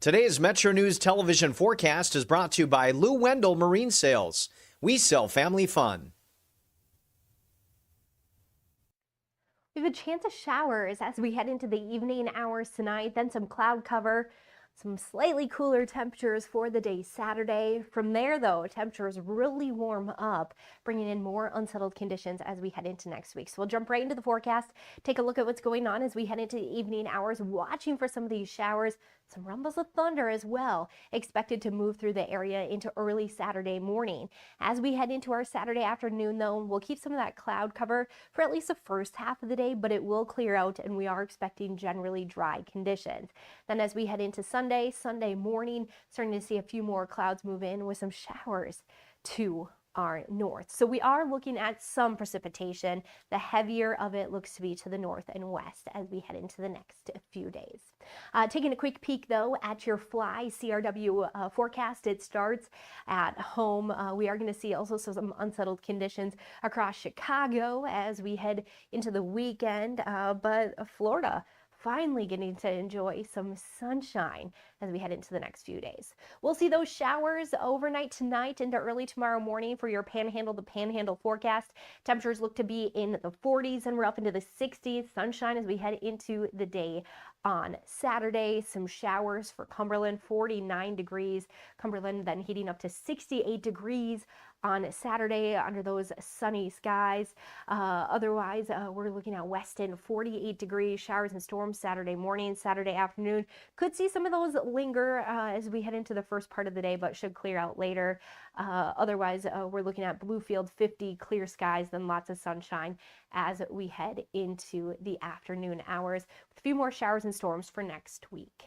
Today's Metro News television forecast is brought to you by Lou Wendell Marine Sales. We sell family fun. We have a chance of showers as we head into the evening hours tonight, then some cloud cover, some slightly cooler temperatures for the day Saturday. From there, though, temperatures really warm up, bringing in more unsettled conditions as we head into next week. So we'll jump right into the forecast, take a look at what's going on as we head into the evening hours, watching for some of these showers. Some rumbles of thunder as well expected to move through the area into early Saturday morning. As we head into our Saturday afternoon, though, we'll keep some of that cloud cover for at least the first half of the day, but it will clear out and we are expecting generally dry conditions. Then as we head into Sunday morning, starting to see a few more clouds move in with some showers to our north. So we are looking at some precipitation. The heavier of it looks to be to the north and west as we head into the next few days. Taking a quick peek though at your Fly CRW forecast, it starts at home. We are going to see also some unsettled conditions across Chicago as we head into the weekend, but Florida finally getting to enjoy some sunshine as we head into the next few days. We'll see those showers overnight tonight into early tomorrow morning for your Panhandle to Panhandle forecast. Temperatures look to be in the 40s and we're up into the 60s. Sunshine as we head into the day on Saturday. Some showers for Cumberland, 49 degrees. Cumberland then heating up to 68 degrees on Saturday under those sunny skies. Otherwise, we're looking at Weston, 48 degrees, showers and storms Saturday morning, Saturday afternoon. Could see some of those linger as we head into the first part of the day, but should clear out later. Otherwise, we're looking at Bluefield, 50, clear skies, then lots of sunshine as we head into the afternoon hours with a few more showers and storms for next week.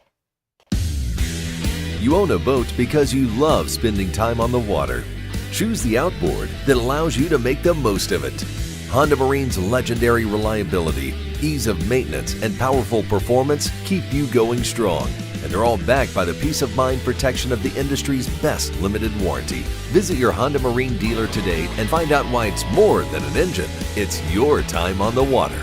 You own a boat because you love spending time on the water. Choose the outboard that allows you to make the most of it. Honda Marine's legendary reliability, ease of maintenance, and powerful performance keep you going strong. And they're all backed by the peace of mind protection of the industry's best limited warranty. Visit your Honda Marine dealer today and find out why it's more than an engine. It's your time on the water.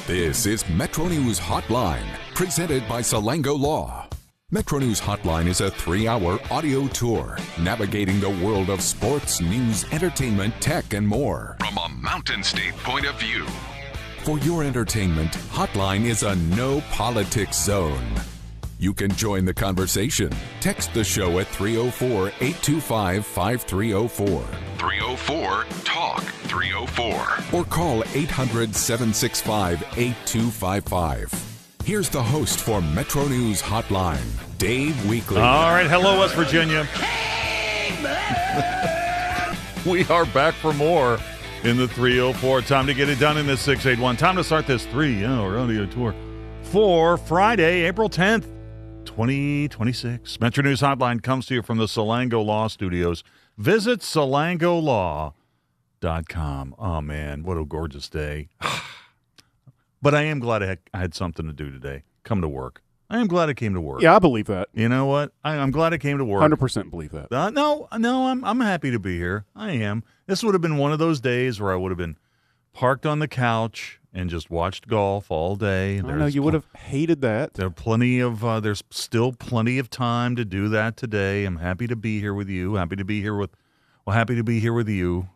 This is Metro News Hotline, presented by Salango Law. Metro News Hotline is a 3-hour audio tour navigating the world of sports, news, entertainment, tech, and more from a Mountain State point of view. For your entertainment, Hotline is a no politics zone. You can join the conversation. Text the show at 304-825-5304. 304-TALK-304. Or call 800-765-8255. Here's the host for Metro News Hotline, Dave Weekley. All right, hello, West Virginia. We are back for more in the 304. Time to get it done in this 681. Time to start this 3-hour rodeo tour for Friday, April 10th, 2026. Metro News Hotline comes to you from the Salango Law Studios. Visit salangolaw.com. Oh, man, what a gorgeous day. But I am glad I had something to do today. Come to work. I am glad I came to work. Yeah, I believe that. You know what? I'm glad I came to work. 100% believe that. No, I'm happy to be here. I am. This would have been one of those days where I would have been parked on the couch and just watched golf all day. I know you would have hated that. There's still plenty of time to do that today. I'm happy to be here with you. Happy to be here with you.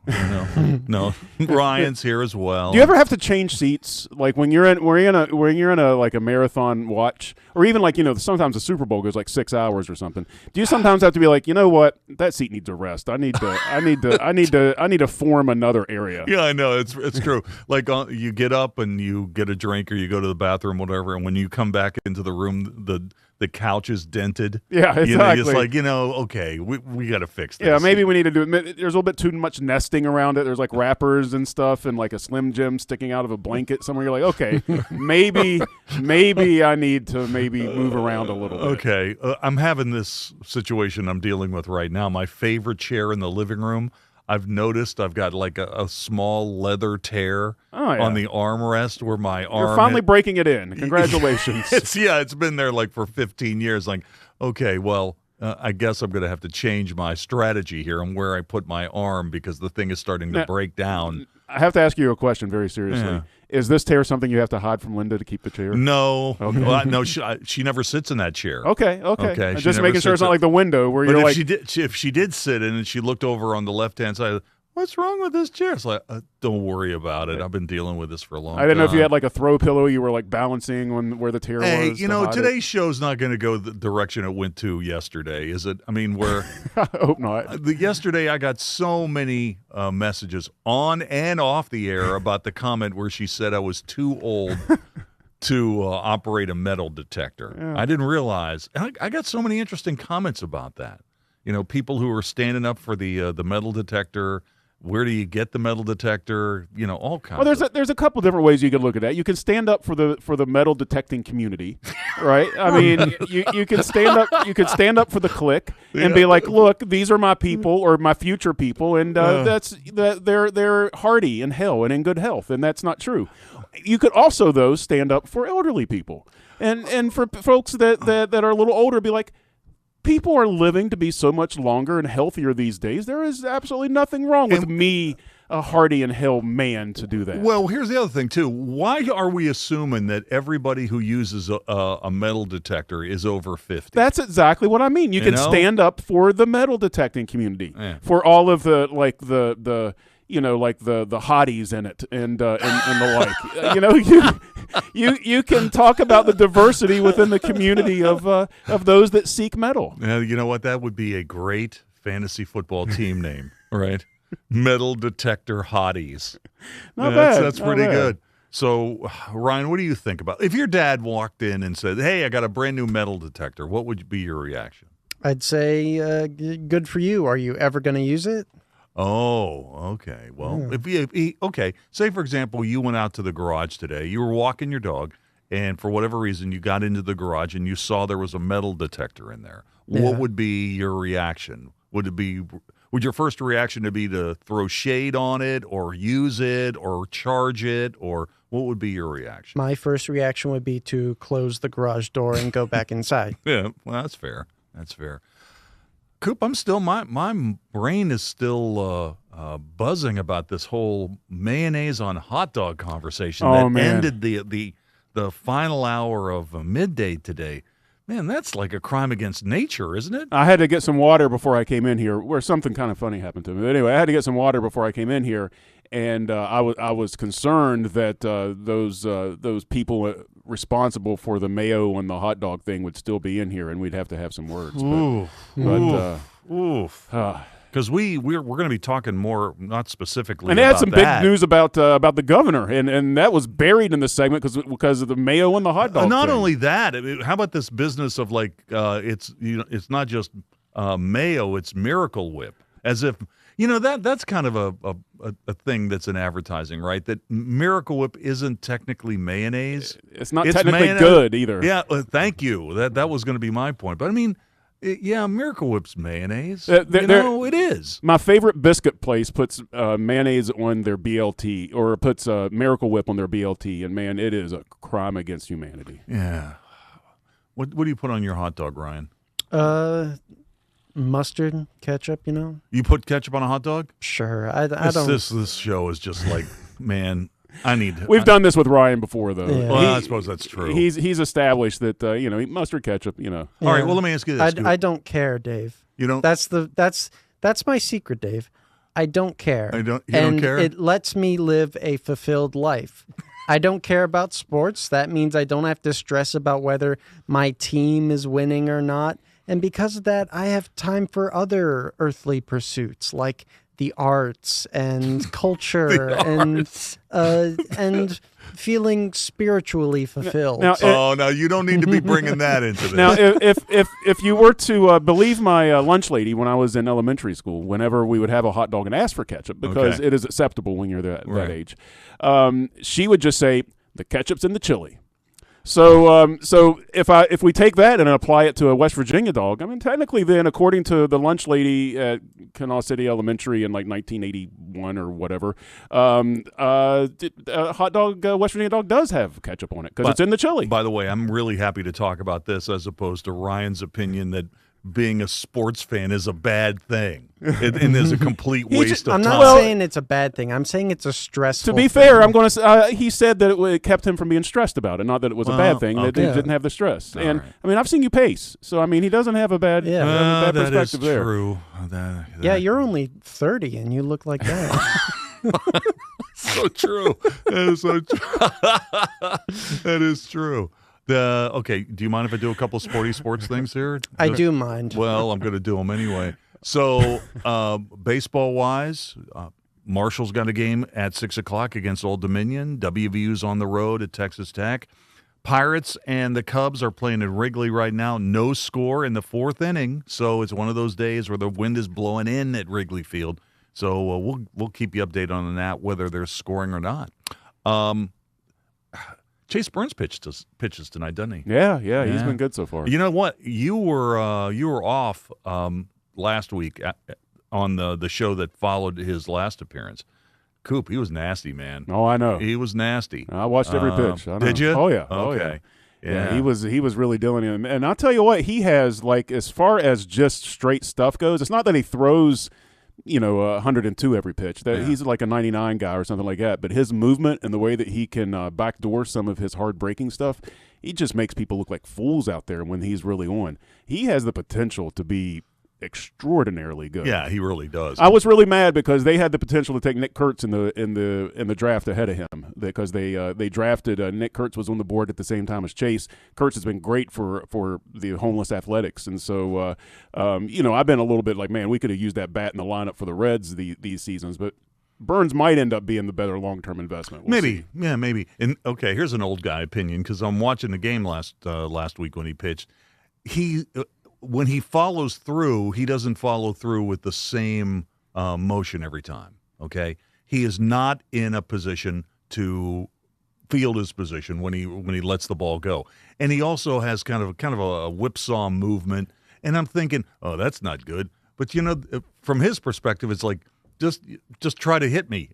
No, Ryan's here as well. Do you ever have to change seats, like when you're in a like a marathon watch, or even like sometimes the Super Bowl goes like 6 hours or something? Do you sometimes have to be like, you know what, that seat needs a rest. I need to form another area. Yeah, I know it's true. Like you get up and you get a drink or you go to the bathroom, whatever, and when you come back into the room, the couch is dented. Yeah, exactly. It's like, okay, we got to fix this. Yeah, maybe we need to do it. There's a little bit too much nesting around it. There's like wrappers and stuff and like a Slim Jim sticking out of a blanket somewhere. You're like, okay, maybe I need to move around a little bit. Okay, I'm having this situation I'm dealing with right now. My favorite chair in the living room, I've noticed I've got like a small leather tear on the armrest where my arm... You're finally breaking it in. Congratulations. It's been there like for 15 years. Like, okay, well, I guess I'm going to have to change my strategy here on where I put my arm because the thing is starting to break down. I have to ask you a question very seriously. Yeah. Is this chair something you have to hide from Linda to keep the chair? No. Okay. Well, no, she never sits in that chair. Okay. Okay, she Just never making sure it's sits not in- like the window where But you're if she did sit in and she looked over on the left-hand side, what's wrong with this chair? It's like, don't worry about it. I've been dealing with this for a long time. I didn't know if you had like a throw pillow you were like balancing on where the chair Hey, was. you to know, hide today's show's not going to go the direction it went to yesterday, is it? I mean, it. I hope not. yesterday I got so many messages on and off the air about the comment where she said I was too old to operate a metal detector. Yeah. I didn't realize. I got so many interesting comments about that. You know, people who are standing up for the metal detector. Where do you get the metal detector? You know, all kinds. Well, there's a couple different ways you could look at that. You can stand up for the metal detecting community, right? I mean, you can stand up. You could stand up for the clique and be like, look, these are my people or my future people, and they're hardy in hell and in good health, and that's not true. You could also though stand up for elderly people and for folks that are a little older, be like, people are living to be so much longer and healthier these days. There is absolutely nothing wrong with me, a hardy and hell man, to do that. Well, here's the other thing, too. Why are we assuming that everybody who uses a metal detector is over 50? That's exactly what I mean. You can know? stand up for the metal detecting community, for all of the the hotties in it and the like. You can talk about the diversity within the community of those that seek metal. Yeah, you know what? That would be a great fantasy football team name, right? Metal detector hotties. Not bad. That's not pretty bad. good. So, Ryan, what do you think about if your dad walked in and said, "Hey, I got a brand new metal detector"? What would be your reaction? I'd say, good for you. Are you ever going to use it? Oh, okay. Well, okay. Say, for example, you went out to the garage today. You were walking your dog, and for whatever reason, you got into the garage and you saw there was a metal detector in there. Yeah. What would be your reaction? Would your first reaction to be to throw shade on it or use it or charge it, or what would be your reaction? My first reaction would be to close the garage door and go back inside. Yeah, well, that's fair. That's fair. Coop, I'm still my brain is still buzzing about this whole mayonnaise on hot dog conversation that ended the final hour of midday today. Man, that's like a crime against nature, isn't it? I had to get some water before I came in here, where something kind of funny happened to me. But anyway, I had to get some water before I came in here, and I was concerned that those people responsible for the mayo and the hot dog thing would still be in here, and we'd have to have some words. Because we're going to be talking more, not specifically, and they had about some that. big news about the governor, and that was buried in the segment because of the mayo and the hot dog. Not thing. only that, how about this business of like it's not just mayo, it's Miracle Whip, as if that's kind of a thing that's in advertising, right? That Miracle Whip isn't technically mayonnaise. It's not technically good either. Yeah, thank you. That was going to be my point. But I mean, Miracle Whip's mayonnaise. It is. My favorite biscuit place puts mayonnaise on their BLT, or puts Miracle Whip on their BLT, and man, it is a crime against humanity. Yeah. What do you put on your hot dog, Ryan? Mustard, ketchup, You put ketchup on a hot dog? Sure. I don't. This show is just like, man, We've done this with Ryan before, though. Yeah. Well, I suppose that's true. He's established that mustard, ketchup. All right. Well, let me ask you this. I don't care, Dave. You don't. That's my secret, Dave. I don't care. You don't care? It lets me live a fulfilled life. I don't care about sports. That means I don't have to stress about whether my team is winning or not. And because of that, I have time for other earthly pursuits like the arts and culture and feeling spiritually fulfilled. Now you don't need to be bringing that into this. Now, if you were to believe my lunch lady when I was in elementary school, whenever we would have a hot dog and ask for ketchup, because it is acceptable when you're that age, she would just say, the ketchup's in the chili. So if we take that and apply it to a West Virginia dog, I mean, technically then, according to the lunch lady at Kanawha City Elementary in like 1981 or whatever, a hot dog, West Virginia dog does have ketchup on it because it's in the chili. By the way, I'm really happy to talk about this as opposed to Ryan's opinion that being a sports fan is a bad thing and is a complete waste of I'm time. not saying it's a bad thing. I'm saying it's a stressful To be thing. fair, I'm going to. He said that it kept him from being stressed about it, not that it was a bad thing. That he didn't have the stress. All And right. I mean, I've seen you pace, so I mean, he doesesn't have a bad, bad that is perspective there. true. Yeah, you're only 30 and you look like that. So true. That is so true. That is true. Okay, do you mind if I do a couple sports things here? I do mind. Well, I'm going to do them anyway. So, baseball-wise, Marshall's got a game at 6 o'clock against Old Dominion. WVU's on the road at Texas Tech. Pirates and the Cubs are playing in Wrigley right now. No score in the fourth inning, so it's one of those days where the wind is blowing in at Wrigley Field. So we'll keep you updated on that, whether they're scoring or not. Chase Burns pitches tonight, doesn't he? Yeah, he's been good so far. You know what? You were off last week on the show that followed his last appearance. Coop, he was nasty, man. Oh, I know. He was nasty. I watched every pitch. I know. Did you? Oh yeah. Okay. Yeah, he was really dealing him. And I'll tell you what, he has, like, as far as just straight stuff goes, it's not that he throws, 102 every pitch. That he's like a 99 guy or something like that. But his movement and the way that he can backdoor some of his hard breaking stuff, he just makes people look like fools out there when he's really on. He has the potential to be extraordinarily good. Yeah, he really does. I was really mad because they had the potential to take Nick Kurtz in the draft ahead of him because they drafted Nick Kurtz was on the board at the same time as Chase. Kurtz has been great for the homeless athletics, and so I've been a little bit like, man, we could have used that bat in the lineup for the Reds these seasons, but Burns might end up being the better long-term investment. We'll see. Yeah, maybe. And okay, here's an old guy opinion because I'm watching the game last week when he pitched. When he follows through, he doesn't follow through with the same motion every time. Okay, he is not in a position to field his position when he lets the ball go, and he also has kind of a whipsaw movement. And I'm thinking, oh, that's not good. But from his perspective, it's like just try to hit me.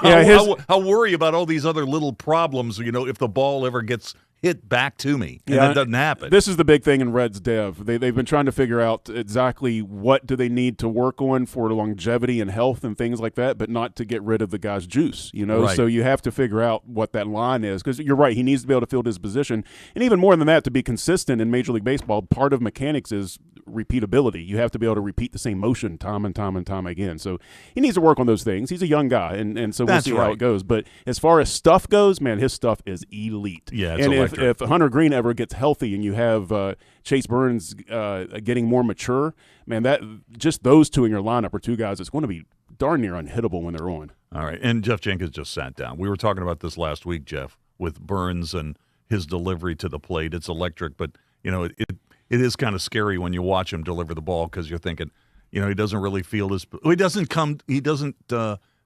Yeah, I'll worry about all these other little problems. If the ball ever gets hit back to me, and that doesn't happen. This is the big thing in Reds dev. They've been trying to figure out exactly what do they need to work on for longevity and health and things like that, but not to get rid of the guy's juice, Right. So you have to figure out what that line is because you're right. He needs to be able to field his position. And even more than that, to be consistent in Major League Baseball, part of mechanics is repeatability. You have to be able to repeat the same motion time and time and time again. So he needs to work on those things. He's a young guy, and so we'll That's see how right. it goes. But as far as stuff goes, man, his stuff is elite. Yeah, it's and electric. if Hunter Green ever gets healthy and you have Chase Burns getting more mature, man, that just those two in your lineup are two guys that's going to be darn near unhittable when they're on. All right, and Jeff Jenkins just sat down. We were talking about this last week, Jeff, with Burns and his delivery to the plate. It's electric, but it is kind of scary when you watch him deliver the ball because you're thinking, he doesn't really feel his. He doesn't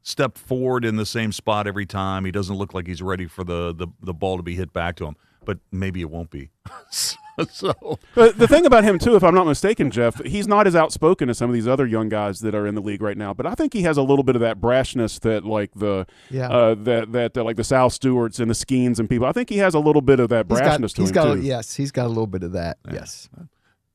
step forward in the same spot every time. He doesn't look like he's ready for the ball to be hit back to him. But maybe it won't be. So But the thing about him too, if I'm not mistaken, Jeff, he's not as outspoken as some of these other young guys that are in the league right now. But I think he has a little bit of that brashness that like like the Sal Stewarts and the Skeens and people. I think he has a little bit of that brashness to him too. Yes, he's got a little bit of that. Yes.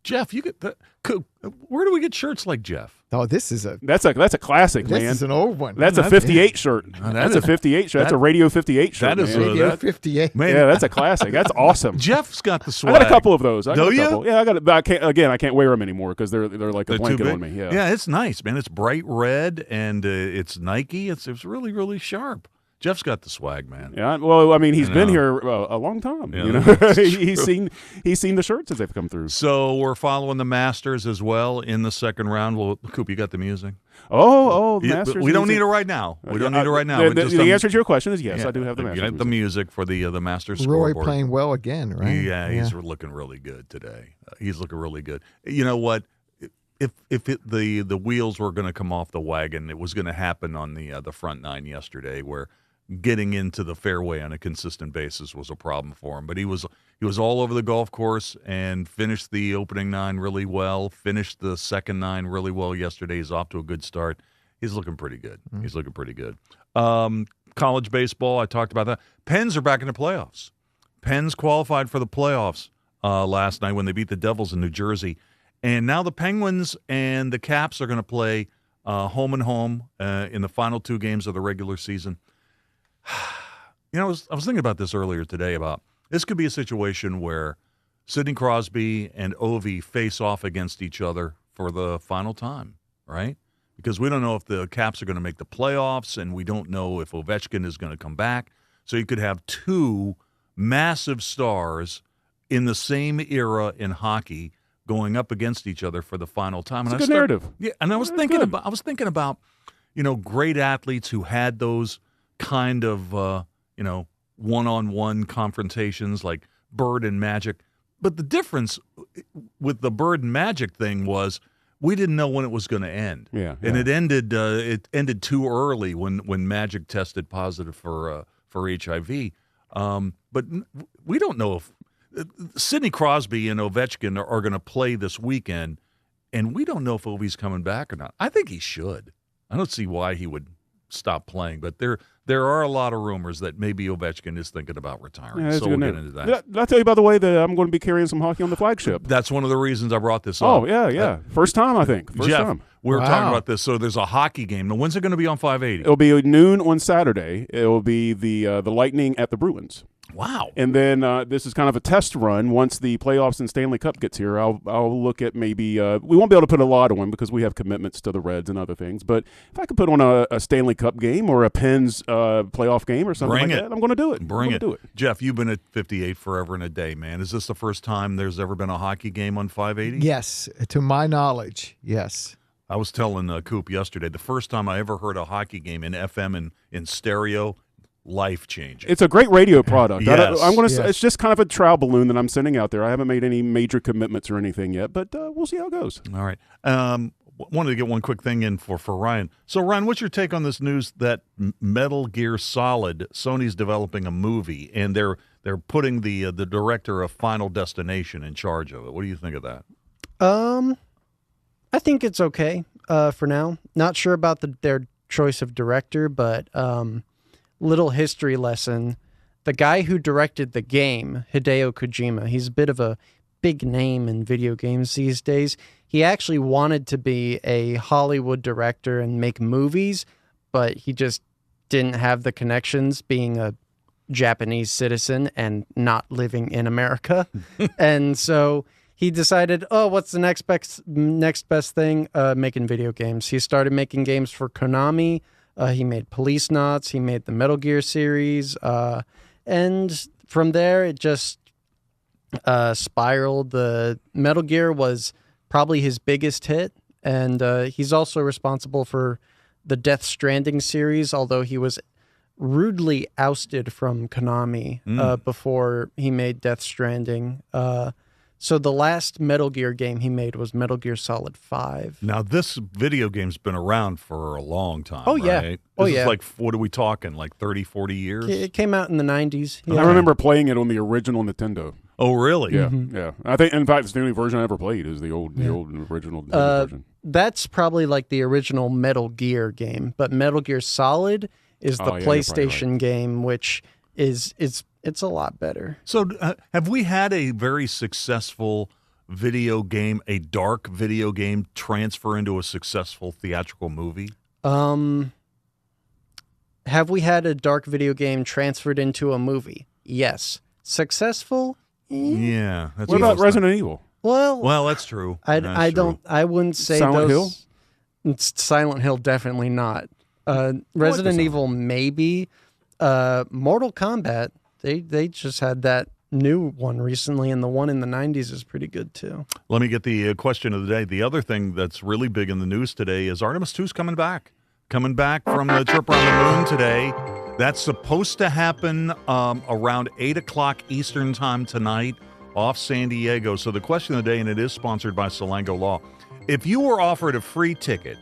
Jeff, where do we get shirts like Jeff? Oh, that's a classic, man. This is an old one. That's a 58 shirt. That's a 58 shirt. That's a Radio 58 shirt. That is man. Radio 58. Man, yeah, that's a classic. That's awesome. Jeff's got the swag. I got a couple of those. Do you? Yeah, I got it. But I can't wear them anymore because they're like a They're too blanket big? on me. Yeah. Yeah, it's nice, man. It's bright red and it's Nike. It's really, really sharp. Jeff's got the swag, man. Yeah, well, I mean, he's been here a long time. Yeah, he's seen the shirts as they've come through. So we're following the Masters as well in the second round. Well, Coop, you got the music? Oh, Yeah, Masters. but we don't music. need it right now. We don't need it right now. The answer to your question is yes. I do have the you Masters. got the music for the Masters Roy scoreboard. playing well again, right? Yeah, he's looking really good today. He's looking really good. You know what? If the wheels were going to come off the wagon, it was going to happen on the front nine yesterday, where getting into the fairway on a consistent basis was a problem for him. But he was all over the golf course and finished the opening nine really well, finished the second nine really well yesterday. He's off to a good start. He's looking pretty good. Mm-hmm. He's looking pretty good. College baseball, I talked about that. Pens are back in the playoffs. Pens qualified for the playoffs last night when they beat the Devils in New Jersey. And now the Penguins and the Caps are going to play home and home in the final 2 games of the regular season. You know, I was thinking about this earlier today about this could be a situation where Sidney Crosby and Ovi face off against each other for the final time, right? Because we don't know if the Caps are going to make the playoffs, and we don't know if Ovechkin is going to come back. So you could have 2 massive stars in the same era in hockey going up against each other for the final time. It's a good narrative. Yeah, and I was thinking about, you know, great athletes who had those kind of one-on-one confrontations like Bird and Magic. But the difference with the Bird and Magic thing was we didn't know when it was going to end. Yeah. And it ended too early when Magic tested positive for HIV. But we don't know if Sidney Crosby and Ovechkin are going to play this weekend, and we don't know if Ovi's coming back or not. I think he should. I don't see why he would stop playing, but there are a lot of rumors that maybe Ovechkin is thinking about retiring. Yeah, so we'll get into that. Did I tell you, by the way, that I'm going to be carrying some hockey on the flagship? That's one of the reasons I brought this up. Oh, yeah. First time, I think. First Jeff, time. we were talking about this. So there's a hockey game. Now, when's it going to be on 580? It'll be noon on Saturday. It will be the Lightning at the Bruins. Wow. And then this is kind of a test run. Once the playoffs and Stanley Cup gets here, I'll look at maybe we won't be able to put a lot on because we have commitments to the Reds and other things. But if I could put on a Stanley Cup game or a Pens playoff game or something that, I'm going to do it. Bring it. Jeff, you've been at 58 forever and a day, man. Is this the first time there's ever been a hockey game on 580? Yes, to my knowledge, yes. I was telling Coop yesterday, the first time I ever heard a hockey game in FM and in stereo, life-changing. It's a great radio product. Yes. I'm going to. It's just kind of a trial balloon that I'm sending out there. I haven't made any major commitments or anything yet, but we'll see how it goes. All right. Wanted to get one quick thing in for Ryan. So, Ryan, what's your take on this news that Metal Gear Solid, Sony's developing a movie, and they're putting the director of Final Destination in charge of it? What do you think of that? I think it's okay for now. Not sure about their choice of director, but little history lesson. The guy who directed the game, Hideo Kojima, he's a bit of a big name in video games these days. He actually wanted to be a Hollywood director and make movies, but he just didn't have the connections being a Japanese citizen and not living in America. And so he decided, what's the next best thing? Making video games. He started making games for Konami. He made Police Knots. He made the Metal Gear series. And from there, it just spiraled. The Metal Gear was probably his biggest hit. And he's also responsible for the Death Stranding series, although he was rudely ousted from Konami before he made Death Stranding. So the last Metal Gear game he made was Metal Gear Solid 5. Now, this video game's been around for a long time, Oh, yeah. right? Oh, This yeah. is like, what are we talking, like 30, 40 years? It came out in the 90s. I remember playing it on the original Nintendo. Oh, really? Yeah, yeah. I think, in fact, it's the only version I ever played is the old original Nintendo version. That's probably like the original Metal Gear game, but Metal Gear Solid is the Oh, yeah, you're probably PlayStation game, which it's a lot better. So have we had a very successful video game, a dark video game, transfer into a successful theatrical movie? Have we had a dark video game transferred into a movie? Yes. Successful? Yeah. That's What about Resident Evil? Well, that's true. I That's I wouldn't say Silent those. Silent Hill, definitely not. Resident Evil, maybe. Mortal Kombat, they just had that new one recently, and the one in the 90s is pretty good too. Let me get the question of the day. The other thing that's really big in the news today is Artemis 2's coming back. Coming back from the trip around the moon today. That's supposed to happen around 8 o'clock Eastern time tonight off San Diego. So the question of the day, and it is sponsored by Salango Law. If you were offered a free ticket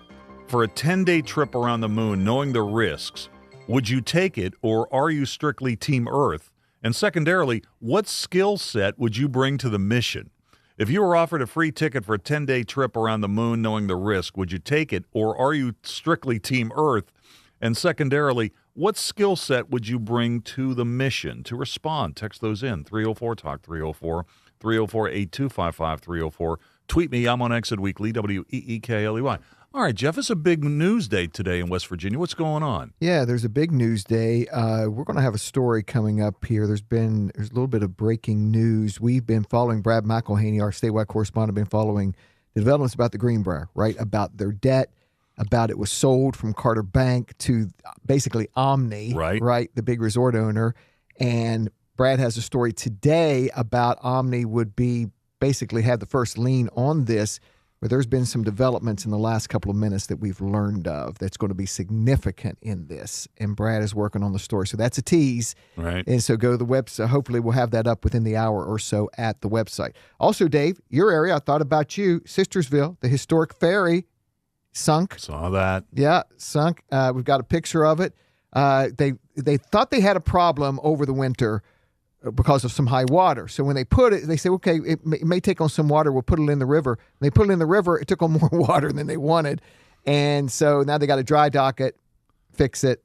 for a 10-day trip around the moon, knowing the risks, would you take it, or are you strictly Team Earth? And secondarily, what skill set would you bring to the mission? If you were offered a free ticket for a 10-day trip around the moon, knowing the risk, would you take it, or are you strictly Team Earth? And secondarily, what skill set would you bring to the mission? To respond, text those in. 304-TALK, 304-304-8255, Tweet me. I'm on Exit Weekly, WEEKLEY. All right, Jeff, it's a big news day today in West Virginia. What's going on? Yeah, there's a big news day. We're going to have a story coming up here. There's a little bit of breaking news. We've been following Brad Howe, our statewide correspondent, been following the developments about the Greenbrier, right? About their debt, about it was sold from Carter Bank to basically Omni, right? The big resort owner. And Brad has a story today about Omni would basically have the first lien on this. But there's been some developments in the last couple of minutes that we've learned of that's going to be significant in this. And Brad is working on the story. So that's a tease. Right. And so go to the website. Hopefully we'll have that up within the hour or so at the website. Also, Dave, your area, I thought about you. Sistersville, the historic ferry sunk. Saw that. Yeah, sunk. We've got a picture of it. They thought they had a problem over the winter because of some high water. So when they put it, they say, okay, it may take on some water. We'll put it in the river. When they put it in the river, it took on more water than they wanted. And so now they got to dry dock it, fix it.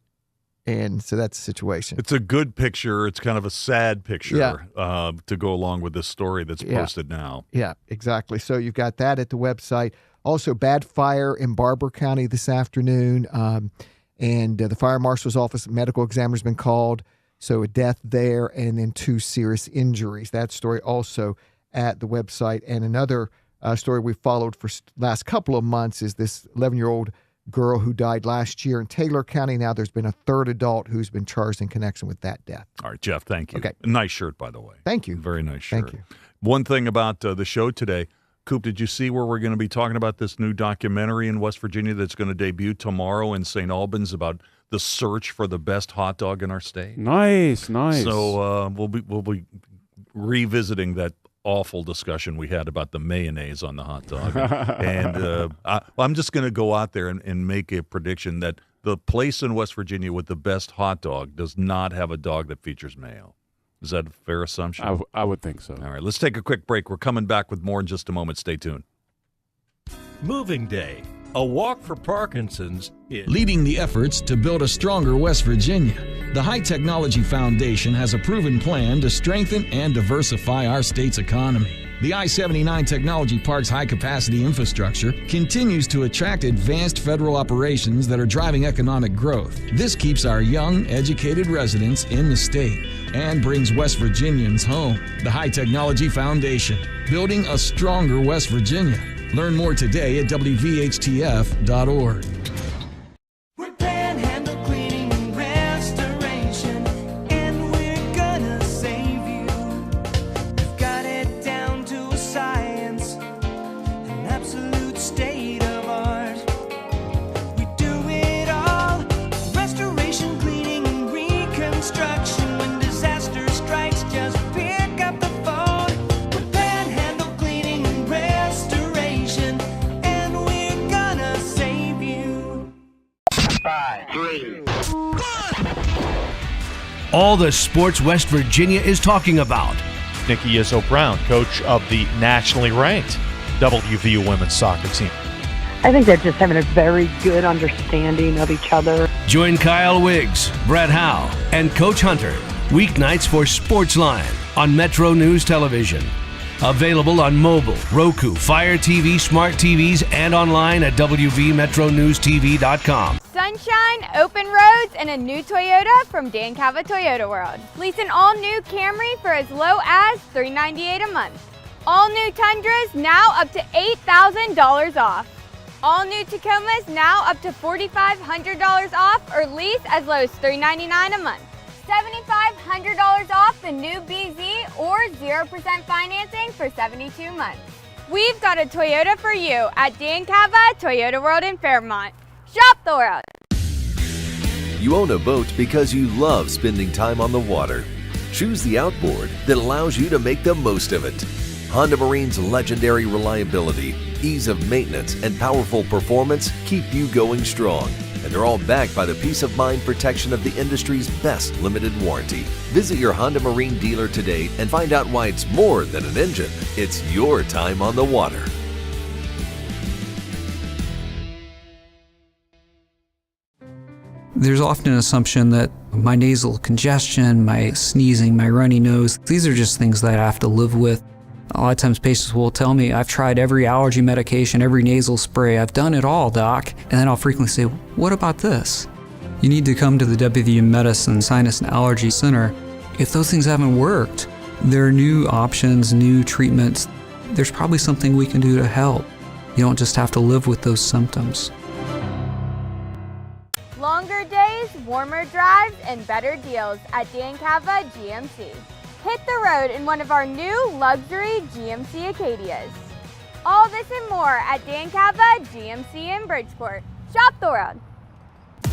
And so that's the situation. It's a good picture. It's kind of a sad picture to go along with this story that's posted now. Yeah, exactly. So you've got that at the website. Also, bad fire in Barber County this afternoon. And the fire marshal's office medical examiner's been called. So a death there, and then 2 serious injuries. That story also at the website. And another story we followed for last couple of months is this 11-year-old girl who died last year in Taylor County. Now there's been a third adult who's been charged in connection with that death. All right, Jeff, thank you. Okay. Nice shirt, by the way. Thank you. Very nice shirt. Thank you. One thing about the show today, Coop, did you see where we're going to be talking about this new documentary in West Virginia that's going to debut tomorrow in St. Albans about the search for the best hot dog in our state? Nice. So we'll be revisiting that awful discussion we had about the mayonnaise on the hot dog. And I'm just going to go out there and make a prediction that the place in West Virginia with the best hot dog does not have a dog that features mayo. Is that a fair assumption? I would think so. All right, let's take a quick break. We're coming back with more in just a moment. Stay tuned. Moving Day, a walk for Parkinson's is leading the efforts to build a stronger West Virginia. The High Technology Foundation has a proven plan to strengthen and diversify our state's economy. The I-79 Technology Park's high-capacity infrastructure continues to attract advanced federal operations that are driving economic growth. This keeps our young, educated residents in the state and brings West Virginians home. The High Technology Foundation, building a stronger West Virginia. Learn more today at WVHTF.org. All the sports West Virginia is talking about. Nikki Izzo-Brown, coach of the nationally ranked WVU women's soccer team. I think they're just having a very good understanding of each other. Join Kyle Wiggs, Brad Howe, and Coach Hunter weeknights for Sportsline on Metro News Television. Available on mobile, Roku, Fire TV, smart TVs, and online at WVMetroNewsTV.com. Sunshine, open roads, and a new Toyota from Dan Cava Toyota World. Lease an all-new Camry for as low as $398 a month. All new Tundras now up to $8,000 off. All new Tacomas now up to $4,500 off, or lease as low as $399 a month. $7,500 off the new BZ or 0% financing for 72 months. We've got a Toyota for you at Dan Cava Toyota World in Fairmont. Shop the world. You own a boat because you love spending time on the water. Choose the outboard that allows you to make the most of it. Honda Marine's legendary reliability, ease of maintenance, and powerful performance keep you going strong. And they're all backed by the peace of mind protection of the industry's best limited warranty. Visit your Honda Marine dealer today and find out why it's more than an engine. It's your time on the water. There's often an assumption that my nasal congestion, my sneezing, my runny nose, these are just things that I have to live with. A lot of times patients will tell me, I've tried every allergy medication, every nasal spray, I've done it all, doc. And then I'll frequently say, what about this? You need to come to the WVU Medicine Sinus and Allergy Center. If those things haven't worked, there are new options, new treatments. There's probably something we can do to help. You don't just have to live with those symptoms. Longer days, warmer drives, and better deals at Dan Cava GMC. Hit the road in one of our new luxury GMC Acadias. All this and more at Dan Cava GMC in Bridgeport. Shop the world.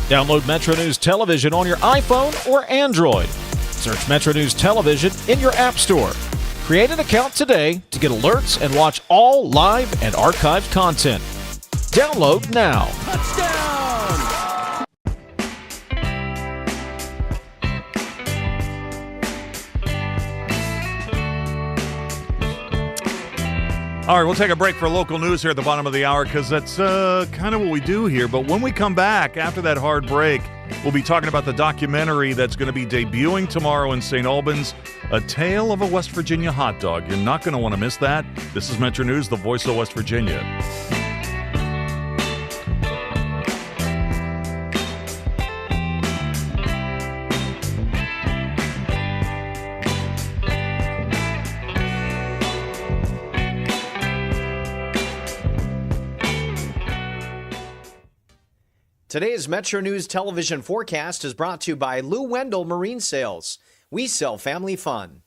Download Metro News Television on your iPhone or Android. Search Metro News Television in your app store. Create an account today to get alerts and watch all live and archived content. Download now. All right, we'll take a break for local news here at the bottom of the hour because that's kind of what we do here. But when we come back after that hard break, we'll be talking about the documentary that's going to be debuting tomorrow in St. Albans, A Tale of a West Virginia Hot Dog. You're not going to want to miss that. This is Metro News, the voice of West Virginia. Today's Metro News television forecast is brought to you by Lou Wendell Marine Sales. We sell family fun.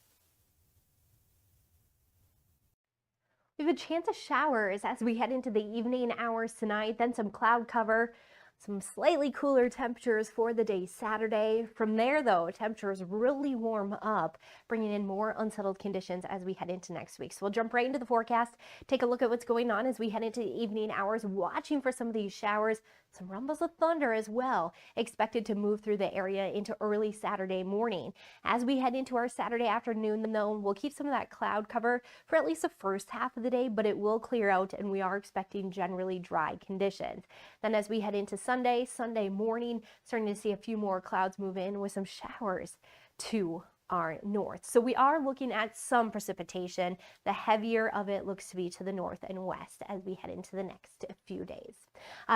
We have a chance of showers as we head into the evening hours tonight, then some cloud cover, some slightly cooler temperatures for the day Saturday. From there, though, temperatures really warm up, bringing in more unsettled conditions as we head into next week. So we'll jump right into the forecast, take a look at what's going on as we head into the evening hours, watching for some of these showers. Some rumbles of thunder as well expected to move through the area into early Saturday morning. As we head into our Saturday afternoon, though, we'll keep some of that cloud cover for at least the first half of the day, but it will clear out and we are expecting generally dry conditions. Then as we head into Sunday morning, starting to see a few more clouds move in with some showers to our north. So we are looking at some precipitation. The heavier of it looks to be to the north and west as we head into the next few days.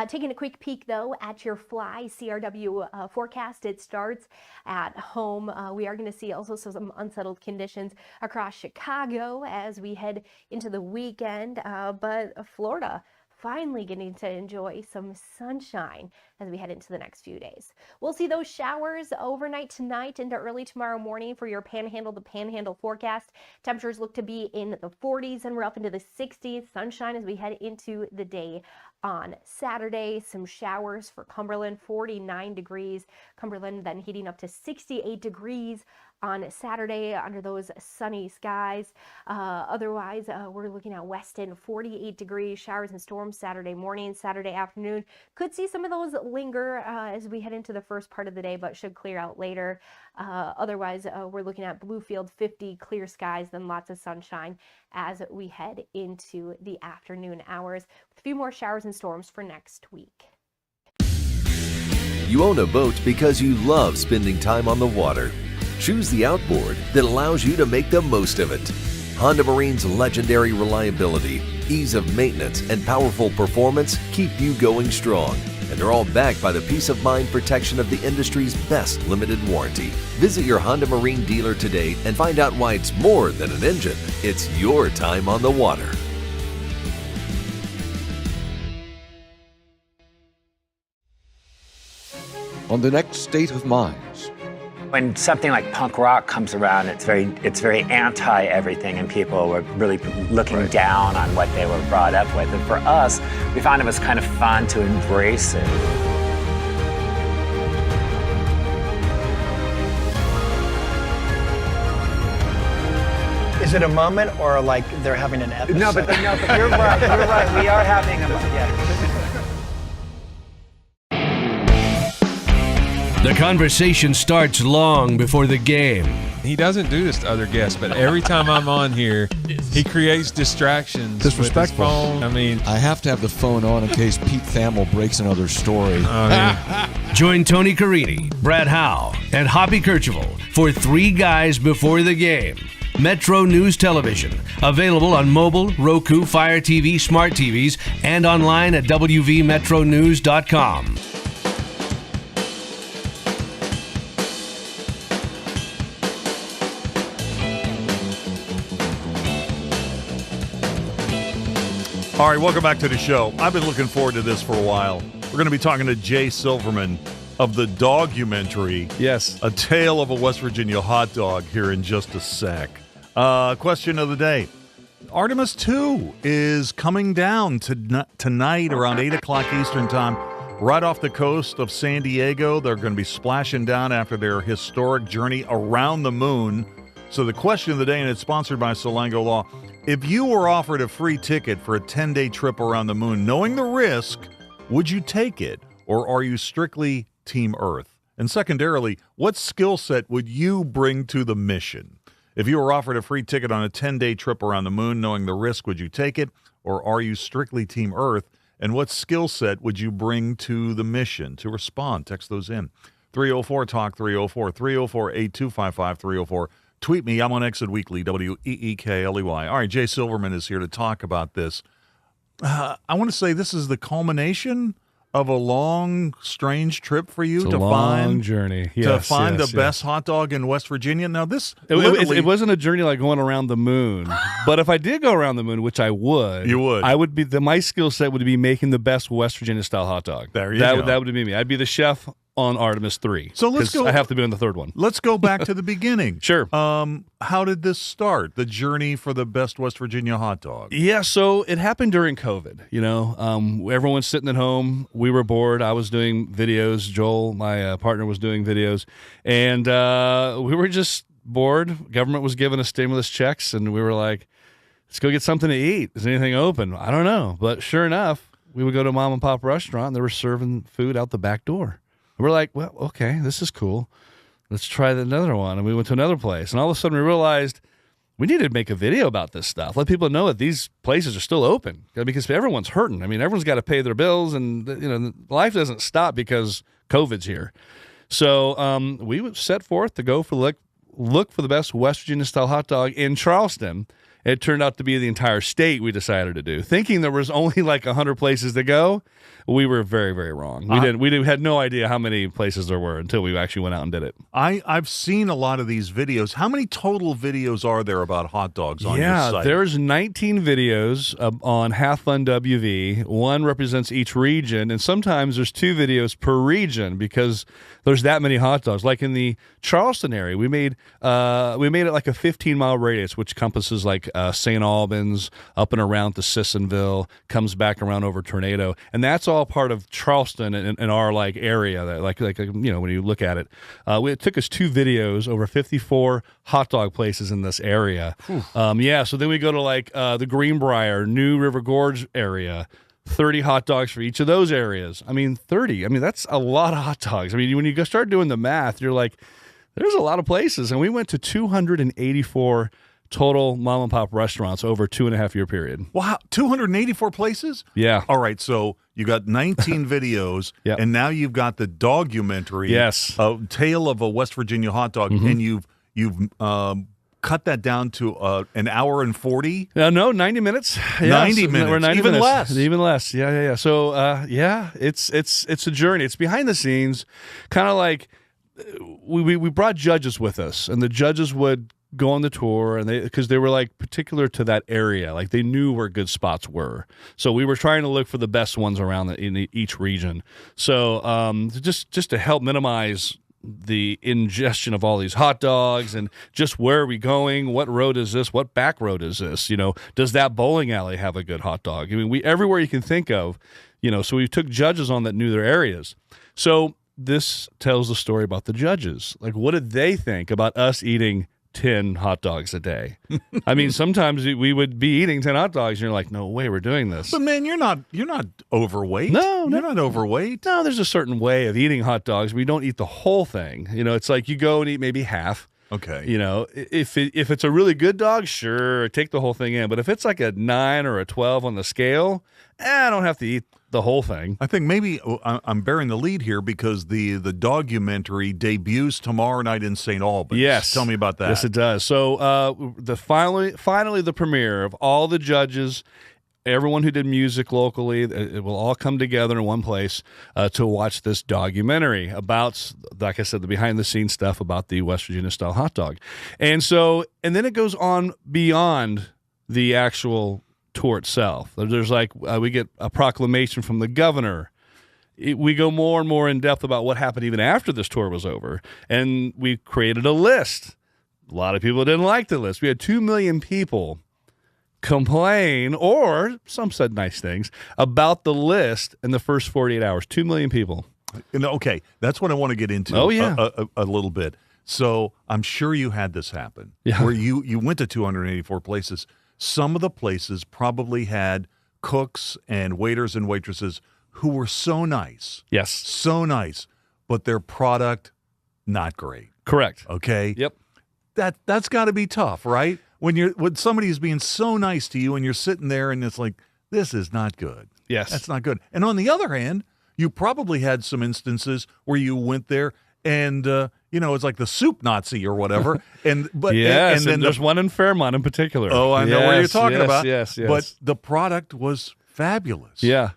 Taking a quick peek though at your Fly CRW forecast, it starts at home. We are going to see also some unsettled conditions across Chicago as we head into the weekend, but Florida finally getting to enjoy some sunshine as we head into the next few days. We'll see those showers overnight tonight into early tomorrow morning for your Panhandle to Panhandle forecast. Temperatures look to be in the 40s and we're up into the 60s. Sunshine as we head into the day on Saturday. Some showers for Cumberland, 49 degrees. Cumberland then heating up to 68 degrees on Saturday under those sunny skies. Otherwise, we're looking at Weston, 48 degrees, showers and storms Saturday morning, Saturday afternoon. Could see some of those linger as we head into the first part of the day, but should clear out later. Otherwise, we're looking at Bluefield, 50, clear skies, then lots of sunshine as we head into the afternoon hours with a few more showers and storms for next week. You own a boat because you love spending time on the water. Choose the outboard that allows you to make the most of it. Honda Marine's legendary reliability, ease of maintenance, and powerful performance keep you going strong. And they're all backed by the peace of mind protection of the industry's best limited warranty. Visit your Honda Marine dealer today and find out why it's more than an engine. It's your time on the water. On the next State of Minds. When something like punk rock comes around, it's very anti everything, and people were really looking down on what they were brought up with. And for us, we found it was kind of fun to embrace it. Is it a moment or like they're having an episode? No, but you're right. You're right. We are having a moment. Yeah. The conversation starts long before the game. He doesn't do this to other guests, but every time I'm on here, he creates distractions. Disrespectful. With his phone. I mean, I have to have the phone on in case Pete Thamel breaks another story. Oh, yeah. Join Tony Carini, Brad Howe, and Hoppy Kercheval for Three Guys Before the Game. Metro News Television. Available on mobile, Roku, Fire TV, smart TVs, and online at WVMetroNews.com. All right, welcome back to the show. I've been looking forward to this for a while. We're going to be talking to Jay Silverman of the Dogumentary. Yes. A Tale of a West Virginia Hot Dog here in just a sec. Question of the day. Artemis 2 is coming down tonight around 8 o'clock Eastern Time, right off the coast of San Diego. They're going to be splashing down after their historic journey around the moon. So the question of the day, and it's sponsored by Salango Law, if you were offered a free ticket for a 10-day trip around the moon, knowing the risk, would you take it, or are you strictly Team Earth? And secondarily, what skill set would you bring to the mission? If you were offered a free ticket on a 10-day trip around the moon, knowing the risk, would you take it, or are you strictly Team Earth? And what skill set would you bring to the mission? To respond, text those in. 304-TALK, 304-304-8255, 304. Tweet me. I'm on Exit Weekly, WEEKLEY. All right, Jay Silverman is here to talk about this. I want to say this is the culmination of a long, strange trip for you it's to a long find journey. to find the best hot dog in West Virginia. Now, this it wasn't a journey like going around the moon, but if I did go around the moon, which I would, I would be my skill set would be making the best West Virginia style hot dog. There you go. That would be me. I'd be the chef on Artemis 3. So let's go. I have to be on the third one. Let's go back to the beginning. Sure. How did this start? The journey for the best West Virginia hot dog. Yeah, so it happened during COVID. You know, everyone's sitting at home. We were bored. I was doing videos. Joel, my partner, was doing videos, and we were just bored. Government was giving us stimulus checks, and we were like, "Let's go get something to eat. Is anything open?" I don't know, but sure enough, we would go to a mom and pop restaurant, and they were serving food out the back door. We're like, well, okay, this is cool. Let's try another one. And we went to another place. And all of a sudden we realized we needed to make a video about this stuff. Let people know that these places are still open because everyone's hurting. I mean, everyone's got to pay their bills, and life doesn't stop because COVID's here. So we set forth to go for look for the best West Virginia style hot dog in Charleston. It turned out to be the entire state we decided to do. Thinking there was only like 100 places to go, we were very, very wrong. We had no idea how many places there were until we actually went out and did it. I've seen a lot of these videos. How many total videos are there about hot dogs on your site? Yeah, there's 19 videos on Half Fun WV. One represents each region, and sometimes there's 2 videos per region because there's that many hot dogs. Like in the Charleston area, we made it like a 15-mile radius, which encompasses like St. Albans, up and around to Sissonville, comes back around over Tornado, and that's all part of Charleston and our like area. That like when you look at it, it took us 2 videos over 54 hot dog places in this area. So then we go to like the Greenbrier, New River Gorge area. 30 hot dogs for each of those areas. 30. That's a lot of hot dogs. When you start doing the math, you're like, there's a lot of places. And we went to 284 total mom and pop restaurants over a 2.5-year period. Wow, 284 places? Yeah. All right, so you got 19 videos, and now you've got the Dogumentary. Yes. A Tale of a West Virginia Hot Dog, and you've cut that down to an hour and 40? No, 90 minutes. 90 minutes. We're 90 Even minutes. less. Even less. Yeah. So, it's a journey. It's behind the scenes, kind of like we brought judges with us, and the judges would go on the tour, and because they were like particular to that area, like they knew where good spots were. So we were trying to look for the best ones around in each region. So just to help minimize the ingestion of all these hot dogs, and just where are we going? What road is this? What back road is this? Does that bowling alley have a good hot dog? We everywhere you can think of, so we took judges on that knew their areas. So this tells the story about the judges. Like, what did they think about us eating 10 hot dogs a day? Sometimes we would be eating 10 hot dogs and you're like, no way we're doing this. But man, you're not overweight. No, you're not overweight. No, there's a certain way of eating hot dogs. We don't eat the whole thing. It's like you go and eat maybe half, Okay. You know, if it's a really good dog, sure, take the whole thing in. But if it's like a 9 or a 12 on the scale, I don't have to eat the whole thing. I think maybe I'm bearing the lead here because the documentary debuts tomorrow night in St. Albans. Yes. Tell me about that. Yes, it does. So finally the premiere of all the judges, everyone who did music locally, it will all come together in one place to watch this documentary about, like I said, the behind-the-scenes stuff about the West Virginia-style hot dog. And then it goes on beyond the actual tour itself. There's we get a proclamation from the governor. We go more and more in depth about what happened even after this tour was over. And we created a list. A lot of people didn't like the list. We had 2 million people complain, or some said nice things, about the list in the first 48 hours. 2 million people. Okay, that's what I want to get into a little bit. So I'm sure you had this happen, where you went to 284 places. Some of the places probably had cooks and waiters and waitresses who were so nice. Yes. So nice, but their product, not great. Correct. Okay? Yep. That's got to be tough, right? When somebody is being so nice to you and you're sitting there and it's like, this is not good. Yes. That's not good. And on the other hand, you probably had some instances where you went there and it's like the soup Nazi or whatever. And then there's one in Fairmont in particular. Oh, I know where you're talking about. Yes. But the product was fabulous. Yeah.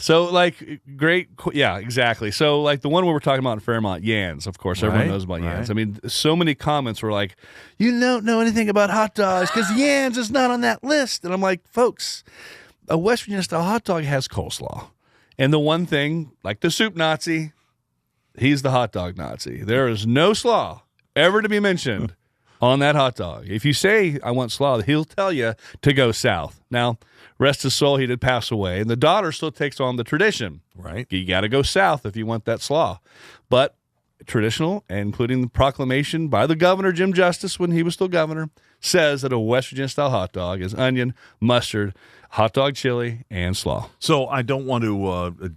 So great. Yeah, exactly. So the one we were talking about in Fairmont, Yans, of course, everyone knows about Yans. I mean, so many comments were like, you don't know anything about hot dogs because Yans is not on that list. And I'm like, folks, a West Virginia style hot dog has coleslaw. And the one thing, like the soup Nazi, he's the hot dog Nazi. There is no slaw ever to be mentioned on that hot dog. If you say, I want slaw, he'll tell you to go south. Now, rest his soul, he did pass away, and the daughter still takes on the tradition. Right. You got to go south if you want that slaw. But traditional, including the proclamation by the governor, Jim Justice, when he was still governor, says that a West Virginia-style hot dog is onion, mustard, hot dog chili, and slaw. So I don't want to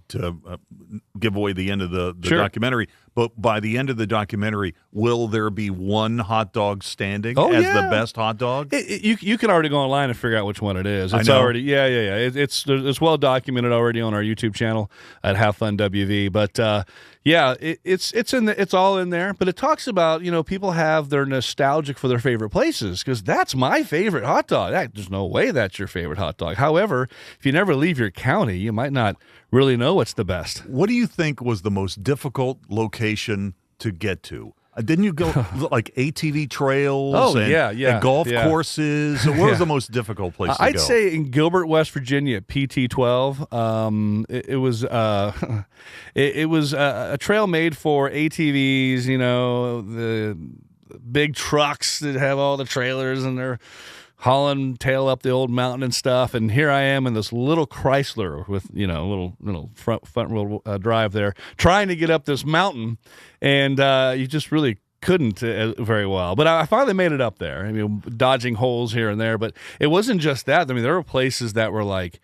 give away the end of the documentary, but by the end of the documentary, will there be one hot dog standing as the best hot dog? You can already go online and figure out which one it is. It's I know. already it's well documented already on our YouTube channel at Have Fun WV. But it's all in there. But it talks about people have their nostalgic for their favorite places because that's my favorite hot dog. There's no way that's your favorite hot dog. However, if you never leave your county, you might not really know what's the best. What do you think was the most difficult location to get to? Didn't you go like ATV trails and golf courses? What was the most difficult place to go? I'd say in Gilbert, West Virginia at PT12. It was a trail made for ATVs, the big trucks that have all the trailers and they're hauling tail up the old mountain and stuff. And here I am in this little Chrysler with, little front wheel drive there, trying to get up this mountain. And you just really couldn't very well. But I finally made it up there. I mean, dodging holes here and there. But it wasn't just that. I mean, there were places that were like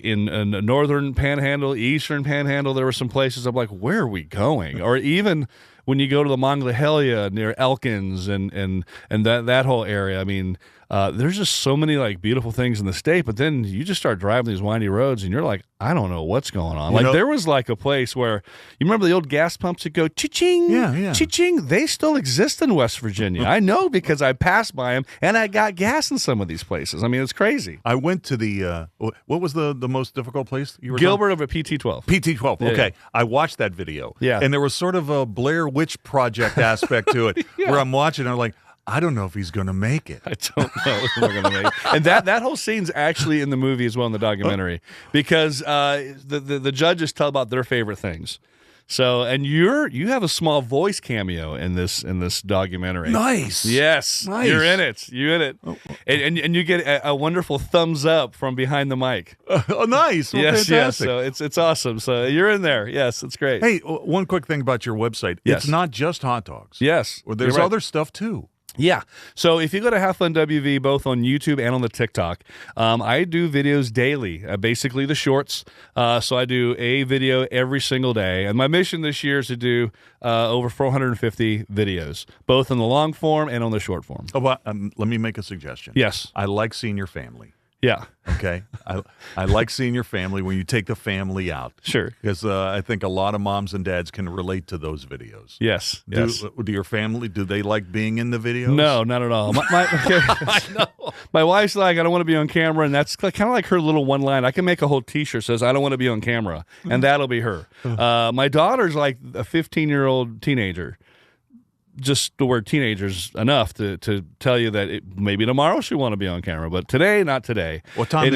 in the northern panhandle, eastern panhandle, there were some places I'm like, where are we going? Or even when you go to the Monongahela near Elkins and that whole area, I mean, there's just so many beautiful things in the state, but then you just start driving these windy roads and you're like, I don't know what's going on. There was a place where, you remember the old gas pumps that go cha-ching, cha-ching? They still exist in West Virginia. I know because I passed by them and I got gas in some of these places. I mean, it's crazy. I went to the, what was the most difficult place you were Gilbert of a PT12. PT12, okay. I watched that video. Yeah. And there was sort of a Blair Witch Project aspect to it where I'm watching and I'm like, I don't know if he's going to make it. I don't know if we're going to make it. And that whole scene's actually in the movie as well, in the documentary, because the judges tell about their favorite things. So, and you have a small voice cameo in this documentary. Nice. Yes. Nice. You're in it. Oh. And you get a wonderful thumbs up from behind the mic. Oh, nice. Well, yes. fantastic. So it's awesome. So you're in there. Yes, it's great. Hey, one quick thing about your website. Yes. It's not just hot dogs. Yes. There's other stuff too. Yeah. So if you go to Have Fun WV, both on YouTube and on the TikTok, I do videos daily, basically the shorts. So I do a video every single day. And my mission this year is to do over 450 videos, both in the long form and on the short form. Oh, well, let me make a suggestion. Yes. I like seeing your family. Yeah. Okay. I like seeing your family when you take the family out. Sure. Because I think a lot of moms and dads can relate to those videos. Yes. Do your family, do they like being in the videos? No, not at all. I know. My wife's like, I don't want to be on camera. And that's kind of like her little one line. I can make a whole T-shirt that says, I don't want to be on camera. And that'll be her. My daughter's like a 15-year-old teenager. Just the word teenagers enough to tell you that maybe tomorrow she'll want to be on camera, but today, not today. What time?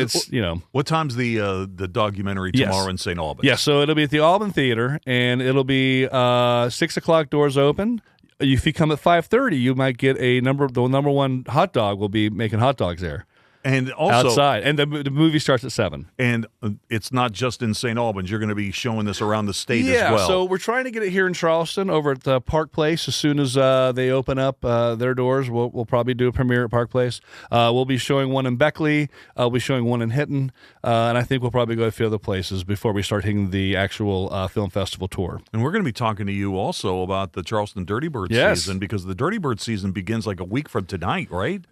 What time's the documentary tomorrow in St. Albans? Yeah, so it'll be at the Alban Theater, and it'll be 6 o'clock. Doors open. If you come at 5:30, you might get the number one hot dog. Will be making hot dogs there. And also outside, and the movie starts at 7. And it's not just in St. Albans. You're going to be showing this around the state as well. So we're trying to get it here in Charleston over at the Park Place. As soon as they open up their doors, we'll probably do a premiere at Park Place. We'll be showing one in Beckley. We'll be showing one in Hinton, and I think we'll probably go to a few other places before we start hitting the actual film festival tour. And we're going to be talking to you also about the Charleston Dirty Bird season, because the Dirty Bird season begins like a week from tonight, right?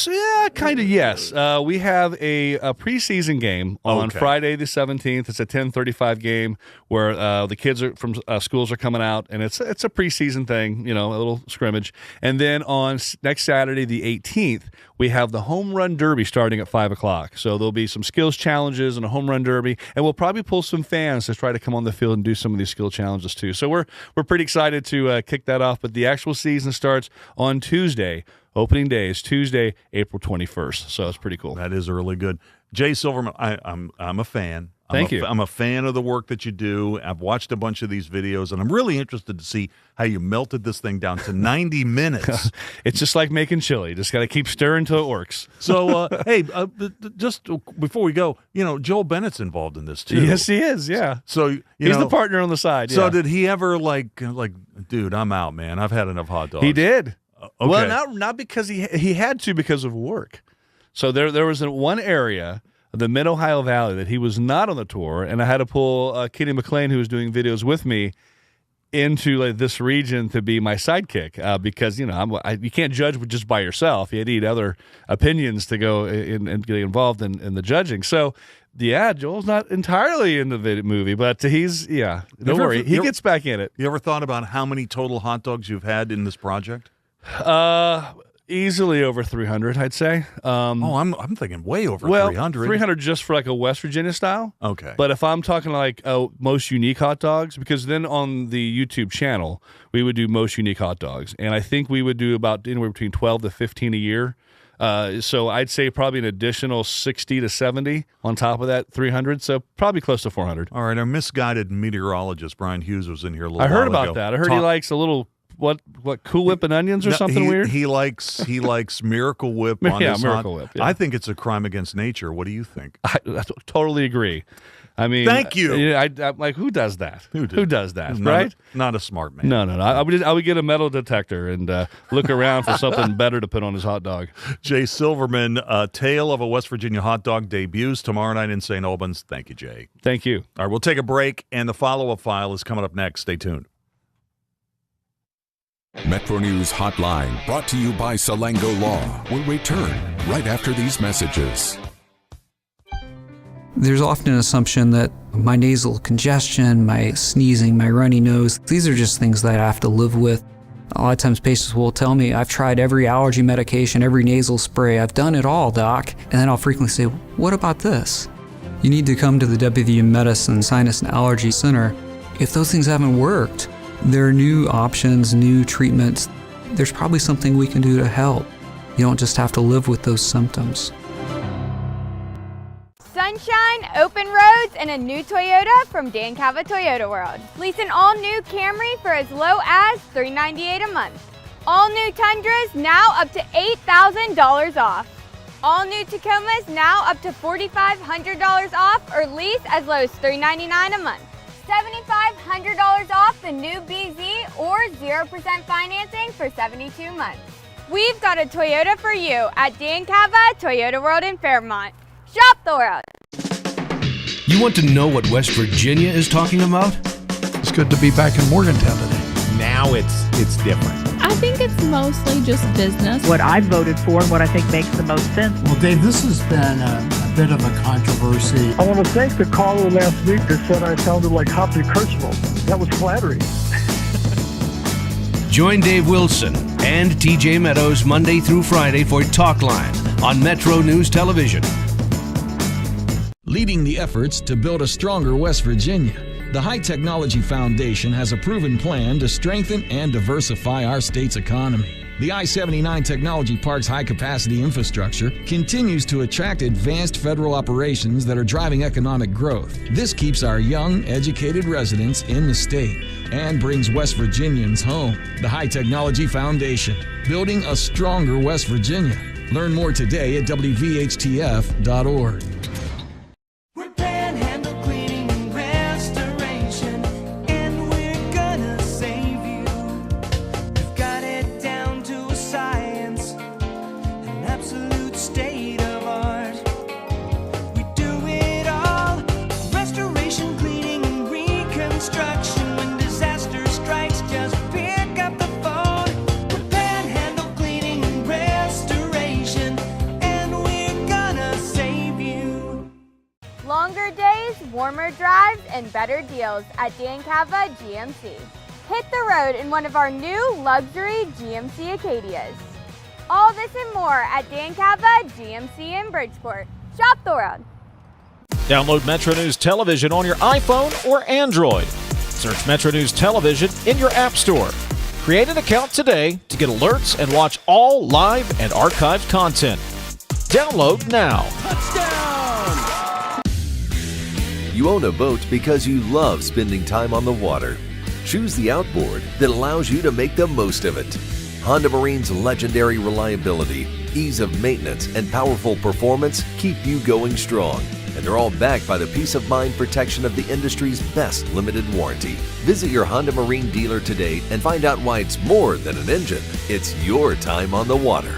Yeah, kind of, yes. We have a preseason game on Friday the 17th. It's a 10:35 game where the kids from schools are coming out, and it's a preseason thing, a little scrimmage. And then on next Saturday the 18th, we have the Home Run Derby starting at 5 o'clock. So there'll be some skills challenges and a Home Run Derby, and we'll probably pull some fans to try to come on the field and do some of these skill challenges too. So we're pretty excited to kick that off. But the actual season starts on Tuesday. Opening day is Tuesday, April 21st. So it's pretty cool. That is really good. Jay Silverman, I'm a fan. Thank you. I'm a fan of the work that you do. I've watched a bunch of these videos, and I'm really interested to see how you melted this thing down to 90 minutes. It's just like making chili. Just got to keep stirring till it works. So, hey, just before we go, Joel Bennett's involved in this too. Yes, he is. Yeah. So he's the partner on the side. So yeah. did he ever like, dude, I'm out, man. I've had enough hot dogs. He did. Okay. Well, not because he had to, because of work. So there was one area, the Mid-Ohio Valley, that he was not on the tour, and I had to pull Kenny McLean, who was doing videos with me, into this region to be my sidekick because, you can't judge just by yourself. You need other opinions to go and get involved in the judging. So, yeah, Joel's not entirely in the movie, but he's, don't worry. He gets back in it. You ever thought about how many total hot dogs you've had in this project? Easily over 300, I'd say. I'm thinking way over 300. 300 just for like a West Virginia style. Okay. But if I'm talking like most unique hot dogs, because then on the YouTube channel, we would do most unique hot dogs. And I think we would do about anywhere between 12 to 15 a year. So I'd say probably an additional 60 to 70 on top of that 300. So probably close to 400. All right. Our misguided meteorologist, Brian Hughes, was in here a little while ago. I heard ago. about that. I heard he likes a little... What Cool Whip and onions or something weird? He likes Miracle Whip on his Miracle Whip. Yeah. I think it's a crime against nature. What do you think? I totally agree. I mean, thank you. I'm like, who does that? Who does that? Right? Not a smart man. No. I would get a metal detector and look around for something better to put on his hot dog. Jay Silverman, Tale of a West Virginia Hot Dog debuts tomorrow night in St. Albans. Thank you, Jay. Thank you. All right, we'll take a break, and the follow-up file is coming up next. Stay tuned. Metro News Hotline, brought to you by Salango Law, will return right after these messages. There's often an assumption that my nasal congestion, my sneezing, my runny nose, these are just things that I have to live with. A lot of times patients will tell me, I've tried every allergy medication, every nasal spray, I've done it all, doc. And then I'll frequently say, what about this? You need to come to the WVU Medicine Sinus and Allergy Center. If those things haven't worked, there are new options, new treatments. There's probably something we can do to help. You don't just have to live with those symptoms. Sunshine, open roads, and a new Toyota from Dan Cava Toyota World. Lease an all-new Camry for as low as $398 a month. All new Tundras now up to $8,000 off. All new Tacomas now up to $4,500 off, or lease as low as $399 a month. $7,500 off the new BZ or 0% financing for 72 months. We've got a Toyota for you at Dan Cava Toyota World in Fairmont. Shop the world. You want to know what West Virginia is talking about? It's good to be back in Morgantown today. Now it's different. I think it's mostly just business. What I voted for and what I think makes the most sense. Well, Dave, this has been a bit of a controversy. I want to thank the caller last week that said I sounded like Hoppy Kercheval. That was flattering. Join Dave Wilson and TJ Meadows Monday through Friday for Talkline on Metro News Television. Leading the efforts to build a stronger West Virginia, the High Technology Foundation has a proven plan to strengthen and diversify our state's economy. The I-79 Technology Park's high-capacity infrastructure continues to attract advanced federal operations that are driving economic growth. This keeps our young, educated residents in the state and brings West Virginians home. The High Technology Foundation, building a stronger West Virginia. Learn more today at WVHTF.org. Longer days, warmer drives, and better deals at Dan Cava GMC. Hit the road in one of our new luxury GMC Acadias. All this and more at Dan Cava GMC in Bridgeport. Shop the world. Download Metro News Television on your iPhone or Android. Search Metro News Television in your App Store. Create an account today to get alerts and watch all live and archived content. Download now. You own a boat because you love spending time on the water. Choose the outboard that allows you to make the most of it. Honda Marine's legendary reliability, ease of maintenance, and powerful performance keep you going strong. And they're all backed by the peace of mind protection of the industry's best limited warranty. Visit your Honda Marine dealer today and find out why it's more than an engine. It's your time on the water.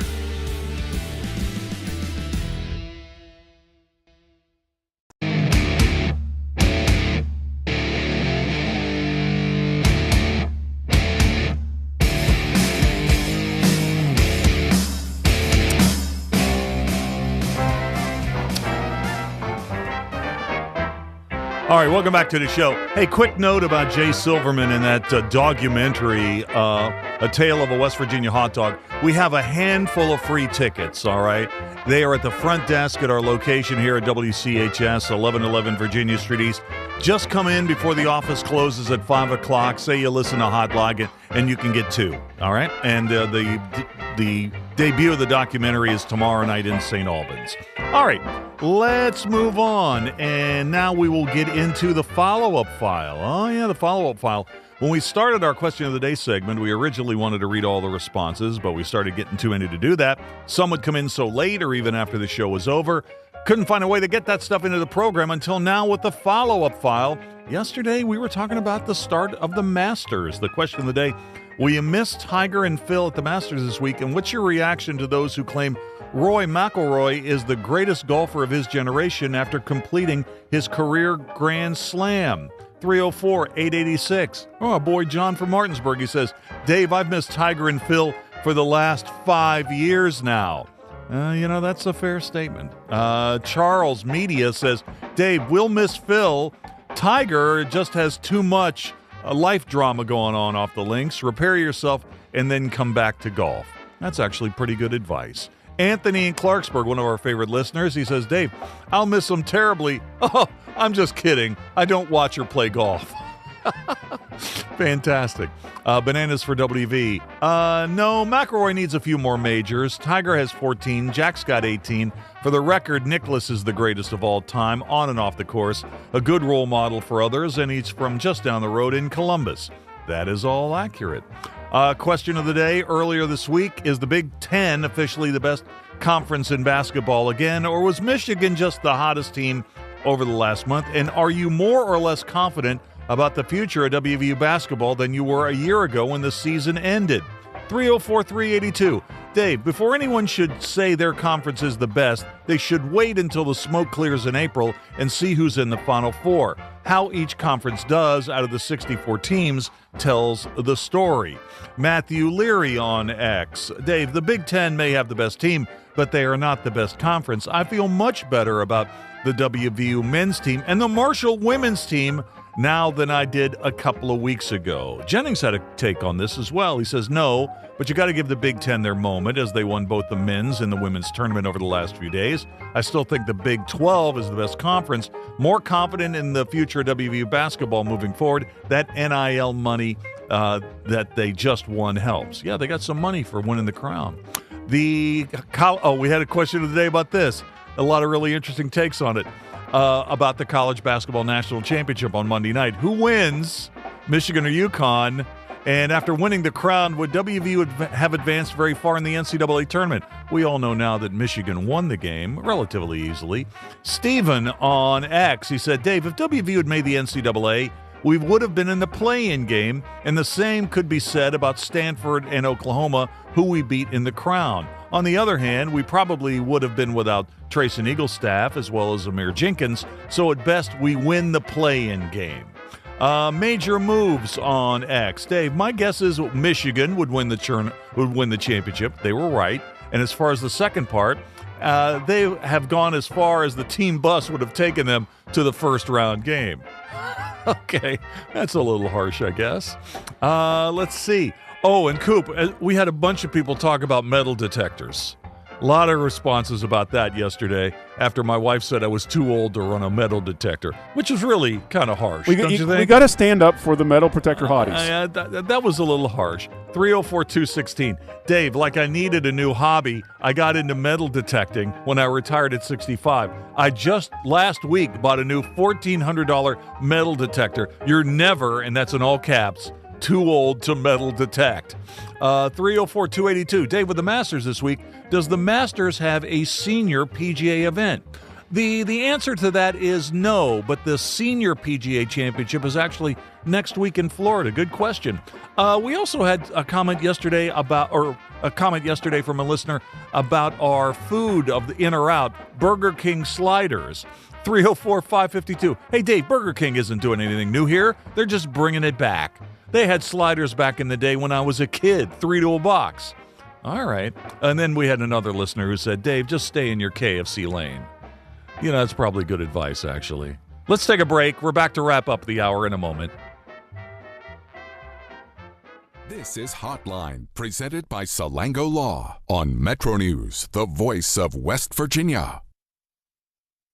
All right, welcome back to the show. Hey, quick note about Jay Silverman and that documentary, A Tale of a West Virginia Hot Dog. We have a handful of free tickets, all right? They are at the front desk at our location here at WCHS, 1111 Virginia Street East. Just come in before the office closes at 5 o'clock. Say you listen to Hot Log, and you can get two, all right? And the debut of the documentary is tomorrow night in St. Albans. All right, let's move on. And now we will get into the follow-up file. Oh, yeah, the follow-up file. When we started our Question of the Day segment, we originally wanted to read all the responses, but we started getting too many to do that. Some would come in so late or even after the show was over. Couldn't find a way to get that stuff into the program until now with the follow-up file. Yesterday, we were talking about the start of the Masters. The question of the day, will you miss Tiger and Phil at the Masters this week? And what's your reaction to those who claim Roy McIlroy is the greatest golfer of his generation after completing his career Grand Slam? 304-886. Oh, our boy John from Martinsburg, he says, Dave, I've missed Tiger and Phil for the last 5 years now. That's a fair statement. Charles Media says, Dave, we'll miss Phil. Tiger just has too much life drama going on off the links. Repair yourself and then come back to golf. That's actually pretty good advice. Anthony in Clarksburg, one of our favorite listeners, he says, Dave, I'll miss him terribly. Oh, I'm just kidding. I don't watch or play golf. Fantastic. Bananas for WV. No, McIlroy needs a few more majors. Tiger has 14. Jack's got 18. For the record, Nicklaus is the greatest of all time, on and off the course. A good role model for others, and he's from just down the road in Columbus. That is all accurate. Question of the day earlier this week, is the Big Ten officially the best conference in basketball again, or was Michigan just the hottest team over the last month? And are you more or less confident about the future of WVU basketball than you were a year ago when the season ended? 304-382. Dave, before anyone should say their conference is the best, they should wait until the smoke clears in April and see who's in the Final Four. How each conference does out of the 64 teams tells the story. Matthew Leary on X. Dave, the Big Ten may have the best team, but they are not the best conference. I feel much better about the WVU men's team and the Marshall women's team now than I did a couple of weeks ago. Jennings had a take on this as well. He says, no, but you got to give the Big Ten their moment as they won both the men's and the women's tournament over the last few days. I still think the Big 12 is the best conference. More confident in the future of WVU basketball moving forward. That NIL money that they just won helps. Yeah, they got some money for winning the crown. We had a question of the day about this. A lot of really interesting takes on it. About the College Basketball National Championship on Monday night. Who wins, Michigan or UConn? And after winning the crown, would WVU have advanced very far in the NCAA tournament? We all know now that Michigan won the game relatively easily. Stephen on X, he said, Dave, if WVU had made the NCAA, we would have been in the play-in game, and the same could be said about Stanford and Oklahoma, who we beat in the crown. On the other hand, we probably would have been without Trace and Eaglestaff as well as Amir Jenkins, so at best we win the play-in game. Major moves on X. Dave, my guess is Michigan would win the championship. They were right. And as far as the second part, they have gone as far as the team bus would have taken them to the first round game. Okay, that's a little harsh, I guess. Let's see. Oh, and Coop, we had a bunch of people talk about metal detectors. A lot of responses about that yesterday after my wife said I was too old to run a metal detector, which is really kind of harsh, don't you think? We got to stand up for the metal detector hotties. That was a little harsh. 304-216. Dave, like I needed a new hobby, I got into metal detecting when I retired at 65. I just last week bought a new $1,400 metal detector. You're never, and that's in all caps, too old to metal detect. 304-282. Dave, with the Masters this week, does the Masters have a senior PGA event? The answer to that is no, but the senior PGA championship is actually next week in Florida. Good question. We also had a comment yesterday from a listener about our food of the in or out, Burger King sliders. 304-552. Hey, Dave, Burger King isn't doing anything new here. They're just bringing it back. They had sliders back in the day when I was a kid, 3 to a box. All right. And then we had another listener who said, Dave, just stay in your KFC lane. You know, that's probably good advice, actually. Let's take a break. We're back to wrap up the hour in a moment. This is Hotline, presented by Salango Law on Metro News, the voice of West Virginia.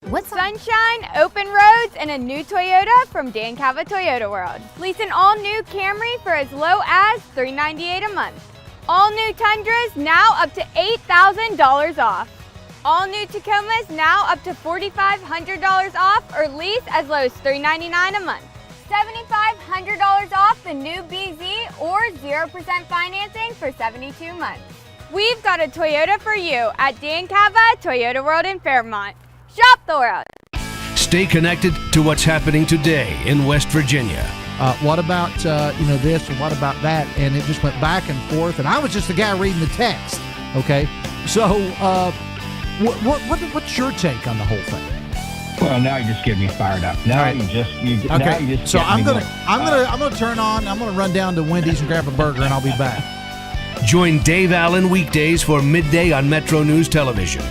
What's sunshine, open roads, and a new Toyota from Dan Cava Toyota World. Lease an all-new Camry for as low as $398 a month. All new Tundras now up to $8,000 off. All new Tacomas now up to $4,500 off or lease as low as $399 a month. $7,500 off the new BZ or 0% financing for 72 months. We've got a Toyota for you at Dan Cava Toyota World in Fairmont. Shop the world. Stay connected to what's happening today in West Virginia. What about this and what about that? And it just went back and forth. And I was just the guy reading the text. Okay, so what's your take on the whole thing? Well, now you just get me fired up. Now you just okay. So I'm gonna turn on. I'm gonna run down to Wendy's and grab a burger, and I'll be back. Join Dave Allen weekdays for midday on Metro News Television.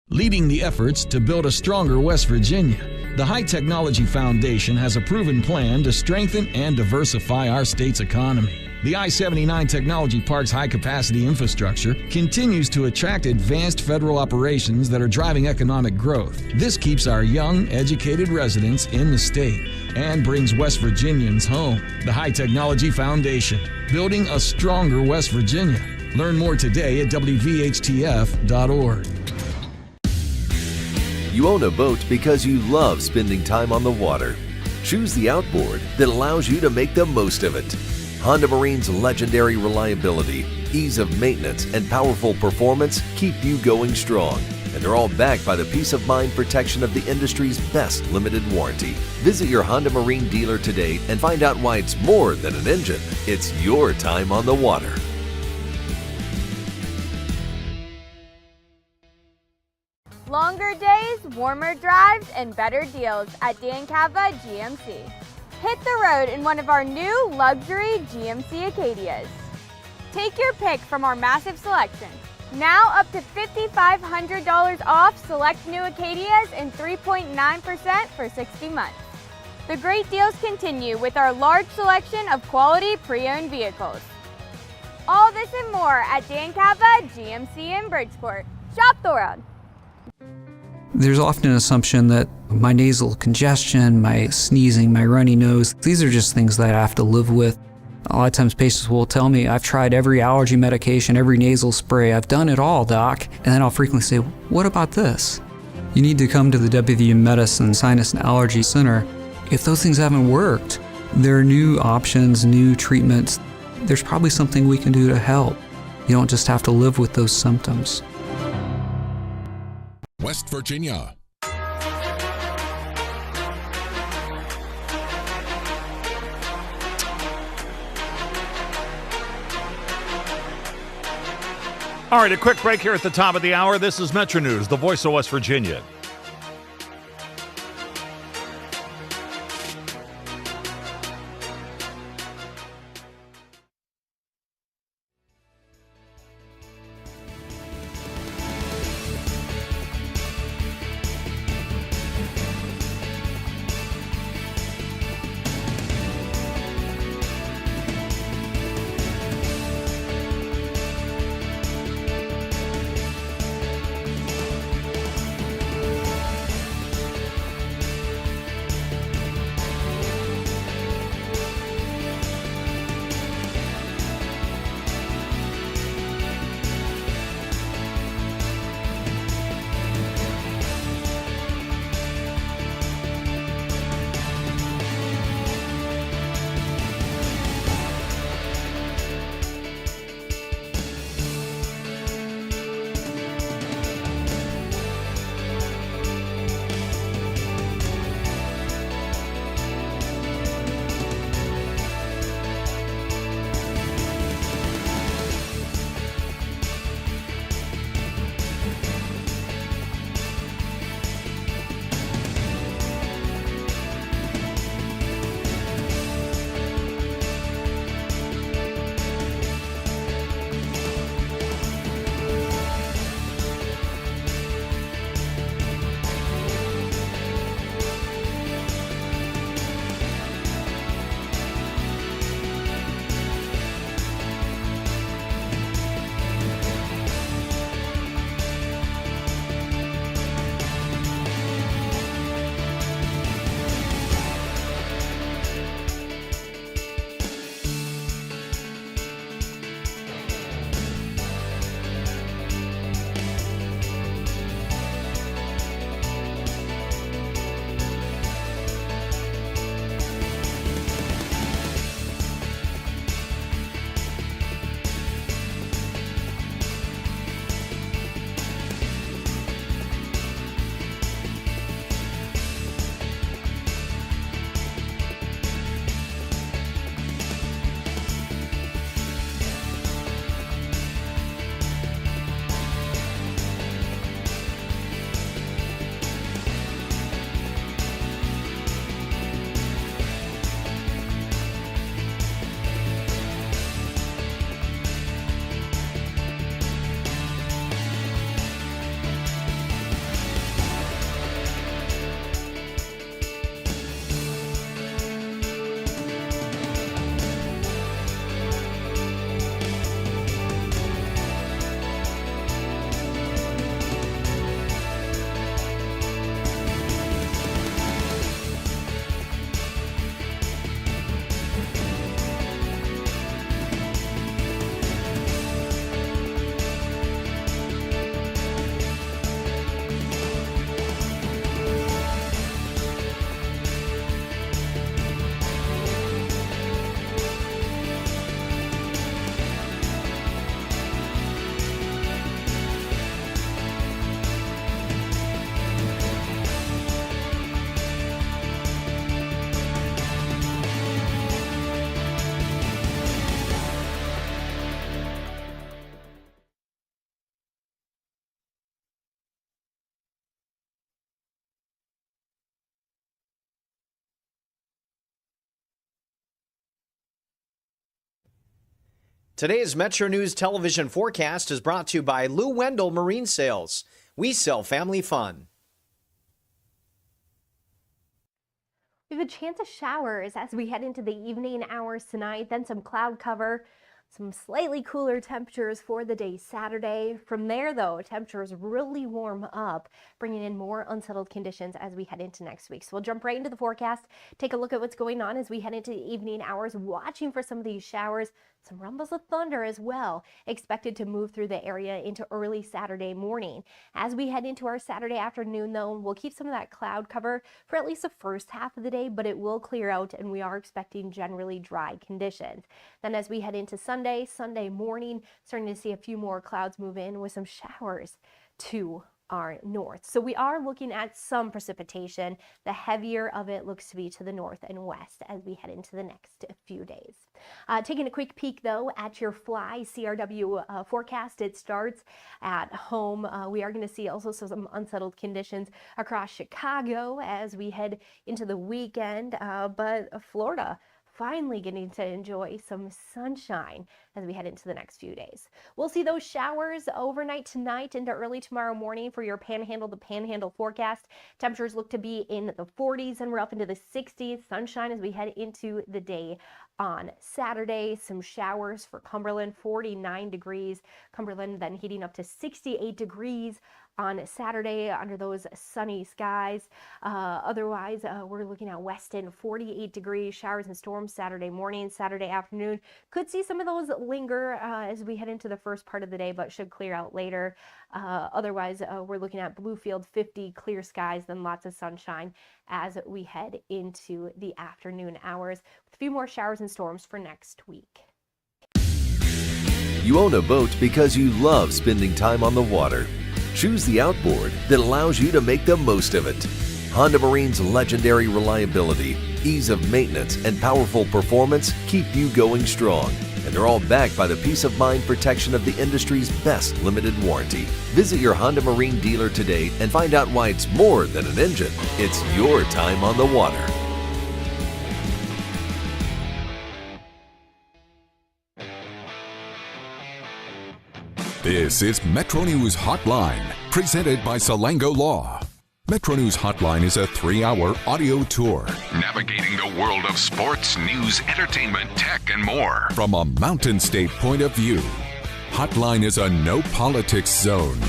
Leading the efforts to build a stronger West Virginia, the High Technology Foundation has a proven plan to strengthen and diversify our state's economy. The I-79 Technology Park's high-capacity infrastructure continues to attract advanced federal operations that are driving economic growth. This keeps our young, educated residents in the state and brings West Virginians home. The High Technology Foundation, building a stronger West Virginia. Learn more today at WVHTF.org. You own a boat because you love spending time on the water. Choose the outboard that allows you to make the most of it. Honda Marine's legendary reliability, ease of maintenance, and powerful performance keep you going strong. And they're all backed by the peace of mind protection of the industry's best limited warranty. Visit your Honda Marine dealer today and find out why it's more than an engine. It's your time on the water. Longer days, warmer drives, and better deals at Dan Cava GMC. Hit the road in one of our new luxury GMC Acadias. Take your pick from our massive selection. Now up to $5,500 off select new Acadias and 3.9% for 60 months. The great deals continue with our large selection of quality pre-owned vehicles. All this and more at Dan Cava GMC in Bridgeport. Shop the world. There's often an assumption that my nasal congestion, my sneezing, my runny nose, these are just things that I have to live with. A lot of times patients will tell me, I've tried every allergy medication, every nasal spray, I've done it all, doc. And then I'll frequently say, what about this? You need to come to the WVU Medicine Sinus and Allergy Center. If those things haven't worked, there are new options, new treatments. There's probably something we can do to help. You don't just have to live with those symptoms. West Virginia. All right, a quick break here at the top of the hour. This is Metro News, the voice of West Virginia. Today's Metro News television forecast is brought to you by Lou Wendell Marine Sales. We sell family fun. We have a chance of showers as we head into the evening hours tonight, then some cloud cover, some slightly cooler temperatures for the day Saturday. From there, though, temperatures really warm up, bringing in more unsettled conditions as we head into next week. So we'll jump right into the forecast, take a look at what's going on as we head into the evening hours, watching for some of these showers. Some rumbles of thunder as well expected to move through the area into early Saturday morning. As we head into our Saturday afternoon, though, we'll keep some of that cloud cover for at least the first half of the day, but it will clear out and we are expecting generally dry conditions. Then as we head into Sunday morning, starting to see a few more clouds move in with some showers to our north. So we are looking at some precipitation. The heavier of it looks to be to the north and west as we head into the next few days. Taking a quick peek though at your Fly CRW forecast, it starts at home. We are going to see also some unsettled conditions across Chicago as we head into the weekend, but Florida finally getting to enjoy some sunshine as we head into the next few days. We'll see those showers overnight tonight into early tomorrow morning for your Panhandle to Panhandle forecast. Temperatures look to be in the 40s and we're up into the 60s. Sunshine as we head into the day on Saturday. Some showers for Cumberland, 49 degrees. Cumberland then heating up to 68 degrees on Saturday under those sunny skies. Otherwise, we're looking at Weston, 48 degrees, showers and storms Saturday morning, Saturday afternoon. Could see some of those linger as we head into the first part of the day, but should clear out later. Otherwise, we're looking at Bluefield, 50, clear skies, then lots of sunshine as we head into the afternoon hours with a few more showers and storms for next week. You own a boat because you love spending time on the water. Choose the outboard that allows you to make the most of it. Honda Marine's legendary reliability, ease of maintenance, and powerful performance keep you going strong. And they're all backed by the peace of mind protection of the industry's best limited warranty. Visit your Honda Marine dealer today and find out why it's more than an engine. It's your time on the water. This is Metro News Hotline, presented by Salango Law. Metro News Hotline is a 3-hour audio tour, navigating the world of sports, news, entertainment, tech, and more from a Mountain State point of view. Hotline is a no politics zone.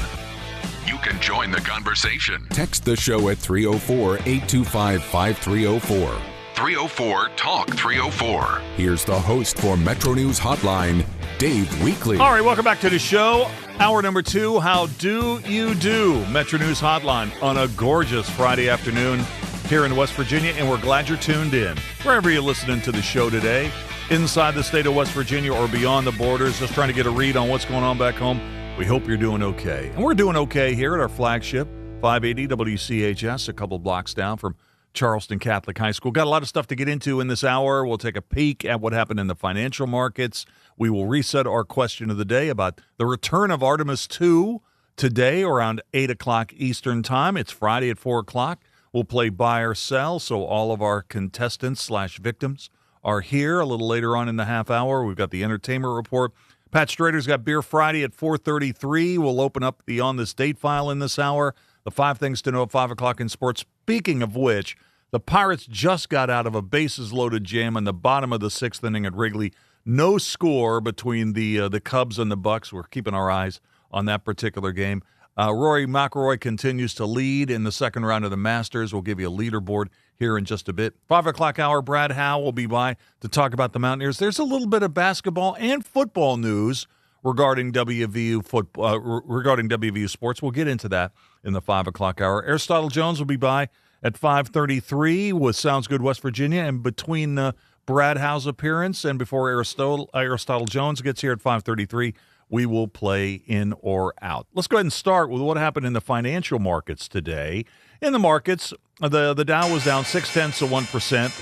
You can join the conversation. Text the show at 304-825-5304. 304-TALK-304. Here's the host for Metro News Hotline, Dave Weekley. All right, welcome back to the show. Hour number 2, How Do You Do? Metro News Hotline on a gorgeous Friday afternoon here in West Virginia, and we're glad you're tuned in. Wherever you're listening to the show today, inside the state of West Virginia or beyond the borders, just trying to get a read on what's going on back home, we hope you're doing okay. And we're doing okay here at our flagship, 580 WCHS, a couple blocks down from Charleston Catholic High School. Got a lot of stuff to get into in this hour. We'll take a peek at what happened in the financial markets. We will reset our question of the day about the return of Artemis II today around 8 o'clock Eastern Time. It's Friday at 4 o'clock. We'll play buy or sell, so all of our contestants/victims are here a little later on in the half hour. We've got the entertainment report. Pat Strader's got Beer Friday at 4:33. We'll open up the On This Date file in this hour. The 5 things to know at 5 o'clock in sports. Speaking of which, the Pirates just got out of a bases-loaded jam in the bottom of the 6th inning at Wrigley. No score between the Cubs and the Bucks. We're keeping our eyes on that particular game. Rory McIlroy continues to lead in the second round of the Masters. We'll give you a leaderboard here in just a bit. 5 o'clock hour, Brad Howe will be by to talk about the Mountaineers. There's a little bit of basketball and football news regarding WVU sports. We'll get into that in the 5 o'clock hour. Aristotle Jones will be by at 5:33 with Sounds Good West Virginia, and between Brad Howe's appearance and before Aristotle Jones gets here at 5:33, we will play in or out. Let's go ahead and start with what happened in the financial markets today. In the markets, the Dow was down 0.6%,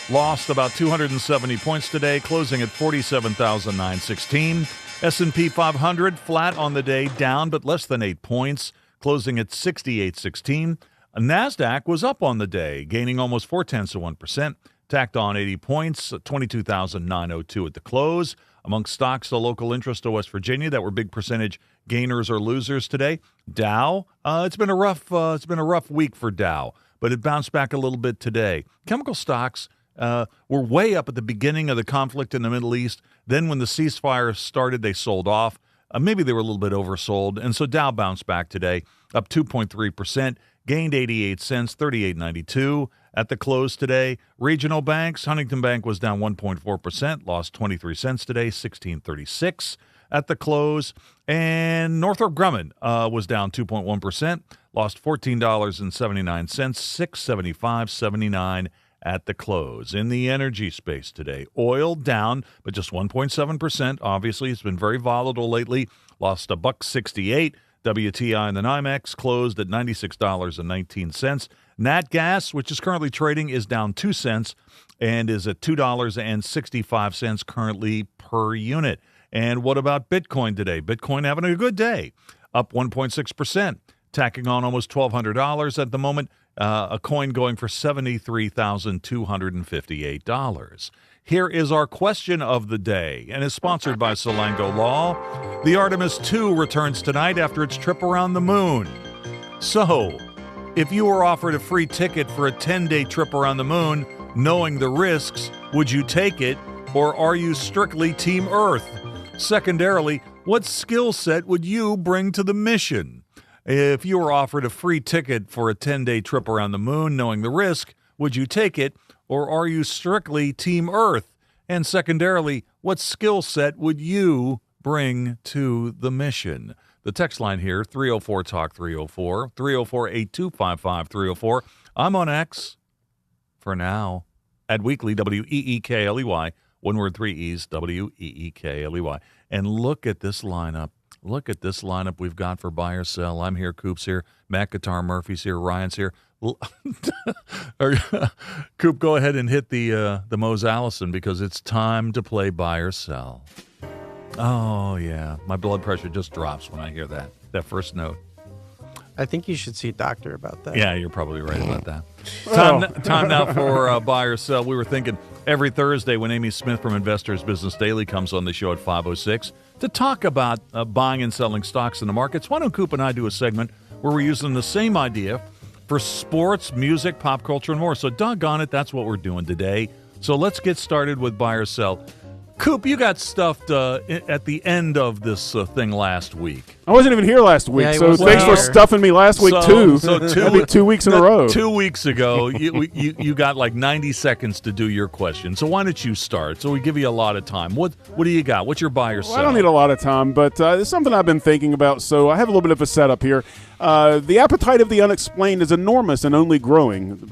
lost about 270 points today, closing at 47,916. S&P 500 flat on the day, down but less than 8 points, closing at 6816. NASDAQ was up on the day, gaining almost 0.4%. tacked on 80 points, 22,902 at the close. Amongst stocks, the local interest of West Virginia that were big percentage gainers or losers today. Dow, it's been a rough week for Dow, but it bounced back a little bit today. Chemical stocks were way up at the beginning of the conflict in the Middle East. Then when the ceasefire started, they sold off. Maybe they were a little bit oversold, and so Dow bounced back today, up 2.3%, gained 88 cents, 38.92 at the close today. Regional banks, Huntington Bank was down 1.4%, lost 23 cents today, 16.36 at the close. And Northrop Grumman was down 2.1%, lost $14.79, 675.79 at the close. In the energy space today, oil down, but just 1.7%. Obviously, it's been very volatile lately. Lost $1.68. WTI and the NYMEX closed at $96.19. Nat gas, which is currently trading, is down 2 cents and is at $2.65 currently per unit. And what about Bitcoin today? Bitcoin having a good day, up 1.6%, tacking on almost $1,200 at the moment. A coin going for $73,258. Here is our question of the day, and is sponsored by Salango Law. The Artemis II returns tonight after its trip around the moon. So, if you were offered a free ticket for a 10-day trip around the moon, knowing the risks, would you take it, or are you strictly Team Earth? Secondarily, what skill set would you bring to the mission? If you were offered a free ticket for a 10-day trip around the moon, knowing the risk, would you take it, or are you strictly Team Earth? And secondarily, what skill set would you bring to the mission? The text line here, 304-TALK 304, 304-8255-304. I'm on X for now, at Weekly, WEEKLEY, one word, 3 E's, WEEKLEY. And look at this lineup. Look at this lineup we've got for buy or sell. I'm here, Coop's here, Matt Guitar Murphy's here, Ryan's here. Coop, go ahead and hit the Mose Allison, because it's time to play buy or sell. Oh, yeah. My blood pressure just drops when I hear that first note. I think you should see a doctor about that. Yeah, you're probably right about that. Time now for buy or sell. We were thinking every Thursday when Amy Smith from Investors Business Daily comes on the show at 5:06 to talk about buying and selling stocks in the markets. Why don't Coop and I do a segment where we're using the same idea for sports, music, pop culture, and more? So doggone it, that's what we're doing today. So let's get started with buy or sell. Coop, you got stuffed at the end of this thing last week. I wasn't even here last week, Yeah, so thanks for stuffing me last week, too. So 2 weeks in a row. 2 weeks ago, you got like 90 seconds to do your question. So why don't you start? So we give you a lot of time. What do you got? What's your buy or sell? Well, I don't need a lot of time, but it's something I've been thinking about, so I have a little bit of a setup here. The appetite of the unexplained is enormous and only growing,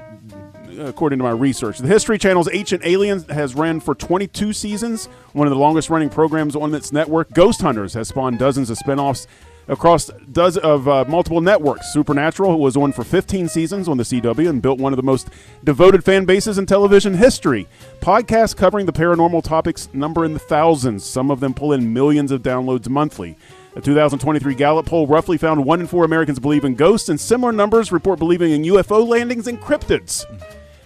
according to my research. The History Channel's Ancient Aliens has ran for 22 seasons, one of the longest-running programs on its network. Ghost Hunters has spawned dozens of spinoffs across dozens of multiple networks. Supernatural was on for 15 seasons on the CW and built one of the most devoted fan bases in television history. Podcasts covering the paranormal topics number in the thousands. Some of them pull in millions of downloads monthly. A 2023 Gallup poll roughly found 1 in 4 Americans believe in ghosts, and similar numbers report believing in UFO landings and cryptids.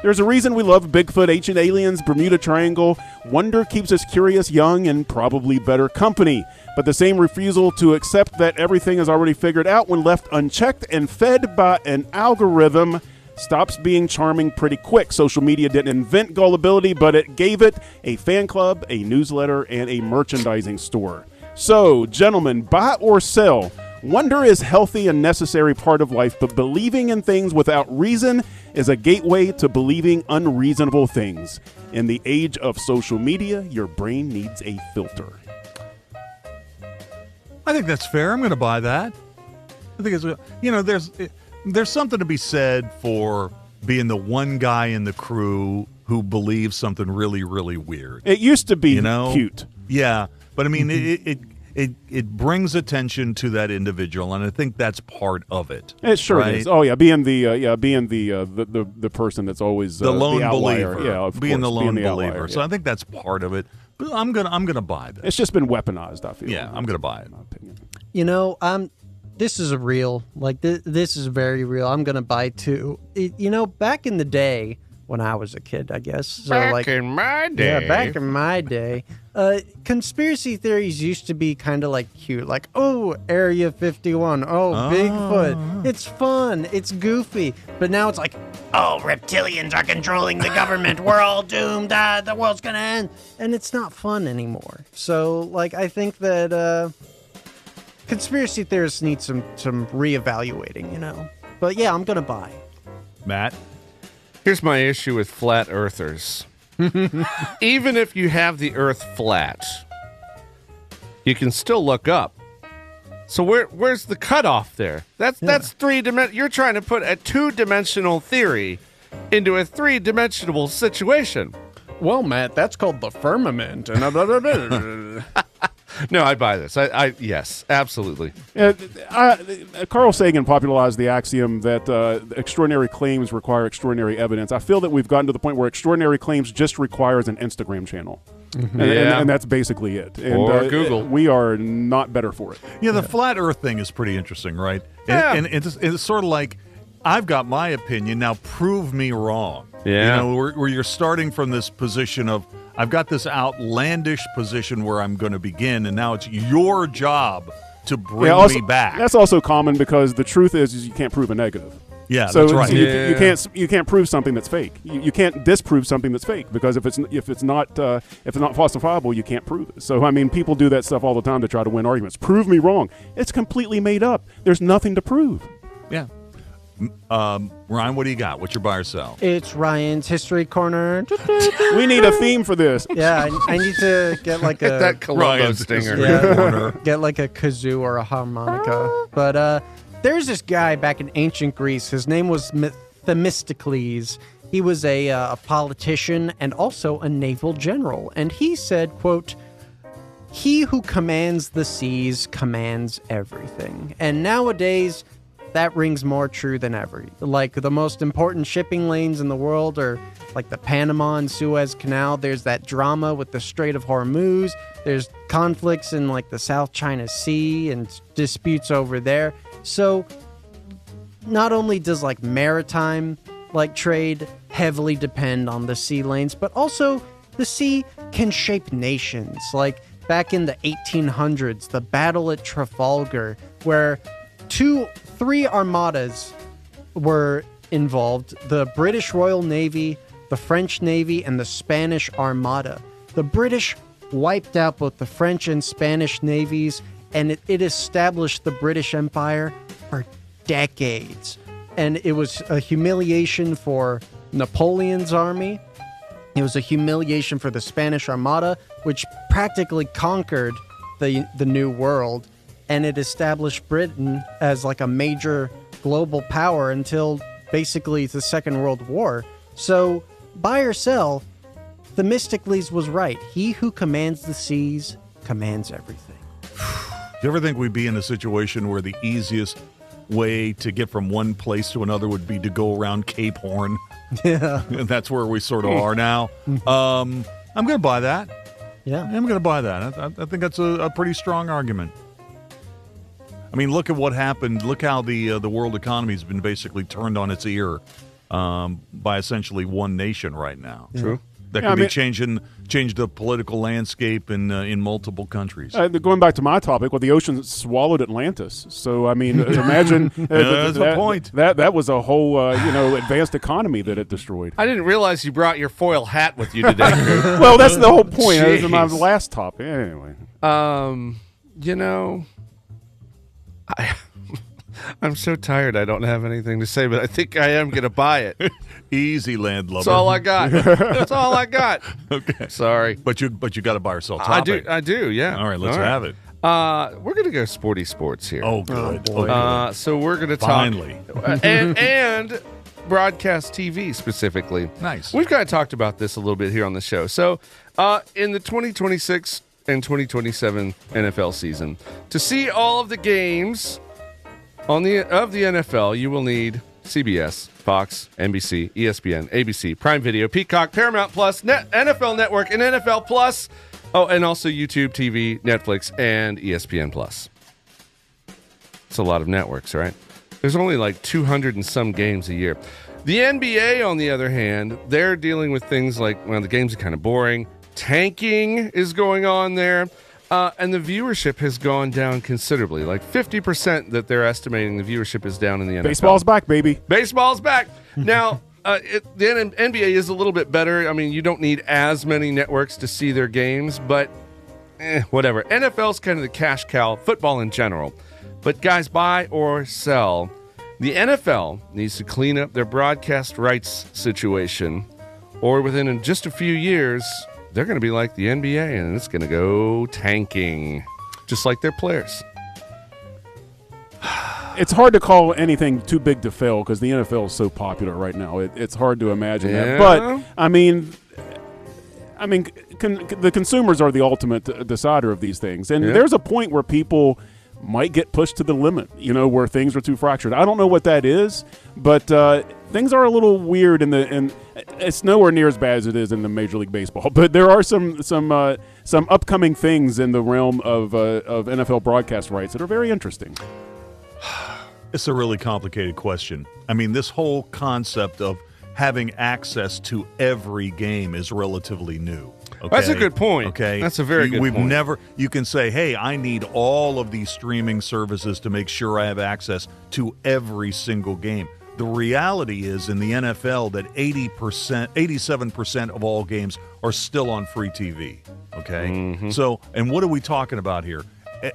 There's a reason we love Bigfoot, Ancient Aliens, Bermuda Triangle. Wonder keeps us curious, young, and probably better company. But the same refusal to accept that everything is already figured out when left unchecked and fed by an algorithm stops being charming pretty quick. Social media didn't invent gullibility, but it gave it a fan club, a newsletter, and a merchandising store. So, gentlemen, buy or sell? Wonder is a healthy and necessary part of life, but believing in things without reason is a gateway to believing unreasonable things. In the age of social media, your brain needs a filter. I think that's fair. I'm going to buy that. I think it's, there's something to be said for being the one guy in the crew who believes something really, really weird. It used to be cute. Yeah, but I mean, it brings attention to that individual, and I think that's part of it. It sure right? is. Oh yeah, being the person that's always the lone the outlier. believer. Yeah, of being course, the lone believer. outlier, So I think that's part of it. But I'm gonna buy this. It's just been weaponized, I feel. Yeah, I'm gonna buy it. In my opinion. You know, this is a real, like, this is very real. I'm going to buy too. Back in the day, when I was a kid, I guess. So, back in my day. Yeah, back in my day. Conspiracy theories used to be kind of like cute. Like, oh, Area 51. Oh, Bigfoot. It's fun. It's goofy. But now it's like, oh, reptilians are controlling the government. We're all doomed. The world's going to end. And it's not fun anymore. So, like, I think that conspiracy theorists need some reevaluating, you know. But yeah, I'm going to buy. Matt? Here's my issue with flat earthers. Even if you have the earth flat, you can still look up. So where's the cutoff there? That's three-dimensional. You're trying to put a two-dimensional theory into a three-dimensional situation. Well, Matt, that's called the firmament. And No, I buy this. I yes, absolutely. Carl Sagan popularized the axiom that extraordinary claims require extraordinary evidence. I feel that we've gotten to the point where extraordinary claims just requires an Instagram channel. Mm-hmm. And that's basically it. And, or Google. We are not better for it. Yeah, the flat earth thing is pretty interesting, right? Yeah. And it's sort of like, I've got my opinion, now prove me wrong. Yeah. You know, where you're starting from this position of, I've got this outlandish position where I'm going to begin, and now it's your job to bring me back. That's also common because the truth is you can't prove a negative. Yeah, so that's right. You can't prove something that's fake. You can't disprove something that's fake because if it's not falsifiable, you can't prove it. So I mean, people do that stuff all the time to try to win arguments. Prove me wrong. It's completely made up. There's nothing to prove. Yeah. Ryan, what do you got? What's your buy or sell? It's Ryan's History Corner. We need a theme for this. Yeah, I need to get like get that Columbo stinger. Yeah, get like a kazoo or a harmonica. But there's this guy back in ancient Greece. His name was Themistocles. He was a politician and also a naval general. And he said, quote, "He who commands the seas commands everything." And nowadays, that rings more true than ever. Like, the most important shipping lanes in the world are like the Panama and Suez Canal. There's that drama with the Strait of Hormuz. There's conflicts in like the South China Sea and disputes over there. So not only does like maritime like trade heavily depend on the sea lanes, but also the sea can shape nations. Like back in the 1800s, the Battle at Trafalgar, where three armadas were involved: the British Royal Navy, the French Navy, and the Spanish Armada. The British wiped out both the French and Spanish navies, and it established the British Empire for decades. And it was a humiliation for Napoleon's army. It was a humiliation for the Spanish Armada, which practically conquered the New World. And it established Britain as like a major global power until basically the Second World War. So, buy or sell, Themistocles was right. He who commands the seas commands everything. Do you ever think we'd be in a situation where the easiest way to get from one place to another would be to go around Cape Horn? Yeah. And that's where we sort of are now. I'm going to buy that. Yeah. I'm going to buy that. I think that's a pretty strong argument. I mean, look at what happened. Look how the world economy has been basically turned on its ear by essentially one nation right now. True. That can change the political landscape in multiple countries. Going back to my topic, well, the ocean swallowed Atlantis. So I mean, imagine that's the point. That was a whole advanced economy that it destroyed. I didn't realize you brought your foil hat with you today. Well, that's the whole point. That was my last topic. Anyway, I'm so tired I don't have anything to say, but I think I am going to buy it. Easy, landlubber. That's all I got. That's all I got. Okay. Sorry. But you got to buy or sell topic. I do, yeah. All right, let's have it. We're going to go sporty sports here. Oh, good. So we're going to talk. Finally. and broadcast TV specifically. Nice. We've kind of talked about this a little bit here on the show. So in the 2026 and 2027 NFL season, to see all of the games of the NFL, you will need CBS, Fox, NBC, ESPN, ABC, Prime Video, Peacock, Paramount Plus, NFL Network, and NFL Plus. Oh, and also YouTube TV, Netflix, and ESPN Plus. It's a lot of networks, right? There's only like 200 and some games a year. The NBA, on the other hand, they're dealing with things like, well, the games are kind of boring. Tanking is going on there. And the viewership has gone down considerably. Like 50% that they're estimating the viewership is down in the NFL. Baseball's back, baby. Baseball's back. Now, the NBA is a little bit better. I mean, you don't need as many networks to see their games, but whatever. NFL's kind of the cash cow, football in general. But guys, buy or sell. The NFL needs to clean up their broadcast rights situation, or within just a few years, they're going to be like the NBA, and it's going to go tanking, just like their players. It's hard to call anything too big to fail because the NFL is so popular right now. It's hard to imagine that. But, I mean, the consumers are the ultimate decider of these things. And there's a point where people might get pushed to the limit, where things are too fractured. I don't know what that is, but things are a little weird and it's nowhere near as bad as it is in the Major League Baseball. But there are some upcoming things in the realm of NFL broadcast rights that are very interesting. It's a really complicated question. I mean, this whole concept of having access to every game is relatively new. Okay? That's a good point. Okay, that's a very good point. We've never. You can say, "Hey, I need all of these streaming services to make sure I have access to every single game." The reality is, in the NFL, that 87% of all games are still on free TV. Okay, So, and what are we talking about here?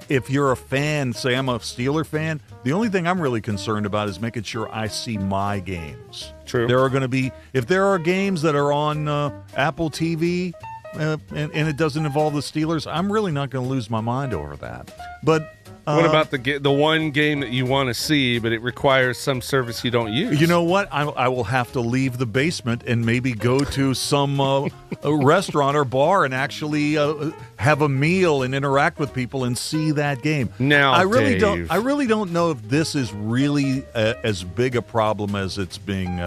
If you're a fan, say I'm a Steeler fan, the only thing I'm really concerned about is making sure I see my games. True. There are going to be, if there are games that are on Apple TV and it doesn't involve the Steelers, I'm really not going to lose my mind over that. But what about the one game that you want to see, but it requires some service you don't use? You know what? I will have to leave the basement and maybe go to some a restaurant or bar and actually have a meal and interact with people and see that game. Now, I really Dave. don't know if this is really as big a problem as it's being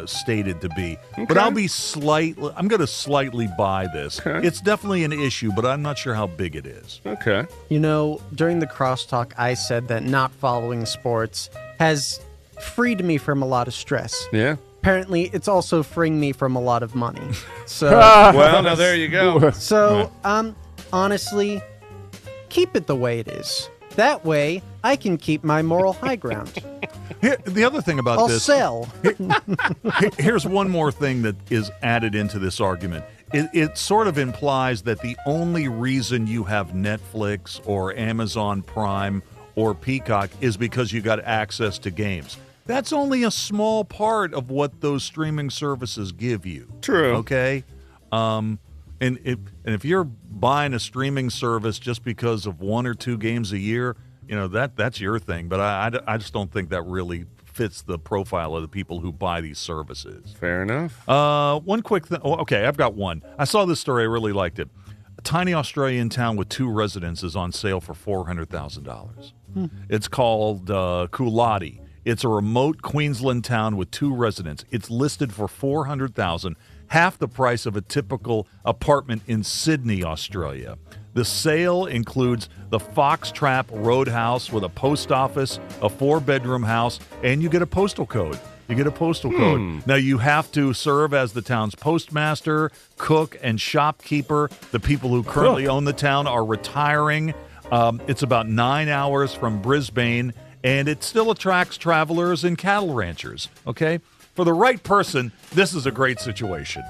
stated to be. Okay. But I'm going to slightly buy this. Okay. It's definitely an issue, but I'm not sure how big it is. Okay. During the crosstalk, I said that not following sports has freed me from a lot of stress. Yeah. Apparently, it's also freeing me from a lot of money. So, well, now there you go. So, honestly, keep it the way it is. That way, I can keep my moral high ground. The other thing about I'll this... sell. Here's one more thing that is added into this argument. It sort of implies that the only reason you have Netflix or Amazon Prime or Peacock is because you got access to games. That's only a small part of what those streaming services give you. True. Okay? And if you're buying a streaming service just because of one or two games a year, that's your thing. But I just don't think that really fits the profile of the people who buy these services. Fair enough. One quick thing. Oh, okay, I've got one. I saw this story. I really liked it. A tiny Australian town with 2 residences on sale for $400,000. It's called Coolati. It's a remote Queensland town with 2 residents. It's listed for $400,000, half the price of a typical apartment in Sydney, Australia. The sale includes the Fox Trap Roadhouse with a post office, a 4-bedroom house, and you get a postal code. Now, you have to serve as the town's postmaster, cook, and shopkeeper. The people who currently own the town are retiring. It's about 9 hours from Brisbane, and it still attracts travelers and cattle ranchers, okay? For the right person, this is a great situation.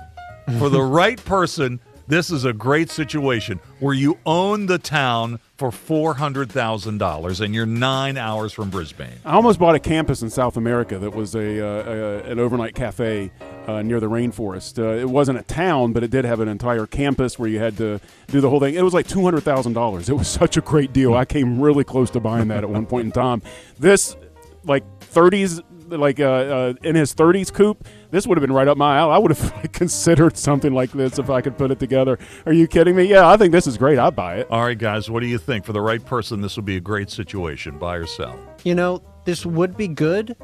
For the right person, this is a great situation where you own the town for $400,000 and you're 9 hours from Brisbane. I almost bought a campus in South America that was an overnight cafe near the rainforest. It wasn't a town, but it did have an entire campus where you had to do the whole thing. It was like $200,000. It was such a great deal. I came really close to buying that at one point in time. This, like 30s, in his 30s coupe, this would have been right up my alley. I would have considered something like this if I could put it together. Are you kidding me? Yeah, I think this is great. I'd buy it. All right, guys, what do you think? For the right person, this would be a great situation. Buy or sell? This would be good,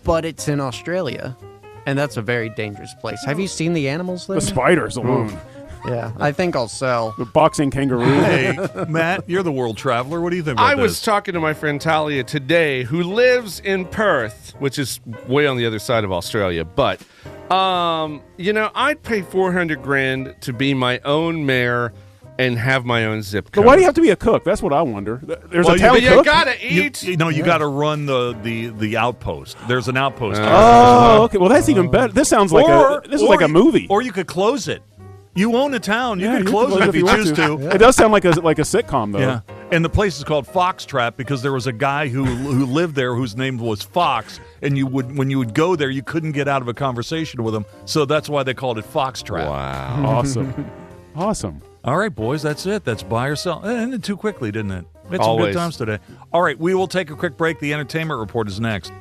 but it's in Australia, and that's a very dangerous place. Have you seen the animals there? The spiders alone. Yeah, I think I'll sell. The boxing kangaroo. Hey, Matt, you're the world traveler. What do you think about I was this? talking to my friend Talia today, who lives in Perth, which is way on the other side of Australia. But, I'd pay $400,000 to be my own mayor and have my own zip code. But why do you have to be a cook? That's what I wonder. There's a town but you cook. gotta eat. You got to run the outpost. There's an outpost. Okay. Well, that's even better. This sounds like a movie. Or you could close it. You own a town. You could close it if you choose to. It does sound like a sitcom, though. Yeah. And the place is called Foxtrap because there was a guy who lived there whose name was Fox, and when you would go there, you couldn't get out of a conversation with him. So that's why they called it Foxtrap. Wow. Awesome. All right, boys, that's it. That's buy or sell. It ended too quickly, didn't it? We had some Always. good times today. All right, we will take a quick break. The entertainment report is next.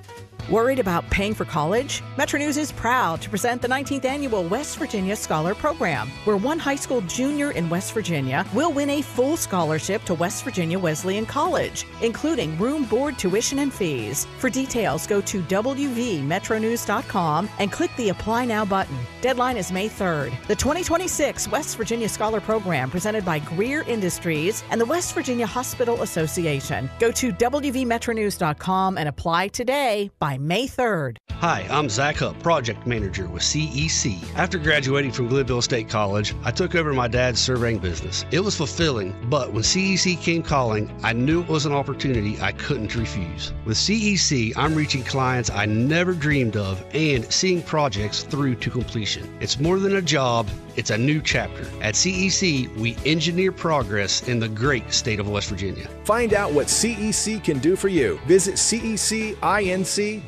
Worried about paying for college? Metro News is proud to present the 19th Annual West Virginia Scholar Program, where one high school junior in West Virginia will win a full scholarship to West Virginia Wesleyan College, including room, board, tuition, and fees. For details, go to WVMetroNews.com and click the Apply Now button. Deadline is May 3rd. The 2026 West Virginia Scholar Program, presented by Greer Industries and the West Virginia Hospital Association. Go to WVMetroNews.com and apply today by May 3rd. Hi, I'm Zach Hupp, Project Manager with CEC. After graduating from Glenville State College, I took over my dad's surveying business. It was fulfilling, but when CEC came calling, I knew it was an opportunity I couldn't refuse. With CEC, I'm reaching clients I never dreamed of and seeing projects through to completion. It's more than a job, it's a new chapter. At CEC, we engineer progress in the great state of West Virginia. Find out what CEC can do for you. Visit cecinc.com.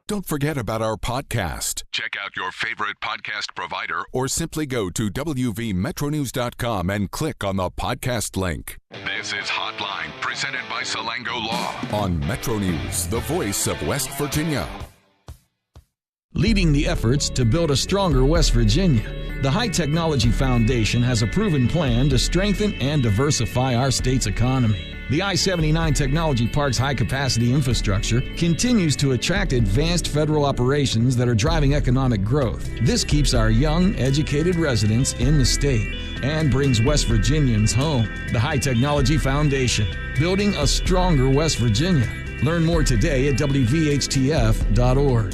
Don't forget about our podcast. Check out your favorite podcast provider or simply go to WVMetroNews.com and click on the podcast link. This is Hotline, presented by Salango Law on Metro News, the voice of West Virginia. Leading the efforts to build a stronger West Virginia, the High Technology Foundation has a proven plan to strengthen and diversify our state's economy. The I-79 Technology Park's high-capacity infrastructure continues to attract advanced federal operations that are driving economic growth. This keeps our young, educated residents in the state and brings West Virginians home. The High Technology Foundation, building a stronger West Virginia. Learn more today at WVHTF.org.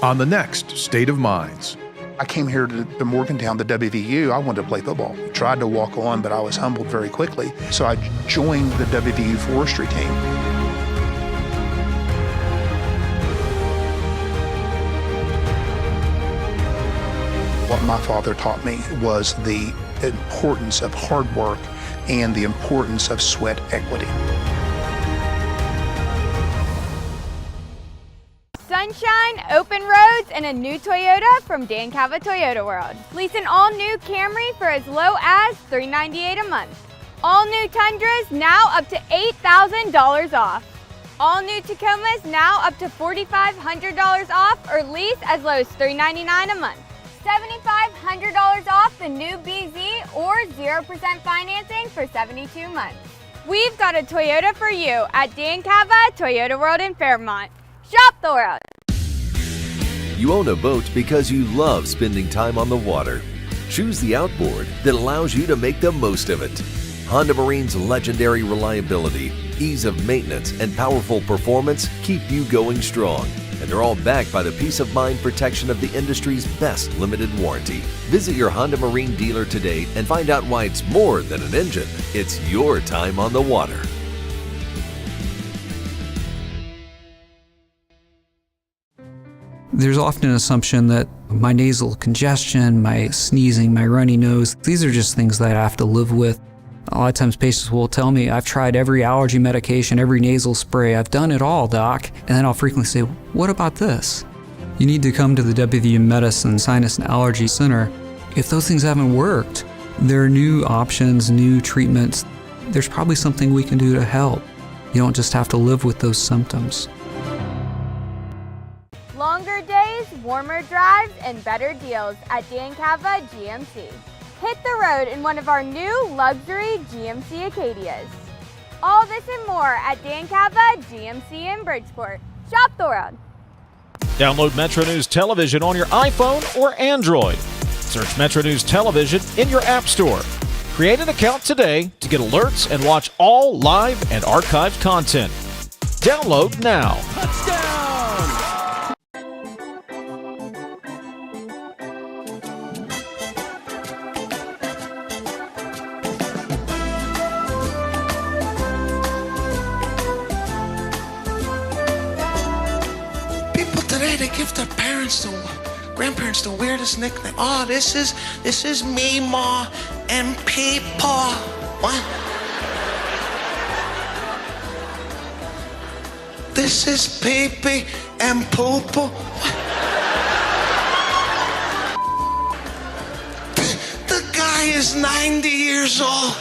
On the next State of Minds. I came here to Morgantown, the WVU. I wanted to play football. Tried to walk on, but I was humbled very quickly. So I joined the WVU forestry team. What my father taught me was the importance of hard work and the importance of sweat equity. Sunshine, open roads, and a new Toyota from Dan Cava Toyota World. Lease an all-new Camry for as low as $398 a month. All new Tundras now up to $8,000 off. All new Tacomas now up to $4,500 off or lease as low as $399 a month. $7,500 off the new BZ or 0% financing for 72 months. We've got a Toyota for you at Dan Cava Toyota World in Fairmont. Shop the world. You own a boat because you love spending time on the water. Choose the outboard that allows you to make the most of it. Honda Marine's legendary reliability, ease of maintenance, and powerful performance keep you going strong. And they're all backed by the peace of mind protection of the industry's best limited warranty. Visit your Honda Marine dealer today and find out why it's more than an engine. It's your time on the water. There's often an assumption that my nasal congestion, my sneezing, my runny nose, these are just things that I have to live with. A lot of times patients will tell me, I've tried every allergy medication, every nasal spray, I've done it all, doc. And then I'll frequently say, what about this? You need to come to the WVU Medicine Sinus and Allergy Center. If those things haven't worked, there are new options, new treatments. There's probably something we can do to help. You don't just have to live with those symptoms. Longer days, warmer drives, and better deals at Dan Cava GMC. Hit the road in one of our new luxury GMC Acadias. All this and more at Dan Cava GMC in Bridgeport. Shop the world. Download Metro News Television on your iPhone or Android. Search Metro News Television in your app store. Create an account today to get alerts and watch all live and archived content. Download now. People today, they give their grandparents the weirdest nickname. Oh, this is me, Ma, and Peepaw. What? This is Pee-Pee and Poo-Poo. The guy is 90 years old.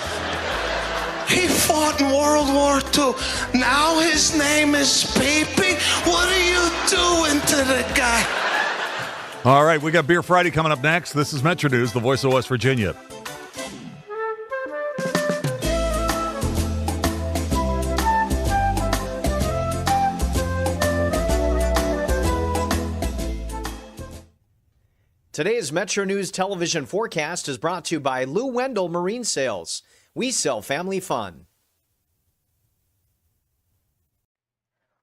He fought in World War II. Now his name is Pee-Pee. What are you doing to the guy? All right, we got Beer Friday coming up next. This is Metro News, the voice of West Virginia. Today's Metro News television forecast is brought to you by Lou Wendell Marine Sales. We sell family fun.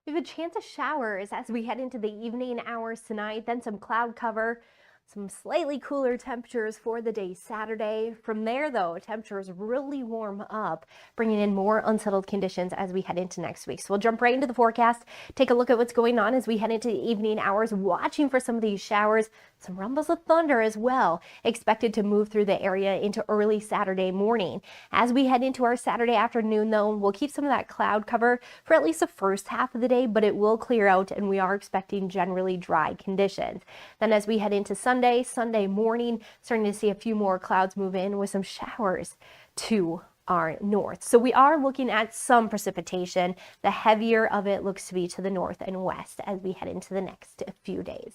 We have a chance of showers as we head into the evening hours tonight, then some cloud cover, some slightly cooler temperatures for the day Saturday. From there, though, temperatures really warm up, bringing in more unsettled conditions as we head into next week. So we'll jump right into the forecast, take a look at what's going on as we head into the evening hours, watching for some of these showers, some rumbles of thunder as well, expected to move through the area into early Saturday morning. As we head into our Saturday afternoon, though, we'll keep some of that cloud cover for at least the first half of the day, but it will clear out and we are expecting generally dry conditions. Then as we head into Sunday morning, starting to see a few more clouds move in with some showers to our north. So we are looking at some precipitation. The heavier of it looks to be to the north and west as we head into the next few days.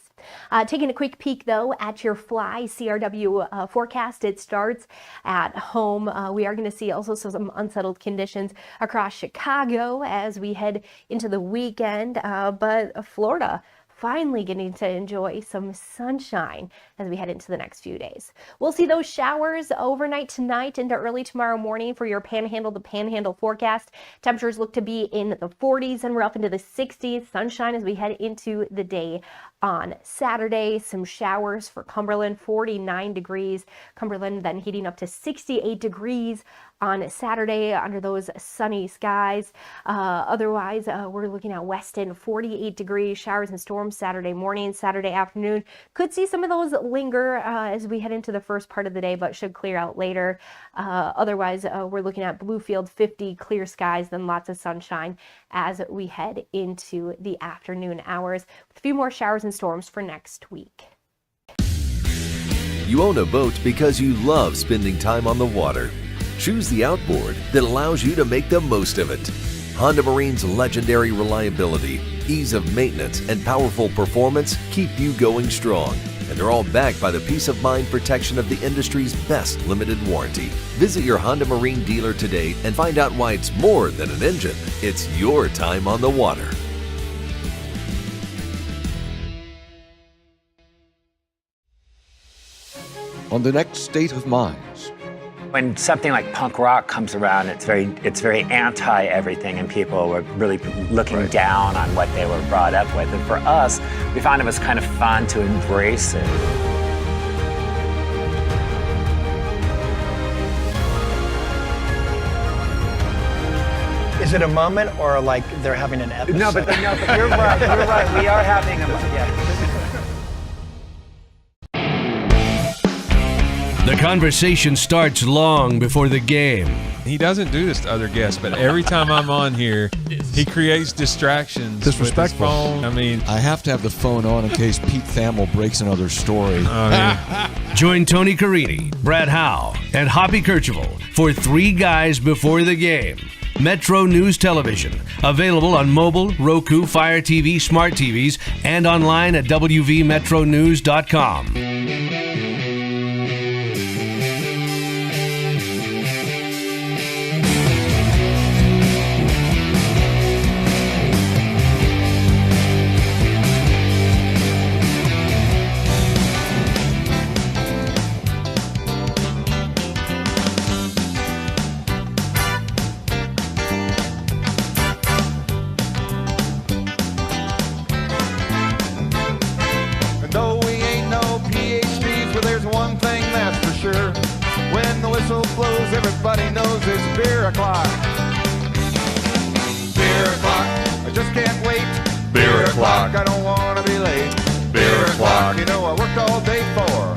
Taking a quick peek though at your Fly CRW forecast. It starts at home. We are going to see also some unsettled conditions across Chicago as we head into the weekend, but Florida finally getting to enjoy some sunshine as we head into the next few days. We'll see those showers overnight tonight into early tomorrow morning for your Panhandle to Panhandle forecast. Temperatures look to be in the 40s and we're up into the 60s. Sunshine as we head into the day on Saturday. Some showers for Cumberland, 49 degrees. Cumberland then heating up to 68 degrees on Saturday under those sunny skies. Otherwise, we're looking at Weston, 48 degrees, showers and storms Saturday morning, Saturday afternoon. Could see some of those linger as we head into the first part of the day, but should clear out later. Otherwise, we're looking at Bluefield, 50 clear skies, then lots of sunshine as we head into the afternoon hours with a few more showers and storms for next week. You own a boat because you love spending time on the water. Choose the outboard that allows you to make the most of it. Honda Marine's legendary reliability, ease of maintenance, and powerful performance keep you going strong. And they're all backed by the peace of mind protection of the industry's best limited warranty. Visit your Honda Marine dealer today and find out why it's more than an engine. It's your time on the water. On the next State of Minds. When something like punk rock comes around, it's very anti everything, and people were really looking down on what they were brought up with. And for us, we found it was kind of fun to embrace it. Is it a moment or like they're having an episode? No, but you're right. You're right. We are having a moment. Yeah. The conversation starts long before the game. He doesn't do this to other guests, but every time I'm on here, he creates distractions. Disrespectful. With his phone. I mean, I have to have the phone on in case Pete Thamel breaks another story. Join Tony Carini, Brad Howe, and Hoppy Kercheval for Three Guys Before the Game. Metro News Television, available on mobile, Roku, Fire TV, smart TVs, and online at wvmetronews.com. Everybody knows it's beer o'clock. Beer o'clock. I just can't wait. Beer o'clock. I don't want to be late. Beer o'clock. You know I worked all day for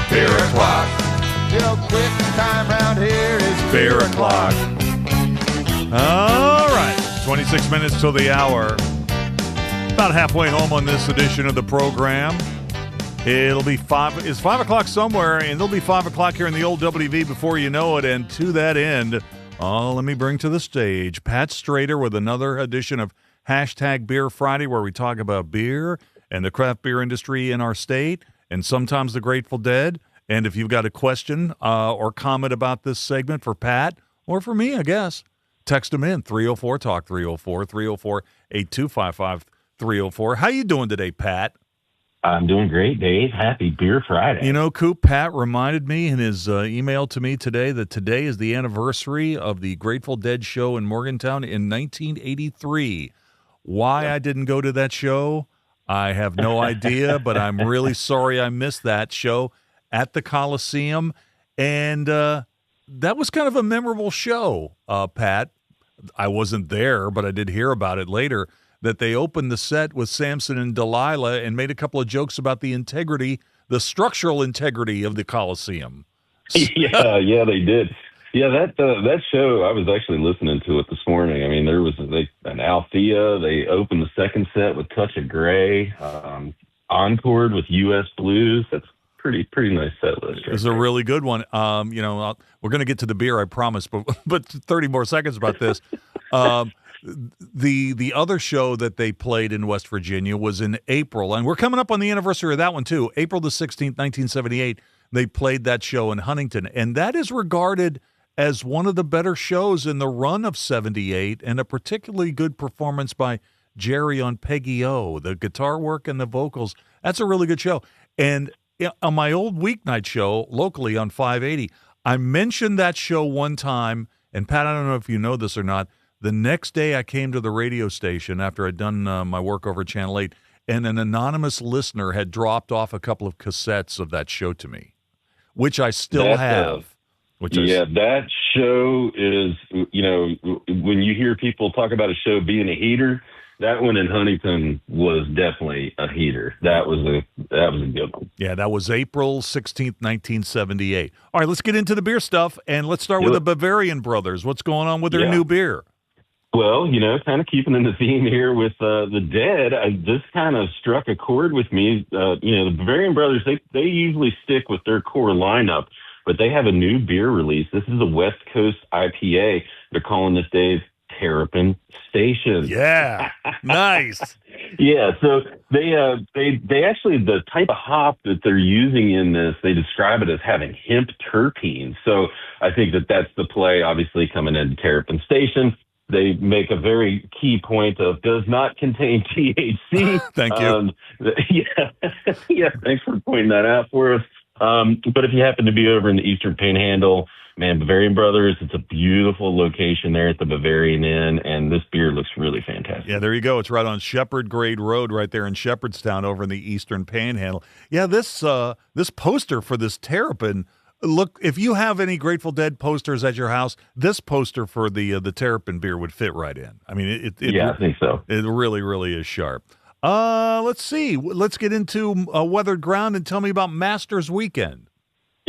beer o'clock. You know quitting time around here is beer o'clock. All right. 26 minutes till the hour. About halfway home on this edition of the program. It'll be 5. It's 5 o'clock somewhere, and it'll be 5 o'clock here in the old WV before you know it. And to that end, let me bring to the stage Pat Strader with another edition of Beer Friday, where we talk about beer and the craft beer industry in our state, and sometimes the Grateful Dead. And if you've got a question or comment about this segment for Pat or for me, I guess, text them in 304-TALK 304-304-8255-304. How you doing today, Pat? I'm doing great, Dave. Happy Beer Friday. You know, Coop, Pat reminded me in his email to me today that today is the anniversary of the Grateful Dead show in Morgantown in 1983. Why I didn't go to that show, I have no idea, but I'm really sorry I missed that show at the Coliseum. And that was kind of a memorable show, Pat. I wasn't there, but I did hear about it later, that they opened the set with Samson and Delilah and made a couple of jokes about the integrity, the structural integrity of the Coliseum. Yeah, they did. Yeah, that show, I was actually listening to it this morning. I mean, there was an Althea. They opened the second set with Touch of Grey, encored with U.S. Blues. That's pretty nice set list. It was a really good one. We're going to get to the beer, I promise, but 30 more seconds about this. The other show that they played in West Virginia was in April, and we're coming up on the anniversary of that one too. April the 16th, 1978, they played that show in Huntington, and that is regarded as one of the better shows in the run of 78, and a particularly good performance by Jerry on Peggy O. The guitar work and the vocals, that's a really good show. And on my old weeknight show locally on 580, I mentioned that show one time, and Pat, I don't know if you know this or not, the next day I came to the radio station after I'd done my work over at Channel 8, and an anonymous listener had dropped off a couple of cassettes of that show to me, which I still have. That show is, when you hear people talk about a show being a heater, that one in Huntington was definitely a heater. That was a good one. Yeah, that was April 16th, 1978. All right, let's get into the beer stuff, and let's start with the Bavarian Brothers. What's going on with their new beer? Well, kind of keeping in the theme here with the Dead, this kind of struck a chord with me. The Bavarian Brothers, they usually stick with their core lineup, but they have a new beer release. This is a West Coast IPA. They're calling this, Dave, Terrapin Station. Yeah, nice. Yeah, so they actually, the type of hop that they're using in this, they describe it as having hemp terpenes. So I think that's the play, obviously, coming into Terrapin Station. They make a very key point of does not contain THC. Thank you. Yeah, thanks for pointing that out for us. But if you happen to be over in the Eastern Panhandle, man, Bavarian Brothers, it's a beautiful location there at the Bavarian Inn, and this beer looks really fantastic. Yeah, there you go. It's right on Shepherd Grade Road right there in Shepherdstown over in the Eastern Panhandle. Yeah, this poster for this Terrapin, look, if you have any Grateful Dead posters at your house, this poster for the Terrapin beer would fit right in. I mean, I think so. It really, really is sharp. Let's see. Let's get into Weathered Ground and tell me about Masters Weekend.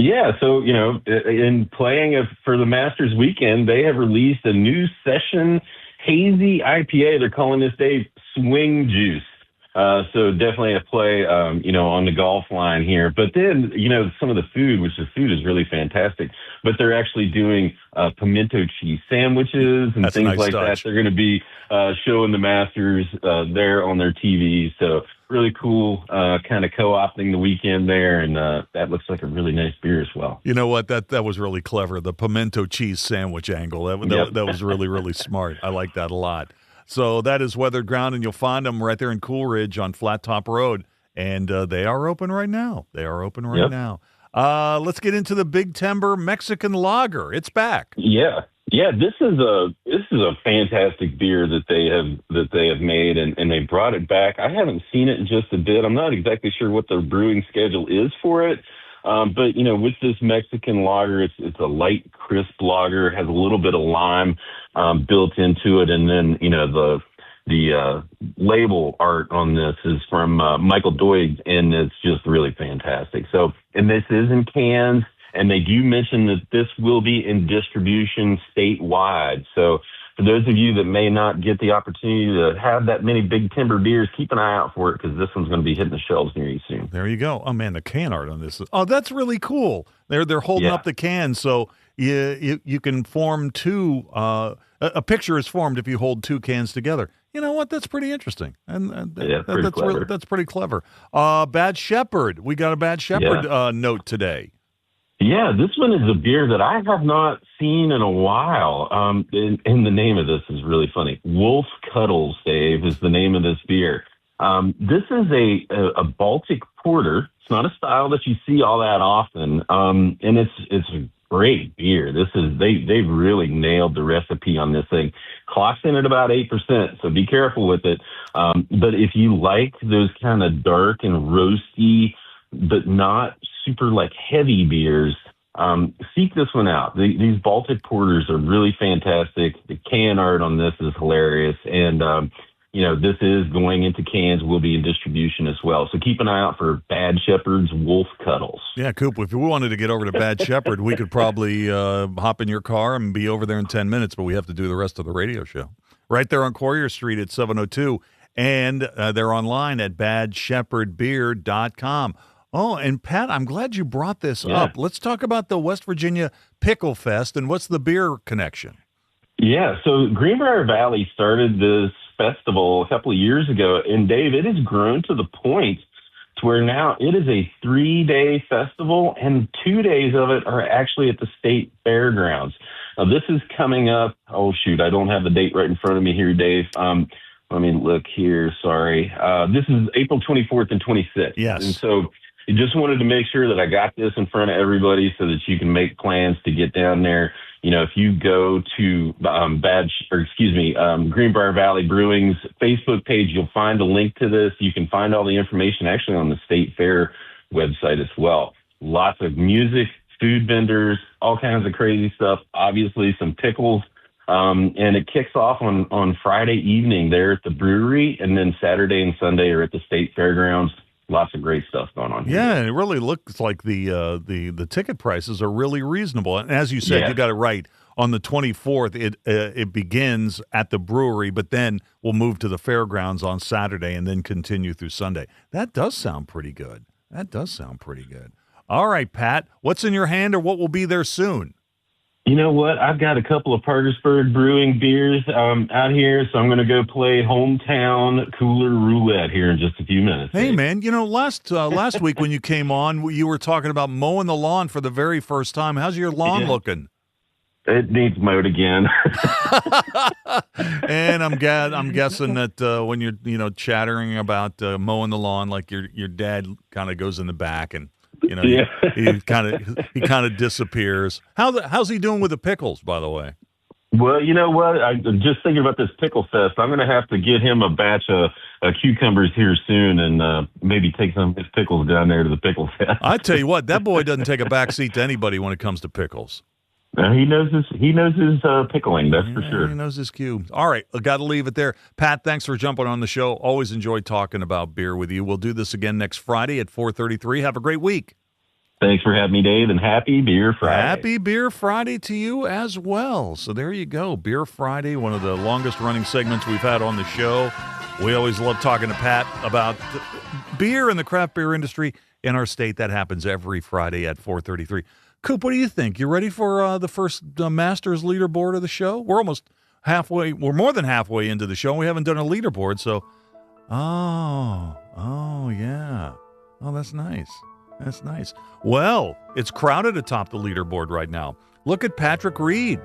Yeah, so, in playing for the Masters weekend, they have released a new session hazy IPA. They're calling this day Swing Juice. So definitely a play, on the golf line here. But then, some of the food, which the food is really fantastic, but they're actually doing pimento cheese sandwiches and things like that. They're going to be showing the Masters there on their TV. So really cool kind of co-opting the weekend there. And that looks like a really nice beer as well. You know what? That was really clever. The pimento cheese sandwich angle. That was really, really smart. I like that a lot. So that is Weathered Ground, and you'll find them right there in Coolridge on Flat Top Road. And they are open right now. Now. Let's get into the Big Timber Mexican Lager. It's back. Yeah. This is a fantastic beer that they have made, and they brought it back. I haven't seen it in just a bit. I'm not exactly sure what the brewing schedule is for it. But with this Mexican lager, it's a light, crisp lager, has a little bit of lime built into it, and then the label art on this is from Michael Doig, and it's just really fantastic. So, and this is in cans, and they do mention that this will be in distribution statewide. So, for those of you that may not get the opportunity to have that many Big Timber beers, keep an eye out for it because this one's going to be hitting the shelves near you soon. There you go. Oh, man, the can art on this. That's really cool. They're holding up the can, so you can form two. A picture is formed if you hold two cans together. You know what? That's pretty interesting. That's pretty clever. Bad Shepherd. We got a Bad Shepherd note today. Yeah, this one is a beer that I have not seen in a while. And the name of this is really funny. Wolf Cuddles, Dave, is the name of this beer. This is a Baltic porter. It's not a style that you see all that often. And it's a great beer. They've really nailed the recipe on this thing. Clocks in at about 8%, so be careful with it. But if you like those kind of dark and roasty, but not super heavy beers, seek this one out. These Baltic porters are really fantastic. The can art on this is hilarious. And, this is going into cans, will be in distribution as well. So keep an eye out for Bad Shepherd's Wolf Cuddles. Yeah, Coop, if we wanted to get over to Bad Shepherd, we could probably hop in your car and be over there in 10 minutes, but we have to do the rest of the radio show. Right there on Courier Street at 702. And they're online at badshepherdbeer.com. Oh, and Pat, I'm glad you brought this up. Let's talk about the West Virginia Pickle Fest and what's the beer connection? Yeah, so Greenbrier Valley started this festival a couple of years ago, and Dave, it has grown to the point to where now it is a 3-day festival, and 2 days of it are actually at the state fairgrounds. Now, this is coming up. Oh, shoot, I don't have the date right in front of me here, Dave. Let me look here. Sorry. This is April 24th and 26th. Yes. And so I just wanted to make sure that I got this in front of everybody so that you can make plans to get down there. If you go to Greenbrier Valley Brewing's Facebook page, you'll find a link to this. You can find all the information actually on the State Fair website as well. Lots of music, food vendors, all kinds of crazy stuff. Obviously, some pickles. And it kicks off on Friday evening there at the brewery, and then Saturday and Sunday are at the State Fairgrounds. Lots of great stuff going on here. Yeah, and it really looks like the ticket prices are really reasonable. And as you said, you got it right. On the 24th, it begins at the brewery, but then we'll move to the fairgrounds on Saturday and then continue through Sunday. That does sound pretty good. All right, Pat, what's in your hand or what will be there soon? You know what? I've got a couple of Parkersburg Brewing beers out here, so I'm going to go play hometown cooler roulette here in just a few minutes. Hey, man, last week when you came on, you were talking about mowing the lawn for the very first time. How's your lawn looking? It needs mowed again. And I'm guessing that when you're chattering about mowing the lawn, like your dad kind of goes in the back and he kind of disappears. How's he doing with the pickles, by the way? Well, you know what? I'm just thinking about this pickle fest. I'm going to have to get him a batch of cucumbers here soon, and maybe take some of his pickles down there to the pickle fest. I tell you what, that boy doesn't take a back seat to anybody when it comes to pickles. He knows his pickling, that's for sure. He knows his cue. All right, I got to leave it there. Pat, thanks for jumping on the show. Always enjoy talking about beer with you. We'll do this again next Friday at 4:33. Have a great week. Thanks for having me, Dave, and happy Beer Friday. Happy Beer Friday to you as well. So there you go, Beer Friday, one of the longest-running segments we've had on the show. We always love talking to Pat about beer and the craft beer industry in our state. That happens every Friday at 4:33. Coop, what do you think? You ready for the first Masters leaderboard of the show? We're almost halfway. We're more than halfway into the show. We haven't done a leaderboard, so yeah. Oh, that's nice. That's nice. Well, it's crowded atop the leaderboard right now. Look at Patrick Reed.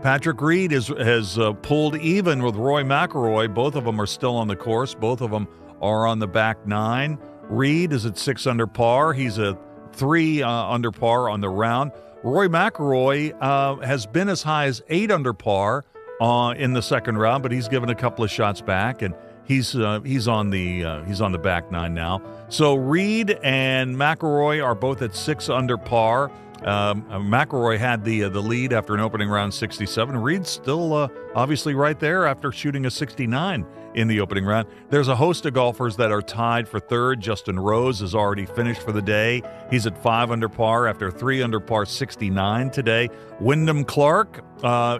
Patrick Reed has pulled even with Roy McIlroy. Both of them are still on the course. Both of them are on the back nine. Reed is at 6 under par. He's at 3 under par on the round. Roy McIlroy has been as high as 8 under par in the second round, but he's given a couple of shots back, and he's on the back nine now. So Reed and McIlroy are both at 6 under par. McIlroy had the lead after an opening round 67. Reed's still obviously right there after shooting a 69 in the opening round. There's a host of golfers that are tied for third. Justin Rose has already finished for the day. He's at 5 under par after 3 under par 69 today. Wyndham Clark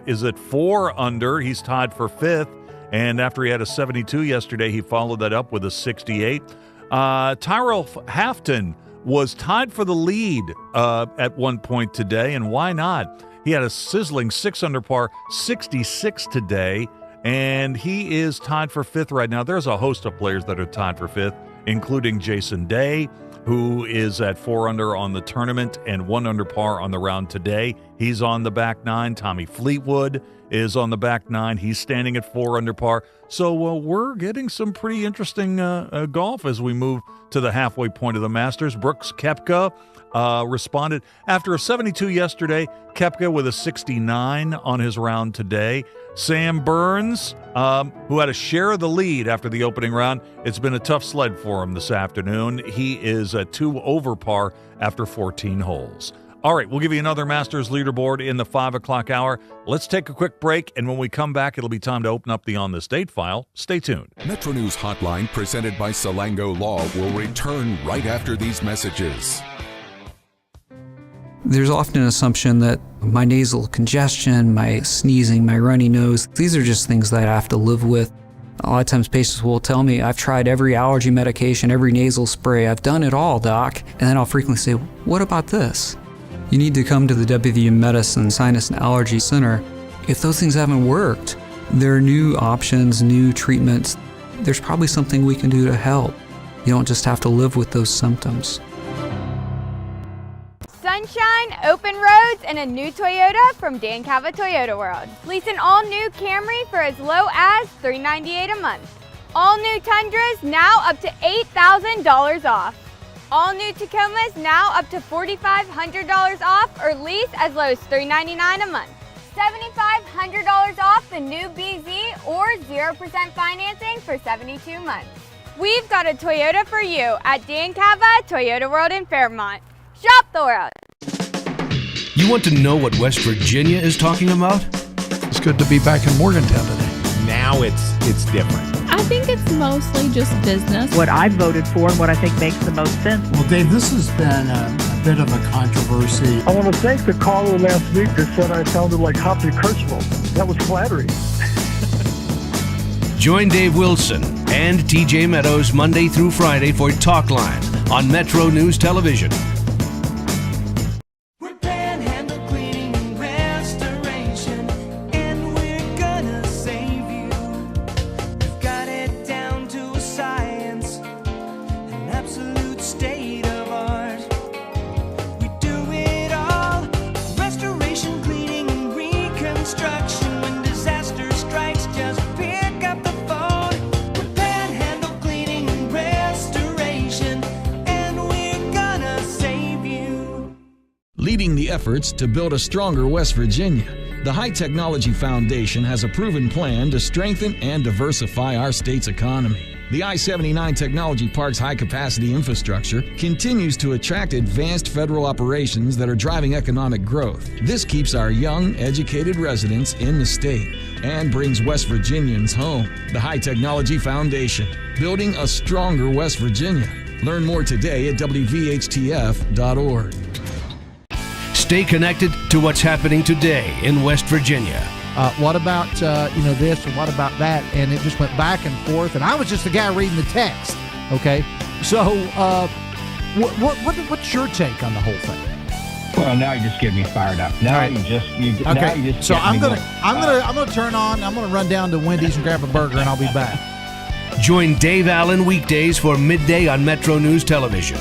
is at 4 under. He's tied for 5th. And after he had a 72 yesterday, he followed that up with a 68. Tyrell Hafton was tied for the lead at one point today, and why not? He had a sizzling 6 under par 66 today, and he is tied for 5th right now. There's a host of players that are tied for 5th, including Jason Day, who is at 4 under on the tournament and 1 under par on the round today. He's on the back nine. Tommy Fleetwood is on the back nine. He's standing at 4 under par. So we're getting some pretty interesting golf as we move to the halfway point of the Masters. Brooks Koepka responded after a 72 yesterday. Koepka with a 69 on his round today. Sam Burns, who had a share of the lead after the opening round, it's been a tough sled for him this afternoon. He is at 2 over par after 14 holes. All right, we'll give you another Masters leaderboard in the 5 o'clock hour. Let's take a quick break, and when we come back, it'll be time to open up the On This Date file. Stay tuned. Metro News Hotline, presented by Salango Law, will return right after these messages. There's often an assumption that my nasal congestion, my sneezing, my runny nose, these are just things that I have to live with. A lot of times patients will tell me, I've tried every allergy medication, every nasal spray, I've done it all, doc. And then I'll frequently say, what about this? You need to come to the WVU Medicine Sinus and Allergy Center. If those things haven't worked, there are new options, new treatments. There's probably something we can do to help. You don't just have to live with those symptoms. Sunshine, open roads, and a new Toyota from Dan Cava Toyota World. Lease an all-new Camry for as low as $398 a month. All new Tundras now up to $8,000 off. All new Tacomas now up to $4,500 off, or lease as low as $399 a month. $7,500 off the new BZ or 0% financing for 72 months. We've got a Toyota for you at Dan Cava Toyota World in Fairmont. Shop the world. You want to know what West Virginia is talking about? It's good to be back in Morgantown today. Now it's different. I think it's mostly just business. What I voted for and what I think makes the most sense. Well, Dave, this has been a bit of a controversy. I want to thank the caller last week that said I sounded like Hoppy Kercheval. That was flattering. Join Dave Wilson and TJ Meadows Monday through Friday for Talk Line on Metro News Television. Leading the efforts to build a stronger West Virginia, the High Technology Foundation has a proven plan to strengthen and diversify our state's economy. The I-79 Technology Park's high-capacity infrastructure continues to attract advanced federal operations that are driving economic growth. This keeps our young, educated residents in the state and brings West Virginians home. The High Technology Foundation, building a stronger West Virginia. Learn more today at WVHTF.org. Stay connected to what's happening today in West Virginia. What about this and what about that? And it just went back and forth. And I was just the guy reading the text. Okay, so what's your take on the whole thing? Well, now you just get me fired up. Now right. you just. So I'm gonna turn on. I'm gonna run down to Wendy's and grab a burger, and I'll be back. Join Dave Allen weekdays for midday on Metro News Television.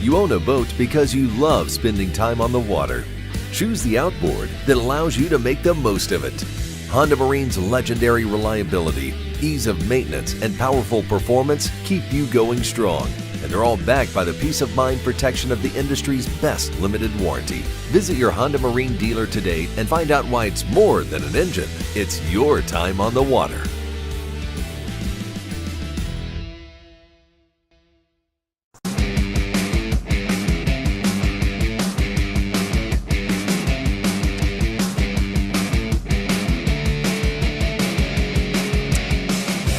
You own a boat because you love spending time on the water. Choose the outboard that allows you to make the most of it. Honda Marine's legendary reliability, ease of maintenance, and powerful performance keep you going strong. And they're all backed by the peace of mind protection of the industry's best limited warranty. Visit your Honda Marine dealer today and find out why it's more than an engine. It's your time on the water.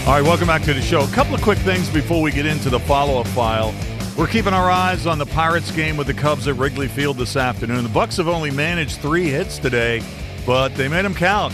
All right, welcome back to the show. A couple of quick things before we get into the follow-up file. We're keeping our eyes on the Pirates game with the Cubs at Wrigley Field this afternoon. The Bucks have only managed 3 hits today, but they made them count.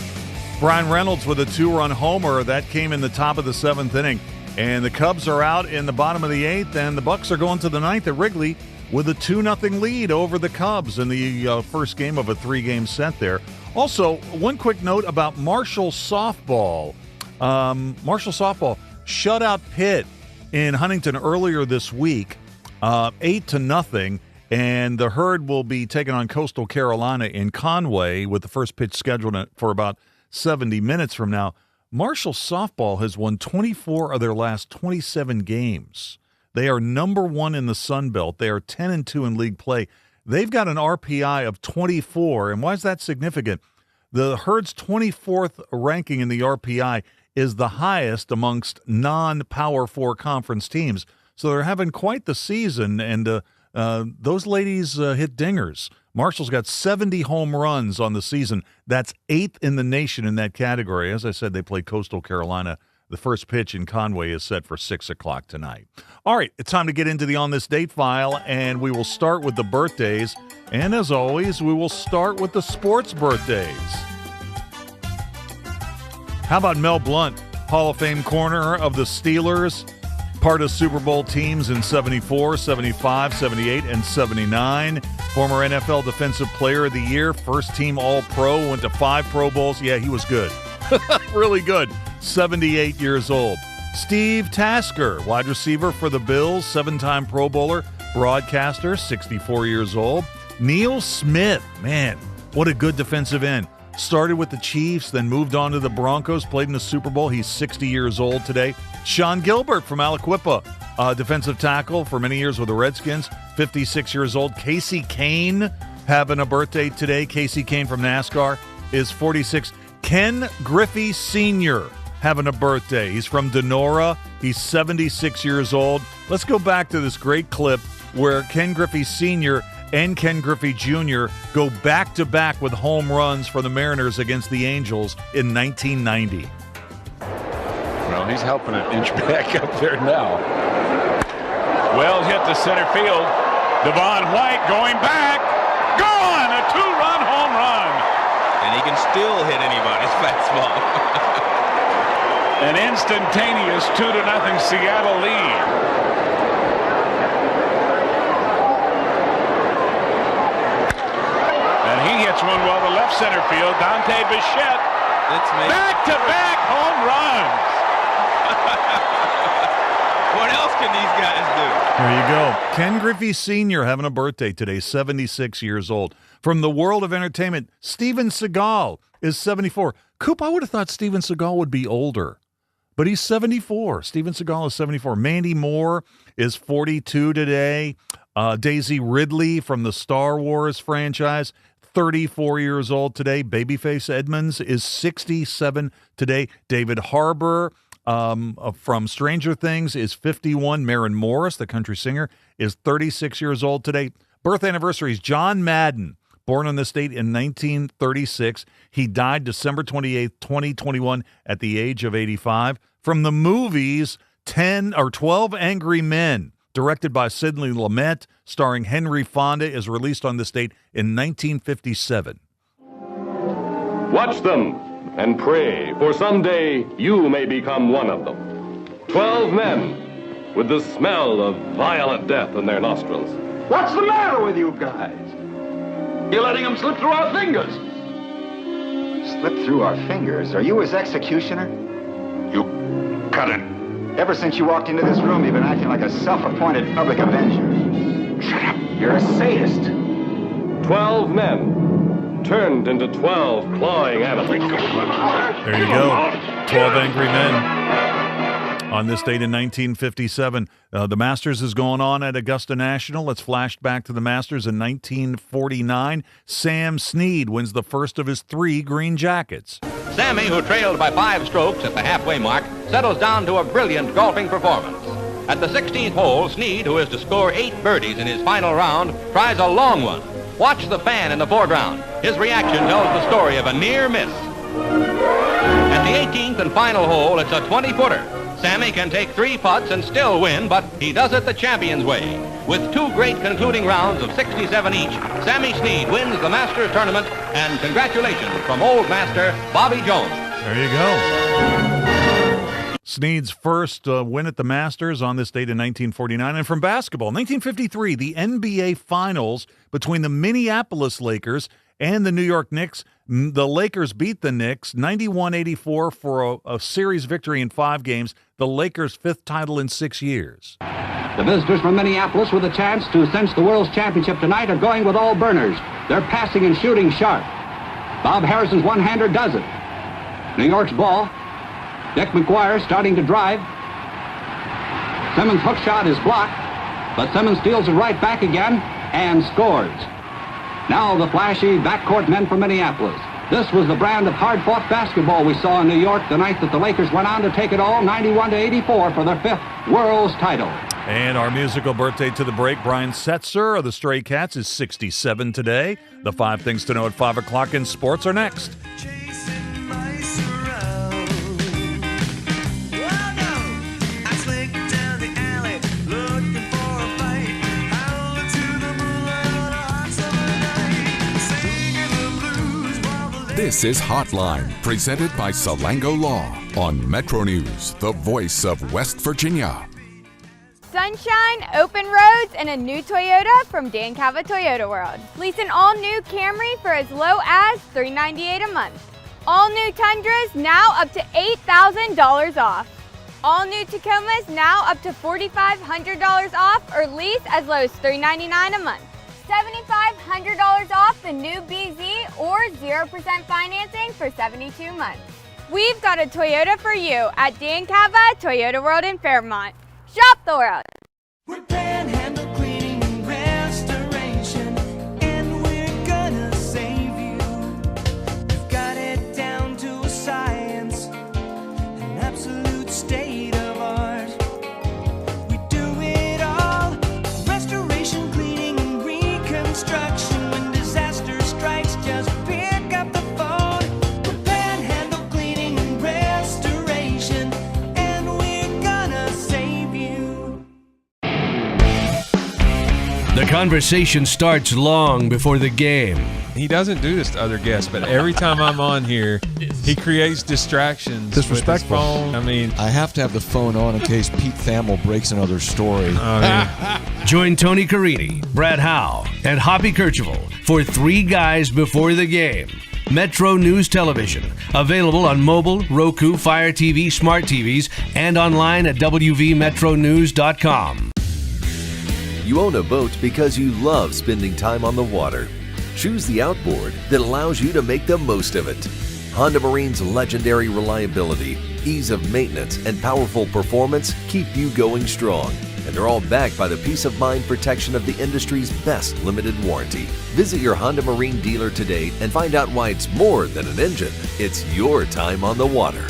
Brian Reynolds with a 2-run homer. That came in the top of the 7th inning. And the Cubs are out in the bottom of the 8th, and the Bucks are going to the 9th at Wrigley with a 2-0 lead over the Cubs in the first game of a 3-game set there. Also, one quick note about Marshall softball. Marshall softball shut out Pitt in Huntington earlier this week, 8-0, and the Herd will be taking on Coastal Carolina in Conway with the first pitch scheduled for about 70 minutes from now. Marshall softball has won 24 of their last 27 games. They are number 1 in the Sun Belt. They are 10-2 in league play. They've got an RPI of 24, and why is that significant? The Herd's 24th ranking in the RPI is the highest amongst non-Power 4 conference teams. So they're having quite the season, and those ladies hit dingers. Marshall's got 70 home runs on the season. That's 8th in the nation in that category. As I said, they play Coastal Carolina. The first pitch in Conway is set for 6 o'clock tonight. All right, it's time to get into the On This Date file, and we will start with the birthdays. And as always, we will start with the sports birthdays. How about Mel Blount, Hall of Fame corner of the Steelers, part of Super Bowl teams in 74, 75, 78, and 79. Former NFL Defensive Player of the Year, first team All-Pro, went to 5 Pro Bowls. Yeah, he was good. Really good. 78 years old. Steve Tasker, wide receiver for the Bills, 7-time Pro Bowler, broadcaster, 64 years old. Neil Smith, man, what a good defensive end. Started with the Chiefs, then moved on to the Broncos, played in the Super Bowl. He's 60 years old today. Sean Gilbert from Aliquippa, defensive tackle for many years with the Redskins, 56 years old. Casey Kane having a birthday today. Casey Kane from NASCAR is 46. Ken Griffey Sr. having a birthday. He's from Denora. He's 76 years old. Let's go back to this great clip where Ken Griffey Sr. and Ken Griffey Jr. go back-to-back with home runs for the Mariners against the Angels in 1990. Well, he's helping it inch back up there now. Well hit to center field. Devon White going back. Gone! A 2-run home run. And he can still hit anybody's fastball. An instantaneous 2-0 Seattle lead. He hits one well to left center field. Dante Bichette. Back-to-back home runs. What else can these guys do? There you go. Ken Griffey Sr. having a birthday today, 76 years old. From the world of entertainment, Steven Seagal is 74. Coop, I would have thought Steven Seagal would be older, but he's 74. Steven Seagal is 74. Mandy Moore is 42 today. Daisy Ridley from the Star Wars franchise, 34 years old today. Babyface Edmonds is 67 today. David Harbour from Stranger Things is 51. Maren Morris, the country singer, is 36 years old today. Birth anniversaries: John Madden, born on this date in 1936. He died December 28th, 2021 at the age of 85. From the movies 12 Angry Men, directed by Sidney Lumet, starring Henry Fonda, is released on this date in 1957. Watch them and pray, for someday you may become one of them. 12 men with the smell of violent death in their nostrils. What's the matter with you guys? You're letting them slip through our fingers. Slip through our fingers? Are you his executioner? You cut it. Ever since you walked into this room, you've been acting like a self-appointed public avenger. Shut up. You're a sadist. 12 men turned into 12 clawing animals. There you go. 12 Angry Men. On this date in 1957, the Masters is going on at Augusta National. Let's flash back to the Masters in 1949. Sam Snead wins the first of his 3 green jackets. Sammy, who trailed by 5 strokes at the halfway mark, settles down to a brilliant golfing performance. At the 16th hole, Snead, who is to score 8 birdies in his final round, tries a long one. Watch the fan in the foreground. His reaction tells the story of a near miss. At the 18th and final hole, it's a 20-footer. Sammy can take 3 putts and still win, but he does it the champion's way. With 2 great concluding rounds of 67 each, Sammy Snead wins the Masters tournament, and congratulations from Old Master Bobby Jones. There you go. Snead's first win at the Masters on this date in 1949. And from basketball, 1953, the NBA Finals between the Minneapolis Lakers and the New York Knicks. The Lakers beat the Knicks 91-84 for a series victory in 5 games, the Lakers' 5th title in 6 years. The visitors from Minneapolis with a chance to cinch the World's Championship tonight are going with all burners. They're passing and shooting sharp. Bob Harrison's one-hander does it. New York's ball. Dick McGuire starting to drive. Simmons' hook shot is blocked, but Simmons steals it right back again and scores. Now the flashy backcourt men from Minneapolis. This was the brand of hard-fought basketball we saw in New York the night that the Lakers went on to take it all 91-84 for their 5th World's title. And our musical birthday to the break, Brian Setzer of the Stray Cats is 67 today. The 5 things to know at 5 o'clock in sports are next. This is Hotline, presented by Salango Law on Metro News, the voice of West Virginia. Sunshine, open roads, and a new Toyota from Dan Cava Toyota World. Lease an all-new Camry for as low as $398 a month. All-new Tundras now up to $8,000 off. All-new Tacomas now up to $4,500 off, or lease as low as $399 a month. $7,500 off the new BZ or 0% financing for 72 months. We've got a Toyota for you at Dan Cava Toyota World in Fairmont. Shop the world. We're Panhandle Cleaning and Restoration, and we're gonna save you. We've got it down to a science, an absolute state of art. We do it all, restoration, cleaning, and reconstruction. When disaster strikes, just pick up the phone. We're Panhandle Cleaning and Restoration, and we're gonna save you. The conversation starts long before the game. He doesn't do this to other guests, but every time I'm on here, he creates distractions. Disrespectful. With his phone. I mean, I have to have the phone on in case Pete Thamel breaks another story. Oh, yeah. Join Tony Carini, Brad Howe, and Hoppy Kercheval for 3 Guys Before the Game. Metro News Television. Available on mobile, Roku, Fire TV, smart TVs, and online at WVMetroNews.com. You own a boat because you love spending time on the water. Choose the outboard that allows you to make the most of it. Honda Marine's legendary reliability, ease of maintenance, and powerful performance keep you going strong. And they're all backed by the peace of mind protection of the industry's best limited warranty. Visit your Honda Marine dealer today and find out why it's more than an engine. It's your time on the water.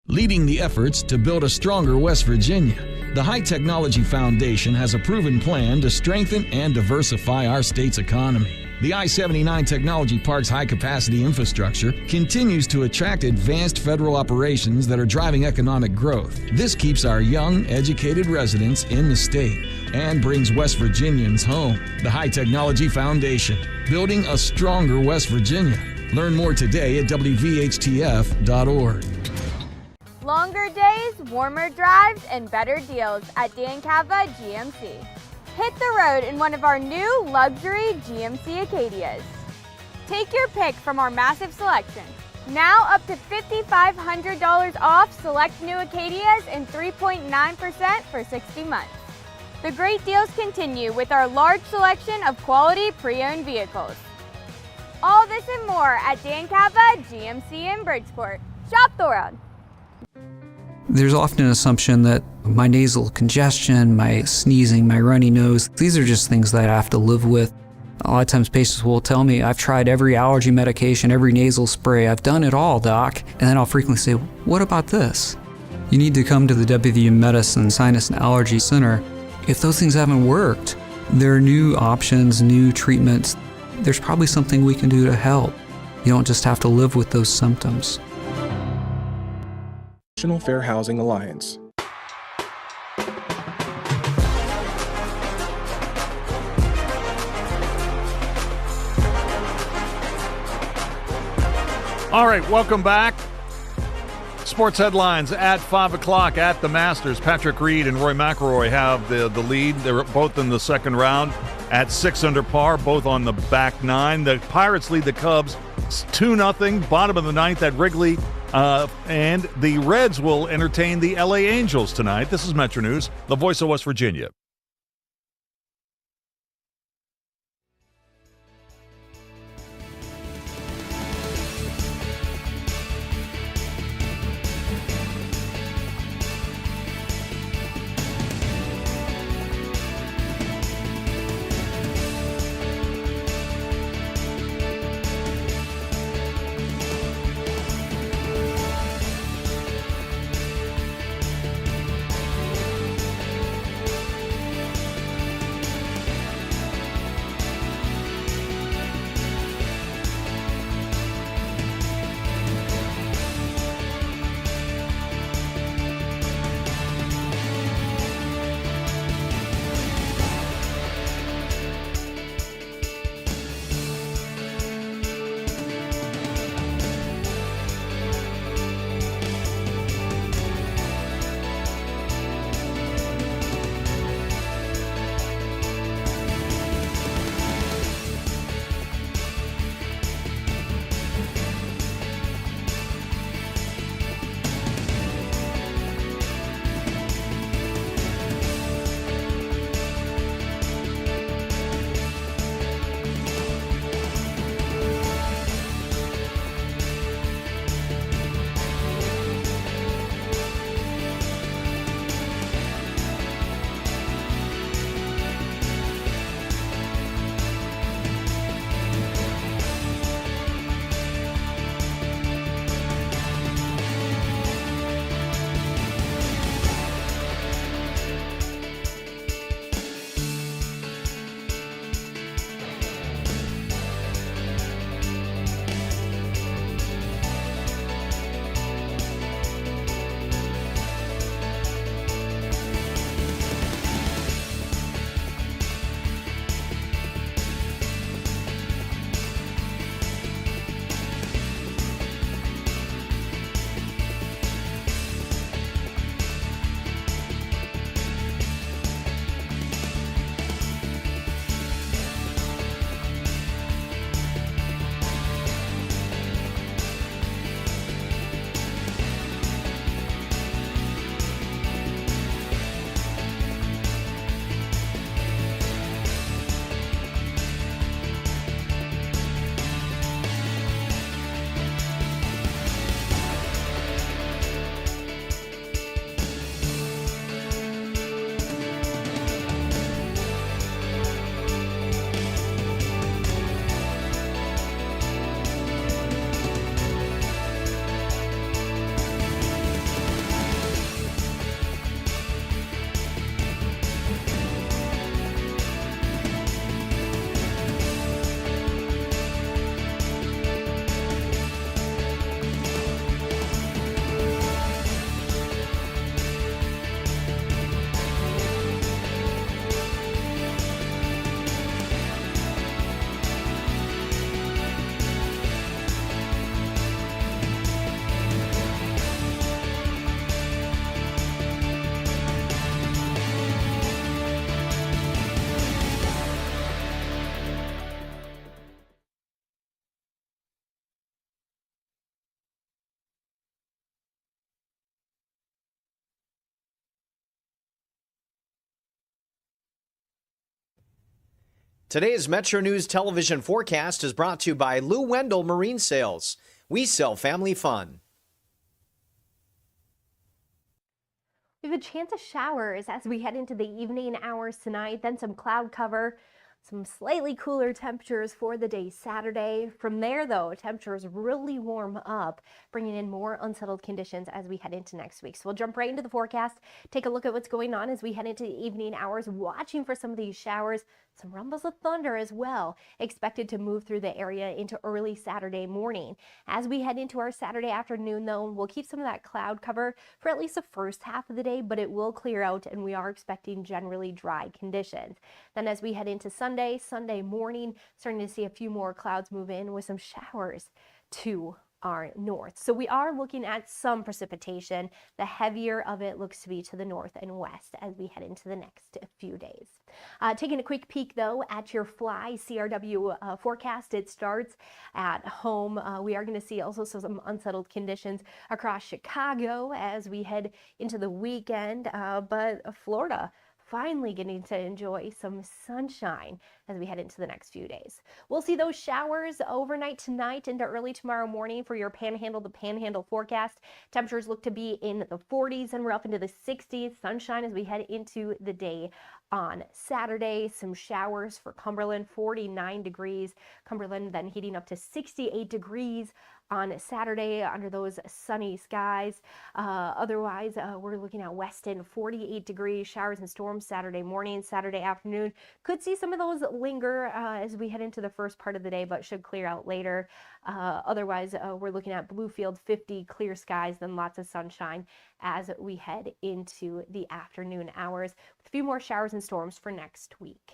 Leading the efforts to build a stronger West Virginia, The High Technology Foundation has a proven plan to strengthen and diversify our state's economy. The I-79 Technology Park's high-capacity infrastructure continues to attract advanced federal operations that are driving economic growth. This keeps our young, educated residents in the state and brings West Virginians home. The High Technology Foundation, building a stronger West Virginia. Learn more today at WVHTF.org. Longer days, warmer drives, and better deals at Dan Cava GMC. Hit the road in one of our new luxury GMC Acadias. Take your pick from our massive selection. Now up to $5,500 off select new Acadias and 3.9% for 60 months. The great deals continue with our large selection of quality pre-owned vehicles. All this and more at Dan Cava GMC in Bridgeport. Shop the world. There's often an assumption that my nasal congestion, my sneezing, my runny nose, these are just things that I have to live with. A lot of times patients will tell me, I've tried every allergy medication, every nasal spray, I've done it all, doc. And then I'll frequently say, what about this? You need to come to the WVU Medicine Sinus and Allergy Center. If those things haven't worked, there are new options, new treatments. There's probably something we can do to help. You don't just have to live with those symptoms. National Fair Housing Alliance. All right, welcome back. Sports headlines at 5 o'clock at the Masters. Patrick Reed and Roy McIlroy have the lead. They're both in the second round at 6 under par, both on the back nine. The Pirates lead the Cubs 2-0, bottom of the ninth at Wrigley. And the Reds will entertain the LA Angels tonight. This is Metro News, the voice of West Virginia. Today's Metro News television forecast is brought to you by Lou Wendell Marine Sales. We sell family fun. We have a chance of showers as we head into the evening hours tonight, then some cloud cover, some slightly cooler temperatures for the day Saturday. From there, though, temperatures really warm up, bringing in more unsettled conditions as we head into next week. So we'll jump right into the forecast, take a look at what's going on as we head into the evening hours, watching for some of these showers. Some rumbles of thunder as well, expected to move through the area into early Saturday morning. As we head into our Saturday afternoon, though, we'll keep some of that cloud cover for at least the first half of the day, but it will clear out, and we are expecting generally dry conditions. Then as we head into Sunday morning, starting to see a few more clouds move in with some showers to our north. So we are looking at some precipitation. The heavier of it looks to be to the north and west as we head into the next few days. Taking a quick peek, though, at your Fly CRW forecast. It starts at home. We are going to see also some unsettled conditions across Chicago as we head into the weekend, but Florida finally getting to enjoy some sunshine as we head into the next few days. We'll see those showers overnight tonight into early tomorrow morning for your Panhandle to Panhandle forecast. Temperatures look to be in the 40s and we're up into the 60s. Sunshine as we head into the day on Saturday. Some showers for Cumberland, 49 degrees. Cumberland then heating up to 68 degrees on Saturday under those sunny skies. Otherwise, we're looking at Weston, 48 degrees, showers and storms Saturday morning, Saturday afternoon. Could see some of those linger as we head into the first part of the day, but should clear out later. Otherwise, we're looking at Bluefield, 50, clear skies, then lots of sunshine as we head into the afternoon hours, with a few more showers and storms for next week.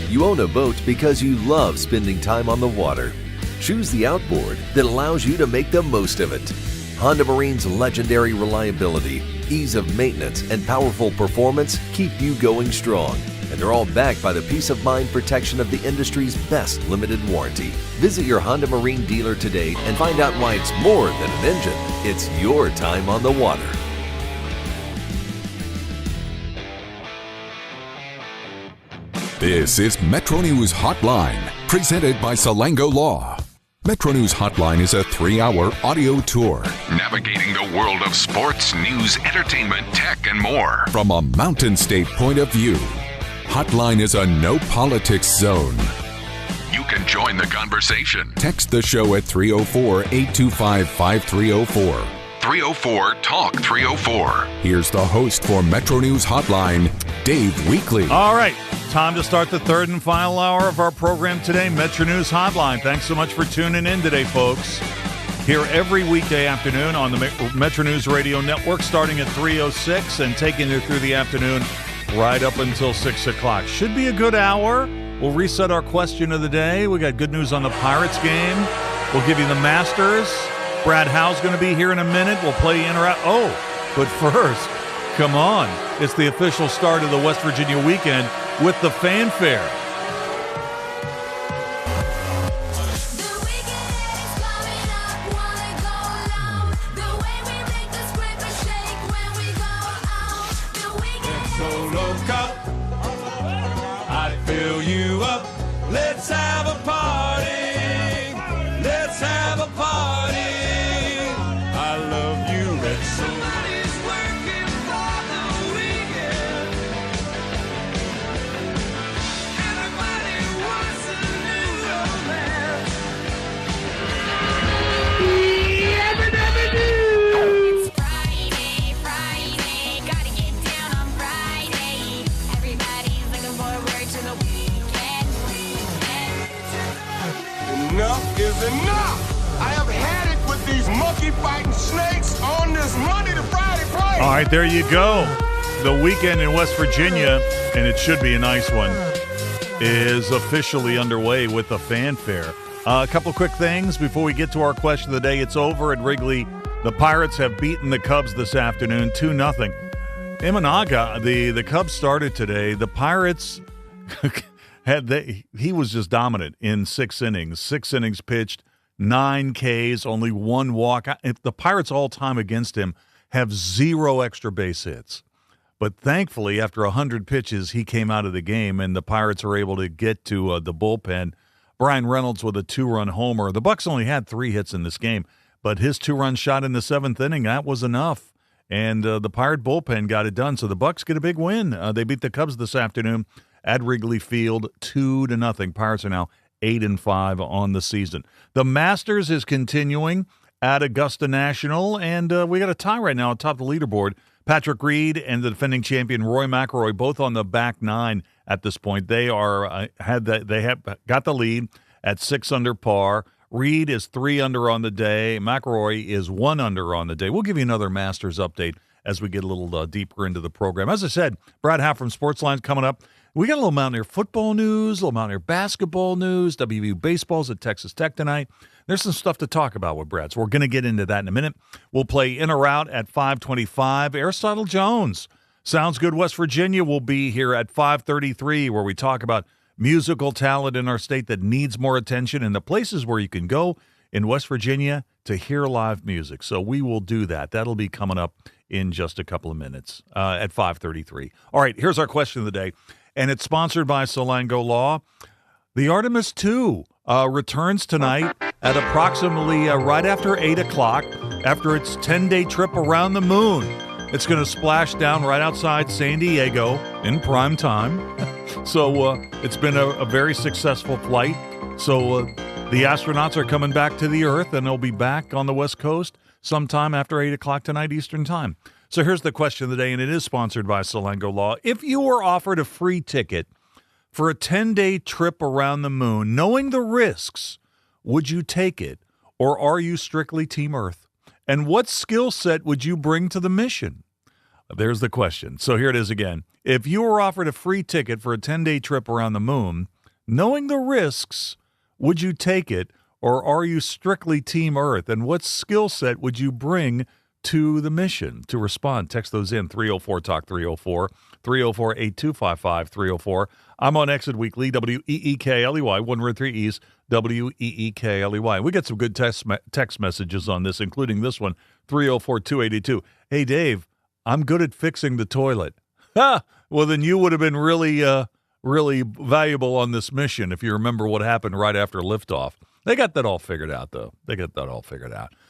You own a boat because you love spending time on the water. Choose the outboard that allows you to make the most of it. Honda Marine's legendary reliability, ease of maintenance, and powerful performance keep you going strong. And they're all backed by the peace of mind protection of the industry's best limited warranty. Visit your Honda Marine dealer today and find out why it's more than an engine. It's your time on the water. This is Metro News Hotline, presented by Salango Law. Metro News Hotline is a 3-hour audio tour navigating the world of sports, news, entertainment, tech, and more from a Mountain State point of view. Hotline is a no politics zone. You can join the conversation. Text the show at 304-825-5304. 304-TALK-304. Here's the host for Metro News Hotline, Dave Weekley. All right, time to start the third and final hour of our program today, Metro News Hotline. Thanks so much for tuning in today, folks. Here every weekday afternoon on the Metro News Radio Network, starting at 3:06 and taking you through the afternoon right up until 6 o'clock. Should be a good hour. We'll reset our question of the day. We got good news on the Pirates game. We'll give you the Masters. Brad Howe's going to be here in a minute. We'll play in or out. Oh, but first, come on. It's the official start of the West Virginia weekend with the fanfare. I fill you up. Let's have a party. Let's have a party. I love you, Red Soul. Everybody's working for the weekend. Everybody wants a new romance. It's Friday, gotta get down on Friday. Everybody's looking forward to the weekend. Enough is enough. I have had it with these monkey fighting snakes on this Monday to Friday play. All right, there you go. The weekend in West Virginia, and it should be a nice one, is officially underway with the fanfare. A couple quick things before we get to our question of the day. It's over at Wrigley. The Pirates have beaten the Cubs this afternoon 2-0. Imanaga, the Cubs started today. The Pirates he was just dominant in 6 innings. 6 innings pitched, 9 Ks, only 1 walk. The Pirates all time against him have 0 extra base hits. But thankfully, after 100 pitches, he came out of the game, and the Pirates were able to get to the bullpen. Brian Reynolds with a 2-run homer. The Bucs only had 3 hits in this game, but his 2-run shot in the 7th inning, that was enough. And the Pirate bullpen got it done. So the Bucs get a big win. They beat the Cubs this afternoon at Wrigley Field 2-0. Pirates are now 8-5 on the season. The Masters is continuing at Augusta National, and we got a tie right now atop the leaderboard. Patrick Reed and the defending champion Roy McIlroy both on the back 9 at this point. They are they have got the lead at 6 under par. Reed is 3 under on the day. McIlroy is 1 under on the day. We'll give you another Masters update as we get a little deeper into the program. As I said, Brad Howe from Sportsline coming up. We got a little Mountaineer football news, a little Mountaineer basketball news. WVU baseball's at Texas Tech tonight. There's some stuff to talk about with Brad, so we're going to get into that in a minute. We'll play In or Out at 5:25. Aristotle Jones, Sounds Good West Virginia, will be here at 5:33, where we talk about musical talent in our state that needs more attention and the places where you can go in West Virginia to hear live music. So we will do that. That'll be coming up in just a couple of minutes at 5:33. All right, here's our question of the day, and it's sponsored by Salango Law. The Artemis II returns tonight at approximately right after 8 o'clock after its 10-day trip around the moon. It's going to splash down right outside San Diego in prime time. So it's been a very successful flight. So the astronauts are coming back to the Earth, and they'll be back on the West Coast sometime after 8 o'clock tonight Eastern Time. So here's the question of the day, and it is sponsored by Salango Law. If you were offered a free ticket for a 10-day trip around the moon, knowing the risks, would you take it, or are you strictly Team Earth? And what skill set would you bring to the mission? There's the question. So here it is again. If you were offered a free ticket for a 10-day trip around the moon, knowing the risks, would you take it, or are you strictly Team Earth? And what skill set would you bring to the mission? To respond, text those in, 304-TALK 304, 304-8255-304. I'm on Exit Weekly, WEEKLEY, one word, 3 E's, WEEKLEY. We get some good text messages on this, including this one, 304-2882. Hey, Dave, I'm good at fixing the toilet. Ha! Well, then you would have been really valuable on this mission if you remember what happened right after liftoff. They got that all figured out, though.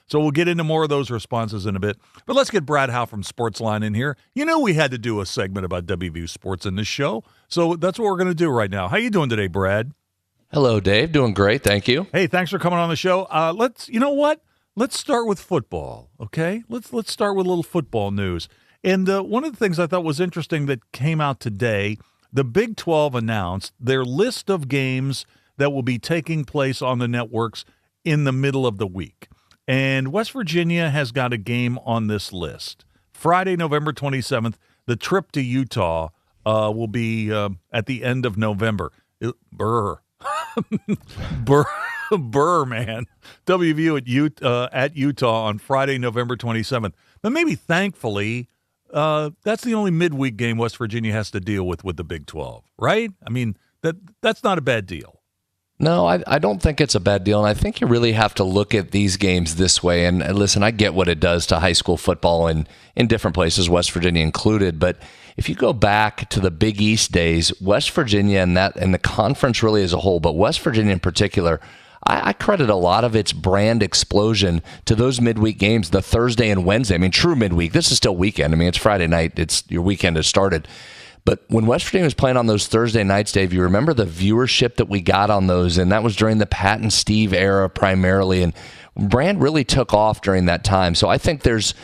So we'll get into more of those responses in a bit. But let's get Brad Howe from Sportsline in here. You know we had to do a segment about WVU sports in this show, so that's what we're going to do right now. How you doing today, Brad? Hello, Dave. Doing great, thank you. Hey, thanks for coming on the show. You know what? Let's start with football, okay? Let's start with a little football news. And one of the things I thought was interesting that came out today, the Big 12 announced their list of games that will be taking place on the networks in the middle of the week. And West Virginia has got a game on this list. Friday, November 27th, the trip to Utah will be at the end of November. Burr, man. WVU at Utah on Friday, November 27th. But maybe thankfully, that's the only midweek game West Virginia has to deal with the Big 12, right? I mean, that's not a bad deal. No, I don't think it's a bad deal, and I think you really have to look at these games this way. And listen, I get what it does to high school football in different places, West Virginia included, but if you go back to the Big East days, West Virginia and the conference really as a whole, but West Virginia in particular, I credit a lot of its brand explosion to those midweek games, the Thursday and Wednesday. I mean, true midweek. This is still weekend. I mean, it's Friday night. Your weekend has started. But when West Virginia was playing on those Thursday nights, Dave, you remember the viewership that we got on those, and that was during the Pat and Steve era primarily, and brand really took off during that time. So I think there's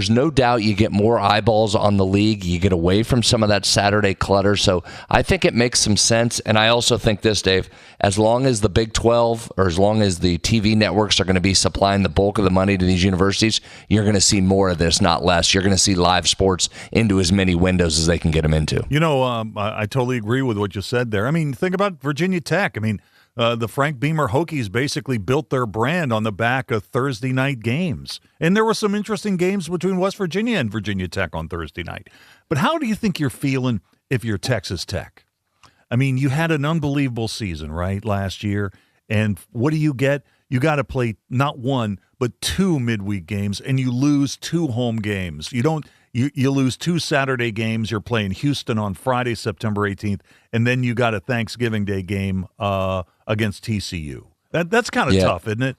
no doubt you get more eyeballs on the league. You get away from some of that Saturday clutter. So I think it makes some sense. And I also think this, Dave, as long as the Big 12 or as long as the TV networks are going to be supplying the bulk of the money to these universities, you're going to see more of this, not less. You're going to see live sports into as many windows as they can get them into. You know, I totally agree with what you said there. I mean, think about Virginia Tech. I mean, the Frank Beamer Hokies basically built their brand on the back of Thursday night games. And there were some interesting games between West Virginia and Virginia Tech on Thursday night. But how do you think you're feeling if you're Texas Tech? I mean, you had an unbelievable season, right, last year. And what do you get? You got to play not one, but two midweek games, and you lose two home games. You don't you lose 2 Saturday games. You're playing Houston on Friday, September 18th, and then you got a Thanksgiving Day game against TCU. That's kind of tough, isn't it?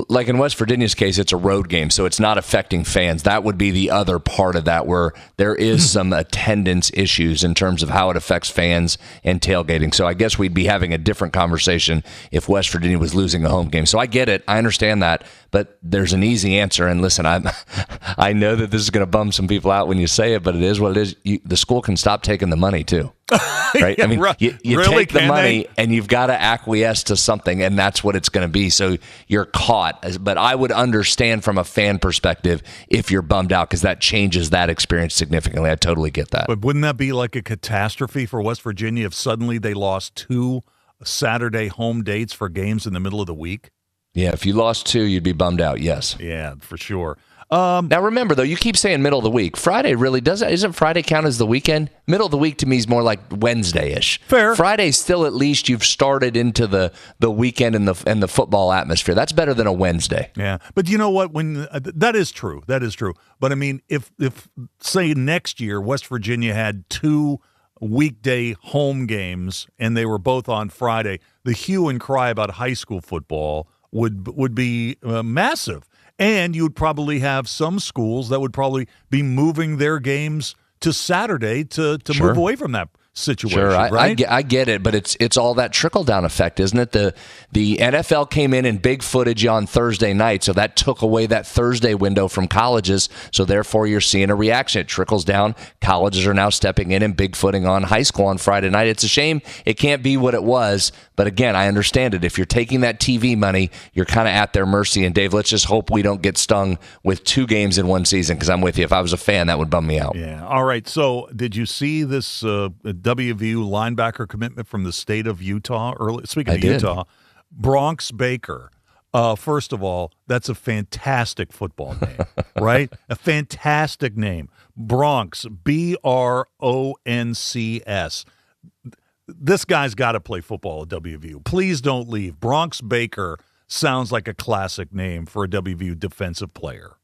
Like in West Virginia's case, it's a road game, so it's not affecting fans. That would be the other part of that, where there is some attendance issues in terms of how it affects fans and tailgating. So I guess we'd be having a different conversation if West Virginia was losing a home game. So I get it. I understand that. But there's an easy answer. And listen, I know that this is going to bum some people out when you say it, but it is what it is. The school can stop taking the money, too. Right? Yeah, I mean, you really? take the Can money they? and you've got to acquiesce to something, and that's what it's going to be. So you're caught. But I would understand from a fan perspective if you're bummed out, because that changes that experience significantly. I totally get that. But wouldn't that be like a catastrophe for West Virginia if suddenly they lost 2 Saturday home dates for games in the middle of the week? Yeah, if you lost 2, you'd be bummed out, yes. Yeah, for sure. Now, remember, though, you keep saying middle of the week. Friday really doesn't. Isn't Friday count as the weekend? Middle of the week to me is more like Wednesday-ish. Fair. Friday's still at least you've started into the weekend and the football atmosphere. That's better than a Wednesday. Yeah, but you know what? When that is true. That is true. But, I mean, if say next year West Virginia had 2 weekday home games and they were both on Friday, the hue and cry about high school football would be massive. And you would probably have some schools that would probably be moving their games to Saturday to Sure. move away from that situation. Sure, right? I get it, but it's all that trickle down effect, isn't it? The NFL came in big footage on Thursday night, so that took away that Thursday window from colleges. So therefore, you're seeing a reaction. It trickles down. Colleges are now stepping in big footing on high school on Friday night. It's a shame it can't be what it was, but again, I understand it. If you're taking that TV money, you're kind of at their mercy. And Dave, let's just hope we don't get stung with 2 games in one season, because I'm with you. If I was a fan, that would bum me out. Yeah. All right. So, did you see this WVU linebacker commitment from the state of Utah? Speaking of Utah, Bronx Baker. First of all, that's a fantastic football name, right? A fantastic name. Bronx, Broncs. This guy's got to play football at WVU. Please don't leave. Bronx Baker sounds like a classic name for a WVU defensive player.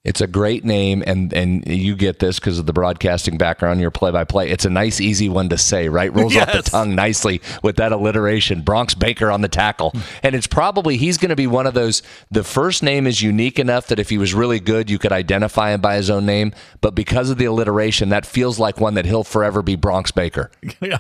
It's a great name, and you get this because of the broadcasting background, your play-by-play. It's a nice, easy one to say, right? Rolls off the tongue nicely with that alliteration. Bronx Baker on the tackle. And it's probably, he's going to be one of those, the first name is unique enough that if he was really good, you could identify him by his own name. But because of the alliteration, that feels like one that he'll forever be Bronx Baker,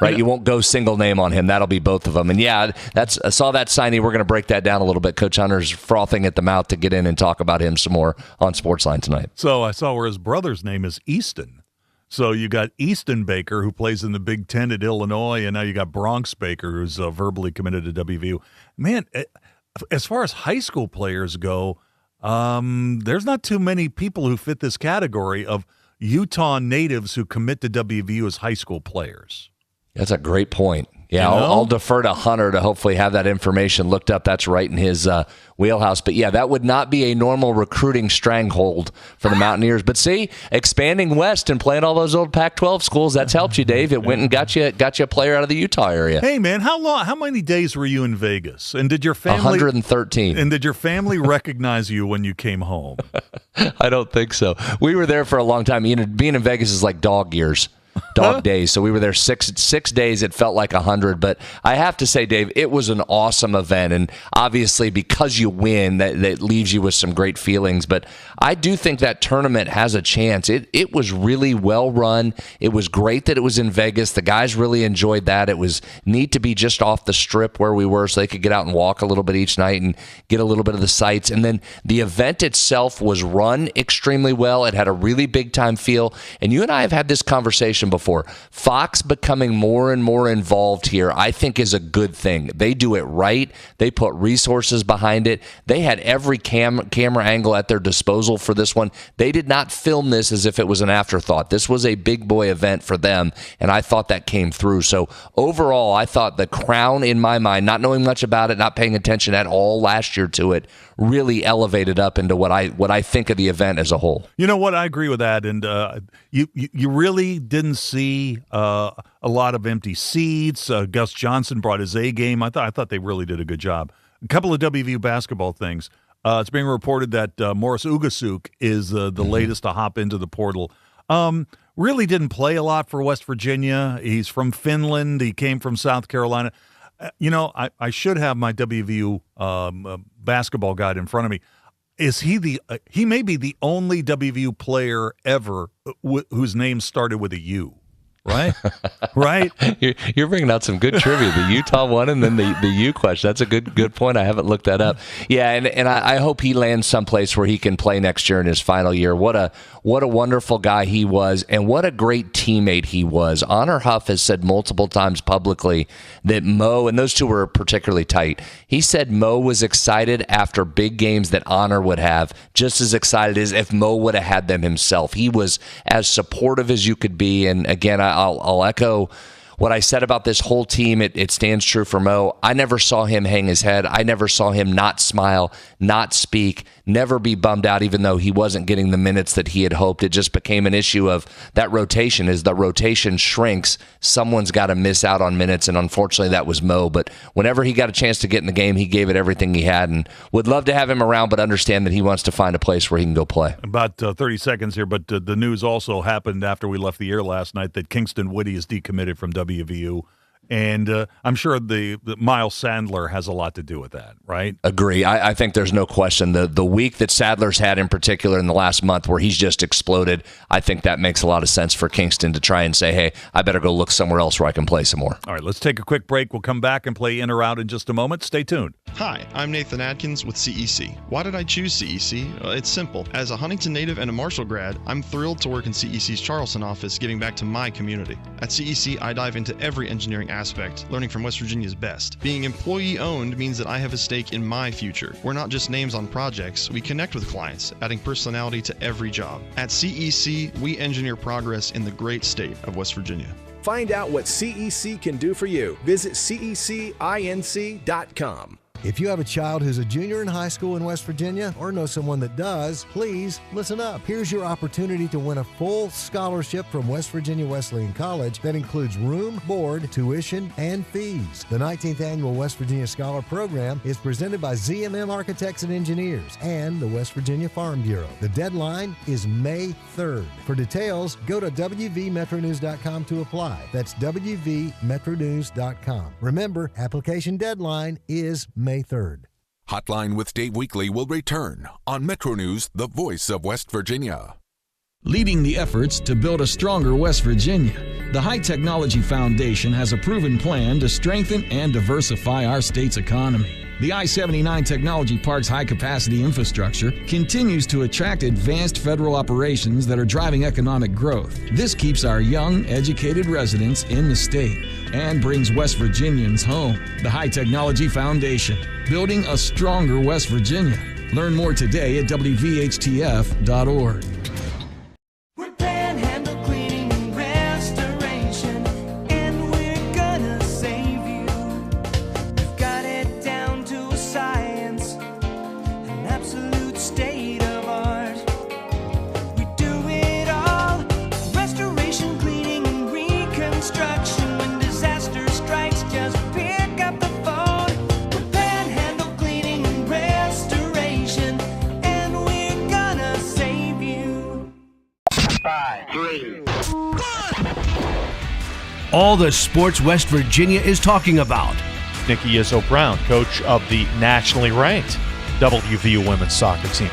right? You won't go single name on him. That'll be both of them. And yeah, I saw that signing. We're going to break that down a little bit. Coach Hunter's frothing at the mouth to get in and talk about him some more on Sportsline tonight. So I saw where his brother's name is Easton. So you got Easton Baker, who plays in the Big Ten at Illinois, and now you got Bronx Baker, who's verbally committed to WVU. Man, as far as high school players go, there's not too many people who fit this category of Utah natives who commit to WVU as high school players. That's a great point. Yeah, I'll defer to Hunter to hopefully have that information looked up. That's right in his wheelhouse. But yeah, that would not be a normal recruiting stranglehold for the Mountaineers. But see, expanding west and playing all those old Pac-12 schools, that's helped you, Dave. It went and got you a player out of the Utah area. Hey man, how many days were you in Vegas? And did your family 113. And did your family recognize you when you came home? I don't think so. We were there for a long time. Being in Vegas is like dog years. Dog days. So we were there six days. It felt like 100. But I have to say, Dave, it was an awesome event. And obviously, because you win, that leaves you with some great feelings. But I do think that tournament has a chance. It was really well run. It was great that it was in Vegas. The guys really enjoyed that. It was neat to be just off the strip where we were so they could get out and walk a little bit each night and get a little bit of the sights. And then the event itself was run extremely well. It had a really big time feel. And you and I have had this conversation before. Fox becoming more and more involved here, I think, is a good thing. They do it right. They put resources behind it. They had every camera angle at their disposal for this one. They did not film this as if it was an afterthought. This was a big boy event for them, and I thought that came through. So overall, I thought the crown, in my mind, not knowing much about it, not paying attention at all last year to it, really elevated up into what I think of the event as a whole. You know what? I agree with that. And you really didn't see a lot of empty seats. Gus Johnson brought his A game. I thought they really did a good job. A couple of WVU basketball things. It's being reported that Morris Ugasuk is the latest to hop into the portal. Really didn't play a lot for West Virginia. He's from Finland. He came from South Carolina. I should have my WVU basketball guide in front of me. Is he he may be the only WVU player ever whose name started with a U. Right? Right? You're bringing out some good trivia. The Utah one and then the U question. That's a good point. I haven't looked that up. Yeah, and I hope he lands someplace where he can play next year in his final year. What a wonderful guy he was, and what a great teammate he was. Honor Huff has said multiple times publicly that Mo, and those two were particularly tight, he said Mo was excited after big games that Honor would have, just as excited as if Mo would have had them himself. He was as supportive as you could be, and again, I'll echo what I said about this whole team. It stands true for Mo. I never saw him hang his head. I never saw him not smile, not speak, never be bummed out, even though he wasn't getting the minutes that he had hoped. It just became an issue of that rotation. As the rotation shrinks, someone's got to miss out on minutes, and unfortunately that was Mo. But whenever he got a chance to get in the game, he gave it everything he had, and would love to have him around, but understand that he wants to find a place where he can go play. About 30 seconds here, but the news also happened after we left the air last night that Kingston Whitty is decommitted from WVU. And I'm sure the Miles Sandler has a lot to do with that, right? Agree. I think there's no question. The week that Sadler's had in particular in the last month where he's just exploded, I think that makes a lot of sense for Kingston to try and say, hey, I better go look somewhere else where I can play some more. All right, let's take a quick break. We'll come back and play in or out in just a moment. Stay tuned. Hi, I'm Nathan Adkins with CEC. Why did I choose CEC? It's simple. As a Huntington native and a Marshall grad, I'm thrilled to work in CEC's Charleston office, giving back to my community. At CEC, I dive into every engineering aspect, learning from West Virginia's best. Being employee-owned means that I have a stake in my future. We're not just names on projects, we connect with clients, adding personality to every job. At CEC, we engineer progress in the great state of West Virginia. Find out what CEC can do for you. Visit cecinc.com. If you have a child who's a junior in high school in West Virginia or know someone that does, please listen up. Here's your opportunity to win a full scholarship from West Virginia Wesleyan College that includes room, board, tuition, and fees. The 19th Annual West Virginia Scholar Program is presented by ZMM Architects and Engineers and the West Virginia Farm Bureau. The deadline is May 3rd. For details, go to wvmetronews.com to apply. That's wvmetronews.com. Remember, application deadline is May 3rd. Hotline with Dave Weekly will return on Metro News, the voice of West Virginia. Leading the efforts to build a stronger West Virginia, the High Technology Foundation has a proven plan to strengthen and diversify our state's economy. The I-79 Technology Park's high-capacity infrastructure continues to attract advanced federal operations that are driving economic growth. This keeps our young, educated residents in the state and brings West Virginians home. The High Technology Foundation, building a stronger West Virginia. Learn more today at WVHTF.org. We're Panhandle Cleaning and Restoration, and we're gonna save you. We've got it down to a science, an absolute state of art. We do it all, restoration, cleaning, and reconstruction. When disaster strikes, just pick up the phone. We're Panhandle Cleaning and Restoration, and we're gonna save you. 5, 3. All the sports West Virginia is talking about. Nikki Izzo-Brown, coach of the nationally ranked WVU women's soccer team.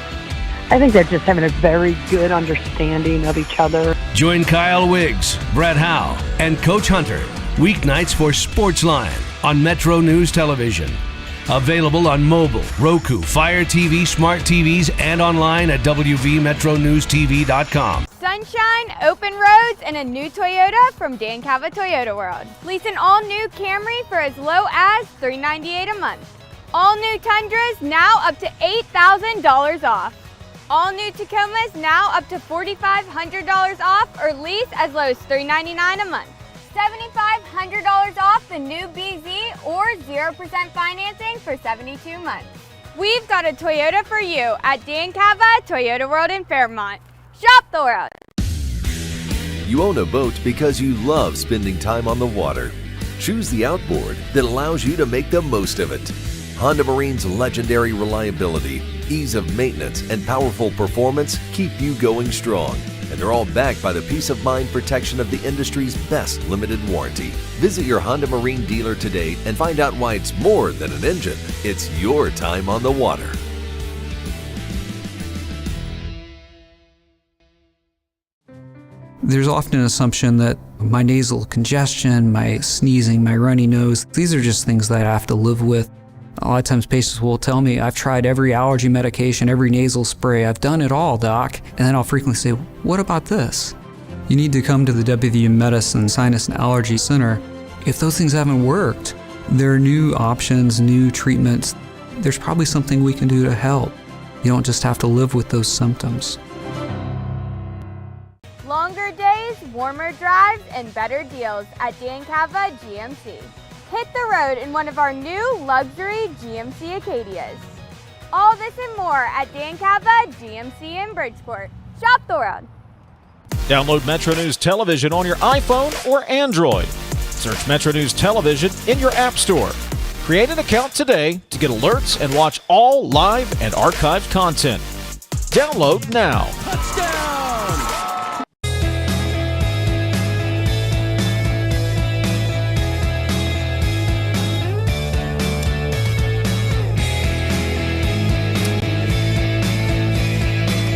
I think they're just having a very good understanding of each other. Join Kyle Wiggs, Brad Howe, and Coach Hunter weeknights for Sportsline on Metro News Television. Available on mobile, Roku, Fire TV, smart TVs, and online at WVMetroNewsTV.com. Sunshine, open roads, and a new Toyota from Dan Cava Toyota World. Lease an all-new Camry for as low as $398 a month. All new Tundras now up to $8,000 off. All new Tacomas now up to $4,500 off, or lease as low as $399 a month. $7,500 off the new BZ or 0% financing for 72 months. We've got a Toyota for you at Dan Cava Toyota World in Fairmont. Shop the world. You own a boat because you love spending time on the water. Choose the outboard that allows you to make the most of it. Honda Marine's legendary reliability, ease of maintenance, and powerful performance keep you going strong. and they're all backed by the peace of mind protection of the industry's best limited warranty. Visit your Honda Marine dealer today and find out why it's more than an engine. It's your time on the water. There's often an assumption that my nasal congestion, my sneezing, my runny nose, these are just things that I have to live with. A lot of times patients will tell me, I've tried every allergy medication, every nasal spray, I've done it all, doc. And then I'll frequently say, what about this? You need to come to the WVU Medicine Sinus and Allergy Center. If those things haven't worked, there are new options, new treatments. There's probably something we can do to help. You don't just have to live with those symptoms. Longer days, warmer drives, and better deals at Dan Cava GMC. Hit the road in one of our new luxury GMC Acadias. All this and more at Dan Cava GMC in Bridgeport. Shop the world. Download Metro News Television on your iPhone or Android. Search Metro News Television in your app store. Create an account today to get alerts and watch all live and archived content. Download now.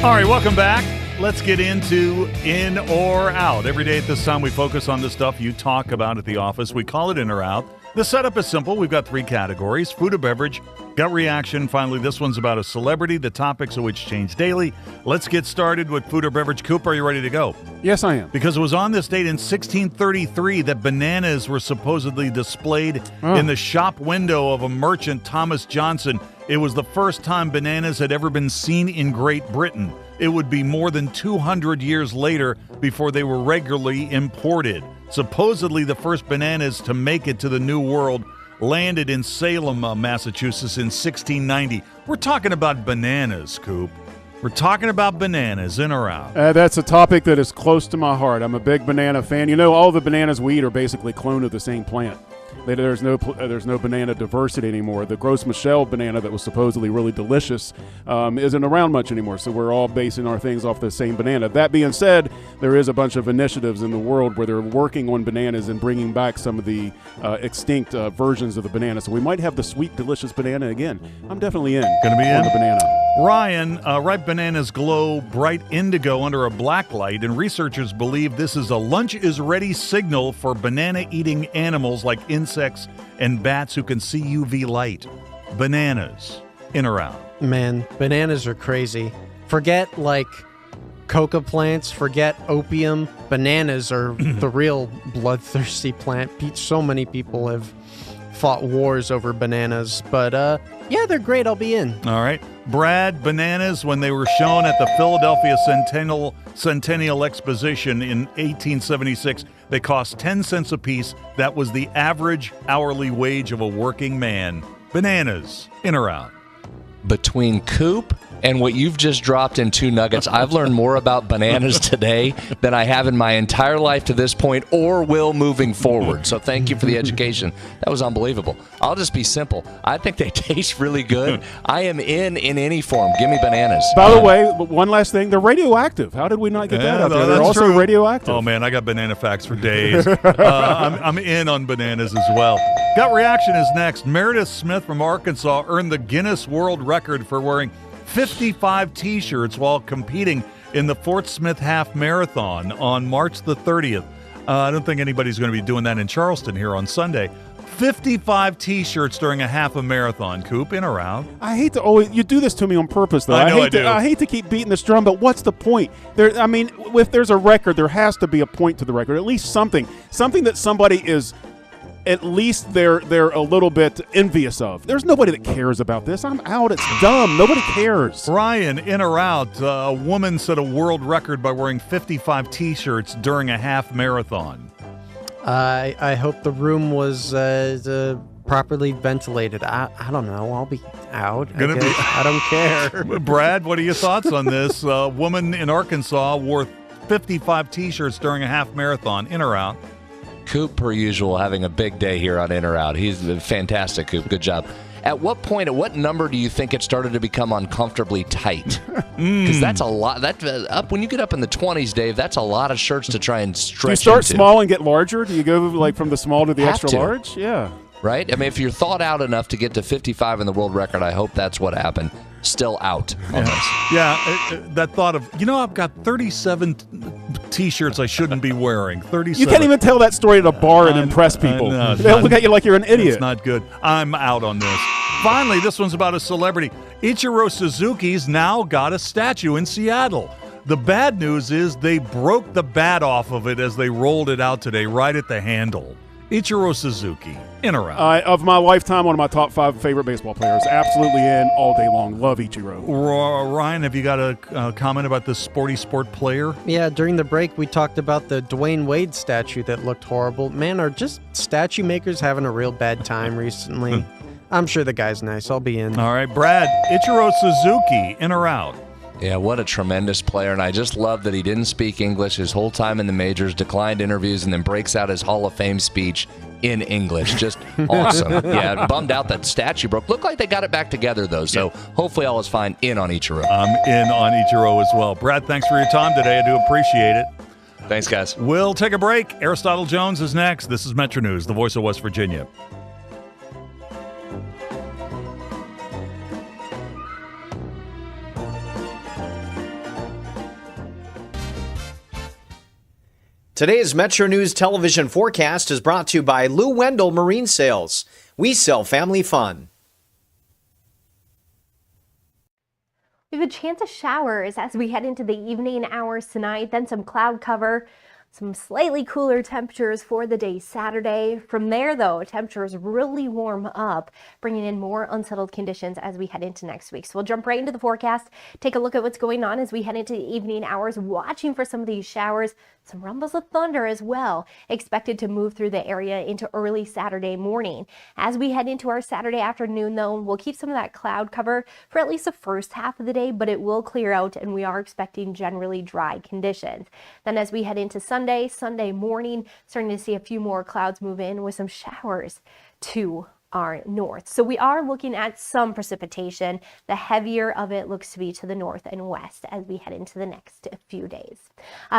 All right, welcome back. Let's get into in or out. Every day at this time, we focus on the stuff you talk about at the office. We call it in or out. The setup is simple. We've got 3 categories: food or beverage, gut reaction. Finally, this one's about a celebrity, the topics of which change daily. Let's get started with food or beverage. Coop, are you ready to go? Yes, I am. Because it was on this date in 1633 that bananas were supposedly displayed in the shop window of a merchant, Thomas Johnson. It was the first time bananas had ever been seen in Great Britain. It would be more than 200 years later before they were regularly imported. Supposedly, the first bananas to make it to the New World landed in Salem, Massachusetts in 1690. We're talking about bananas, Coop. We're talking about bananas, in or out? That's a topic that is close to my heart. I'm a big banana fan. You know, all the bananas we eat are basically cloned of the same plant. There's no banana diversity anymore. The Gros Michel banana that was supposedly really delicious isn't around much anymore, so we're all basing our things off the same banana. That being said, there is a bunch of initiatives in the world where they're working on bananas and bringing back some of the extinct versions of the banana. So we might have the sweet, delicious banana again. I'm definitely in. Going to be in? The banana. Ryan, ripe bananas glow bright indigo under a black light, and researchers believe this is a lunch-is-ready signal for banana-eating animals like insects and bats who can see UV light. Bananas, in or out? Man, bananas are crazy. Forget, like, coca plants, forget opium. Bananas are the real bloodthirsty plant. So many people have fought wars over bananas, but yeah, they're great. I'll be in. All right. Brad, bananas, when they were shown at the Philadelphia Centennial Exposition in 1876, they cost 10 cents a piece. That was the average hourly wage of a working man. Bananas, in or out? Between Coop and what you've just dropped in 2 nuggets, I've learned more about bananas today than I have in my entire life to this point, or will moving forward. So thank you for the education. That was unbelievable. I'll just be simple. I think they taste really good. I am in any form. Give me bananas. By the way, one last thing. They're radioactive. How did we not get that out there? They're also radioactive. Oh, man, I got banana facts for days. I'm in on bananas as well. Gut reaction is next. Meredith Smith from Arkansas earned the Guinness World Record for wearing 55 T-shirts while competing in the Fort Smith Half Marathon on March the 30th. I don't think anybody's going to be doing that in Charleston here on Sunday. 55 T-shirts during a half a marathon. Coop, in or out? I hate to always – you do this to me on purpose, though. I know I do. I hate to keep beating this drum, but what's the point? If there's a record, there has to be a point to the record, at least something that somebody is – at least they're a little bit envious of. There's nobody that cares about this. I'm out. It's dumb. Nobody cares. Ryan, in or out? A woman set a world record by wearing 55 T-shirts during a half marathon. I hope the room was properly ventilated. I don't know. I'll be out. I don't care. Brad, what are your thoughts on this? A woman in Arkansas wore 55 T-shirts during a half marathon. In or out? Coop, per usual, having a big day here on In or Out. He's fantastic, Coop. Good job. At what point, at what number do you think it started to become uncomfortably tight? Because that's a lot. When you get up in the 20s, Dave, that's a lot of shirts to try and stretch. Do you start into. small and get larger? Do you go like from the small to the Have extra to. large? Yeah. Right? I mean, if you're thought out enough to get to 55 in the world record, I hope that's what happened. Still out on this. Yeah, that thought of, I've got 37 T-shirts I shouldn't be wearing. 37. You can't even tell that story at a bar and impress people. They'll look at you like you're an idiot. It's not good. I'm out on this. Finally, this one's about a celebrity. Ichiro Suzuki's now got a statue in Seattle. The bad news is they broke the bat off of it as they rolled it out today, right at the handle. Ichiro Suzuki, in or out? Of my lifetime, one of my top 5 favorite baseball players. Absolutely in all day long. Love Ichiro. Ryan, have you got a comment about this sport player? Yeah, during the break, we talked about the Dwayne Wade statue that looked horrible. Man, are just statue makers having a real bad time recently? I'm sure the guy's nice. I'll be in. All right, Brad, Ichiro Suzuki, in or out? Yeah, what a tremendous player, and I just love that he didn't speak English his whole time in the majors, declined interviews, and then breaks out his Hall of Fame speech in English. Just awesome. Yeah, bummed out that statue broke. Looked like they got it back together, though, so hopefully all is fine. In on Ichiro. I'm in on Ichiro as well. Brad, thanks for your time today. I do appreciate it. Thanks, guys. We'll take a break. Aristotle Jones is next. This is Metro News, the voice of West Virginia. Today's Metro News television forecast is brought to you by Lou Wendell Marine Sales. We sell family fun. We have a chance of showers as we head into the evening hours tonight, then some cloud cover, some slightly cooler temperatures for the day Saturday. From there, though, temperatures really warm up, bringing in more unsettled conditions as we head into next week. So we'll jump right into the forecast, take a look at what's going on as we head into the evening hours, watching for some of these showers. Some rumbles of thunder as well expected to move through the area into early Saturday morning. As we head into our Saturday afternoon, though, we'll keep some of that cloud cover for at least the first half of the day, but it will clear out and we are expecting generally dry conditions. Then as we head into Sunday morning, starting to see a few more clouds move in with some showers to our north. So we are looking at some precipitation. The heavier of it looks to be to the north and west as we head into the next few days.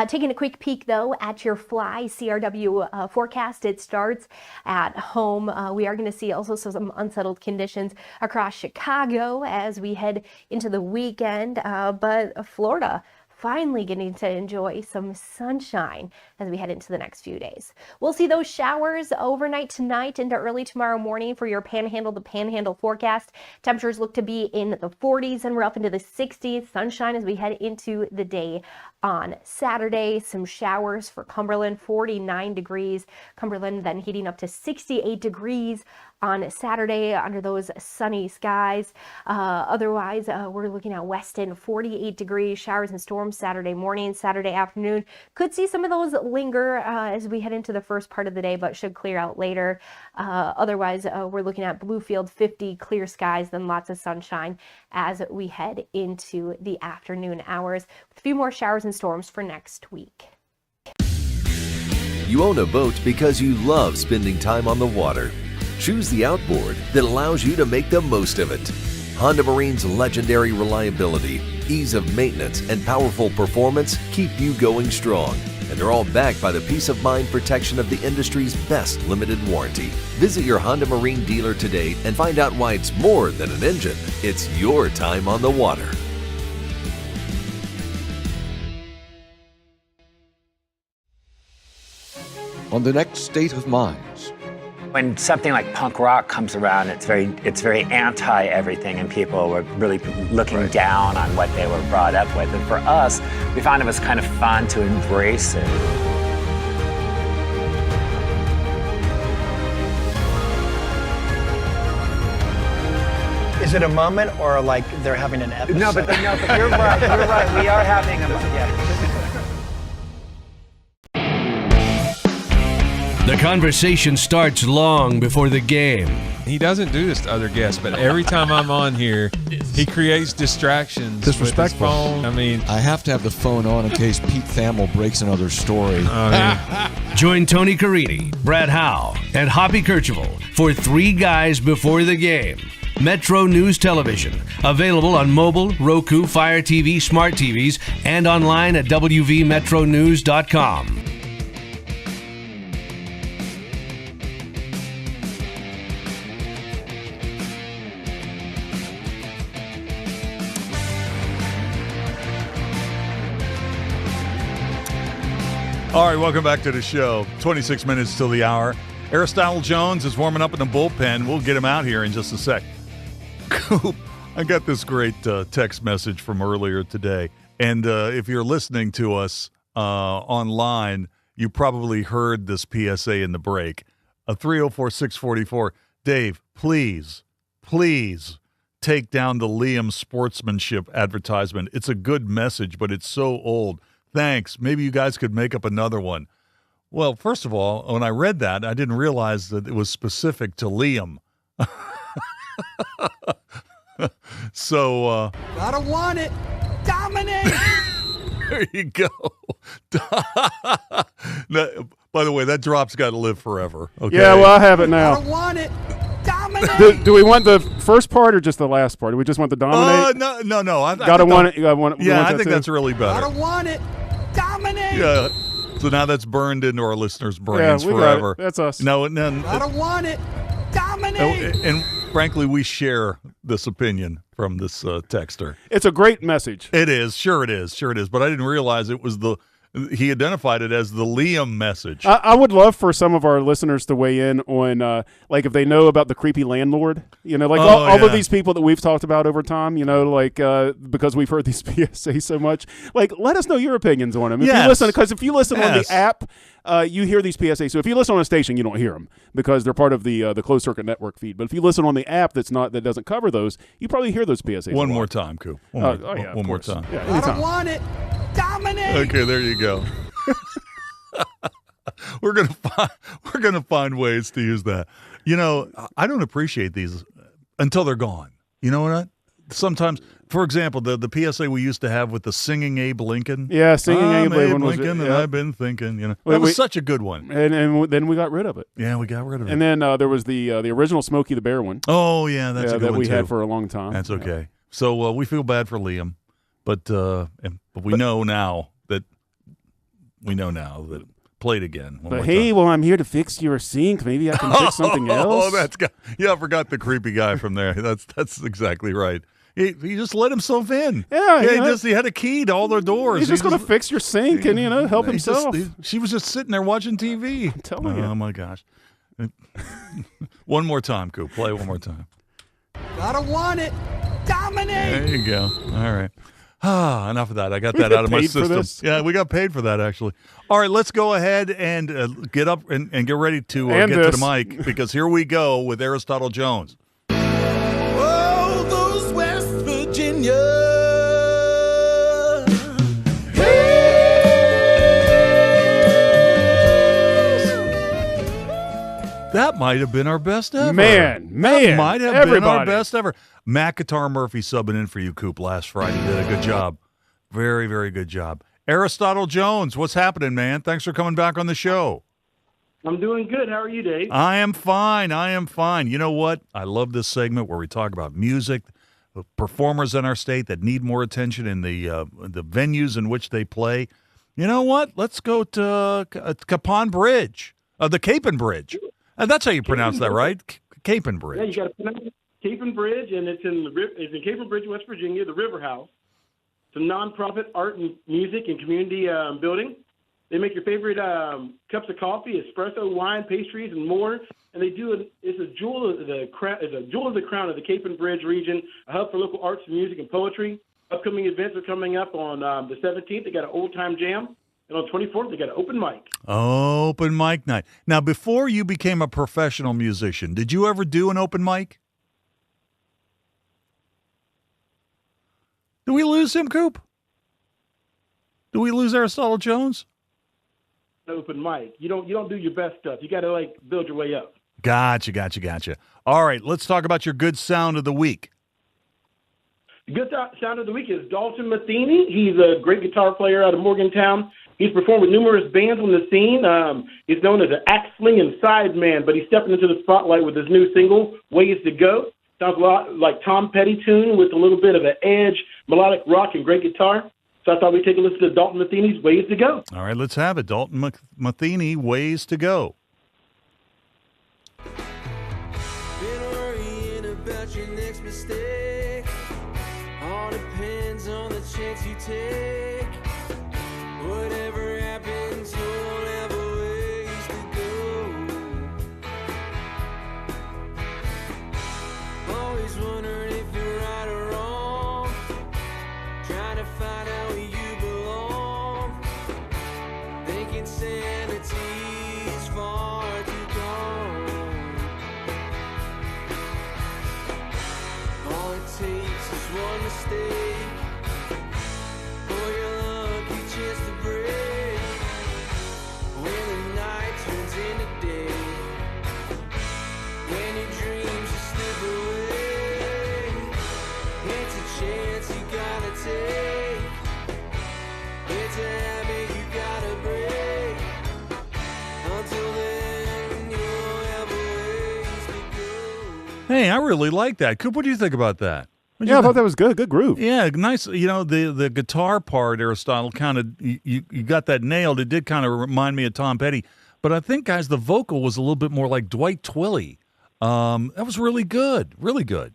Taking a quick peek though at your Fly CRW forecast, it starts at home. We are going to see also some unsettled conditions across Chicago as we head into the weekend, but Florida finally getting to enjoy some sunshine as we head into the next few days. We'll see those showers overnight tonight into early tomorrow morning for your Panhandle to Panhandle forecast. Temperatures look to be in the 40s and we're up into the 60s. Sunshine as we head into the day on Saturday. Some showers for Cumberland, 49 degrees. Cumberland then heating up to 68 degrees on Saturday under those sunny skies. Otherwise, we're looking at Weston, 48 degrees, showers and storms Saturday morning, Saturday afternoon. Could see some of those linger as we head into the first part of the day, but should clear out later. Otherwise, we're looking at Bluefield, 50 clear skies, then lots of sunshine as we head into the afternoon hours with a few more showers and storms for next week. You own a boat because you love spending time on the water. Choose the outboard that allows you to make the most of it. Honda Marine's legendary reliability, ease of maintenance, and powerful performance keep you going strong. And they're all backed by the peace of mind protection of the industry's best limited warranty. Visit your Honda Marine dealer today and find out why it's more than an engine. It's your time on the water. On the next State of Minds. When something like punk rock comes around, it's very anti everything, and people were really looking down on what they were brought up with. And for us, we found it was kind of fun to embrace it. Is it a moment or like they're having an episode? No, but you're right. You're right. We are having a moment. Yeah. The conversation starts long before the game. He doesn't do this to other guests, but every time I'm on here, he creates distractions. Disrespectful. With his phone. I mean, I have to have the phone on in case Pete Thamel breaks another story. Join Tony Carini, Brad Howe, and Hoppy Kercheval for Three Guys Before the Game. Metro News Television. Available on mobile, Roku, Fire TV, smart TVs, and online at WVMetroNews.com. All right, welcome back to the show. 26 minutes till the hour. Aristotle Jones is warming up in the bullpen. We'll get him out here in just a sec. Coop, I got this great text message from earlier today. And if you're listening to us online, you probably heard this PSA in the break. 304-644. Dave, please take down the Liam sportsmanship advertisement. It's a good message, but it's so old. Thanks. Maybe you guys could make up another one. Well, first of all, when I read that, I didn't realize that it was specific to Liam. So, Gotta want it. Dominate. there you go. By the way, that drop's got to live forever. Okay? Yeah, well, I have it now. Gotta want it. Dominate. Do we want the first part or just the last part? Do we just want the dominate? No. Gotta want it. You gotta want. Yeah, I think that's really better. Gotta want it. Dominate. Yeah. So now that's burned into our listeners' brains we forever. Got it. That's us. No, Gotta want it. Dominate. And frankly, we share this opinion from this texter. It's a great message. It is. Sure it is. But I didn't realize it was he identified it as the Liam message. I would love for some of our listeners to weigh in on, like, if they know about the creepy landlord. You know, like all of these people that we've talked about over time, you know, like, because we've heard these PSA so much. Like, let us know your opinions on them. If you listen, because if you listen on the app, you hear these PSA. So if you listen on a station, you don't hear them because they're part of the closed circuit network feed. But if you listen on the app that doesn't cover those, you probably hear those PSAs. One more time, Coop. One more time. Yeah, Gotta want it. Dominate. Okay, there you go. We're gonna find ways to use that. You know, I don't appreciate these until they're gone. You know what? Sometimes, for example, the PSA we used to have with the singing Abe Lincoln. Yeah, singing Abe Lincoln. And I've been thinking, you know, that was such a good one. And then we got rid of it. Yeah, we got rid of it. And then there was the original Smokey the Bear one. Oh yeah, that's a good that one we too. had for a long time. That's okay. So we feel bad for Liam, but we know now that play it again. But hey, well, I'm here to fix your sink. Maybe I can fix something else. I forgot the creepy guy from there. That's exactly right. He just let himself in. Yeah, he had a key to all their doors. He's just going to fix your sink and help himself. She was just sitting there watching TV. I'm telling you. Oh my gosh! One more time, Coop. Play one more time. Gotta want it. Dominate. There you go. All right. Enough of that. I got that out of my system. Yeah, we got paid for that, actually. All right, let's go ahead and get up and get ready to get to the mic, because here we go with Aristotle Jones. Oh, those West Virginia. That might have been our best ever. Man. That might have been our everybody. best ever. Matt Guitar Murphy subbing in for you, Coop, last Friday. Did a good job. Very, very good job. Aristotle Jones, what's happening, man? Thanks for coming back on the show. I'm doing good. How are you, Dave? I am fine. You know what? I love this segment where we talk about music, performers in our state that need more attention in the venues in which they play. You know what? Let's go to Capon Bridge, the Capon Bridge. That's how you pronounce that, right? Capon Bridge. Yeah, you got to pronounce it Capon Bridge, and it's in Capon Bridge, West Virginia, the River House. It's a nonprofit art and music and community building. They make your favorite cups of coffee, espresso, wine, pastries, and more. And they do it's a jewel of the crown of the Capon Bridge region, a hub for local arts, music, and poetry. Upcoming events are coming up on the 17th. They got an old time jam. And on 24th, they got an open mic. Open mic night. Now, before you became a professional musician, did you ever do an open mic? Do we lose him, Coop? Do we lose Aristotle Jones? Open mic. You don't do your best stuff. You got to build your way up. Gotcha. All right, let's talk about your good sound of the week. The good sound of the week is Dalton Matheny. He's a great guitar player out of Morgantown. He's performed with numerous bands on the scene. He's known as an axe-slinging sideman, but he's stepping into the spotlight with his new single, Ways to Go. Sounds a lot like Tom Petty tune with a little bit of an edge, melodic rock, and great guitar. So I thought we'd take a listen to Dalton Matheny's Ways to Go. All right, let's have it. Dalton Matheny, Ways to Go. Been worrying about your next mistake. All depends on the chance you take. Whatever happens, you'll have a ways to go. Always wondering if you're right or wrong. Trying to find out where you belong. Thinking sanity's far too gone. All it takes is one mistake for your lucky chance to break. When the night turns into day, when your dreams just slip away, it's a chance you gotta take. It's a habit you gotta break. Until then, you'll have a ways to go. Hey, I really like that. Coop, what do you think about that? Yeah, I thought that was good. Good groove. Yeah, nice. You know, the guitar part, Aristotle, kind of, you got that nailed. It did kind of remind me of Tom Petty. But I think, guys, the vocal was a little bit more like Dwight Twilley. That was really good. Really good.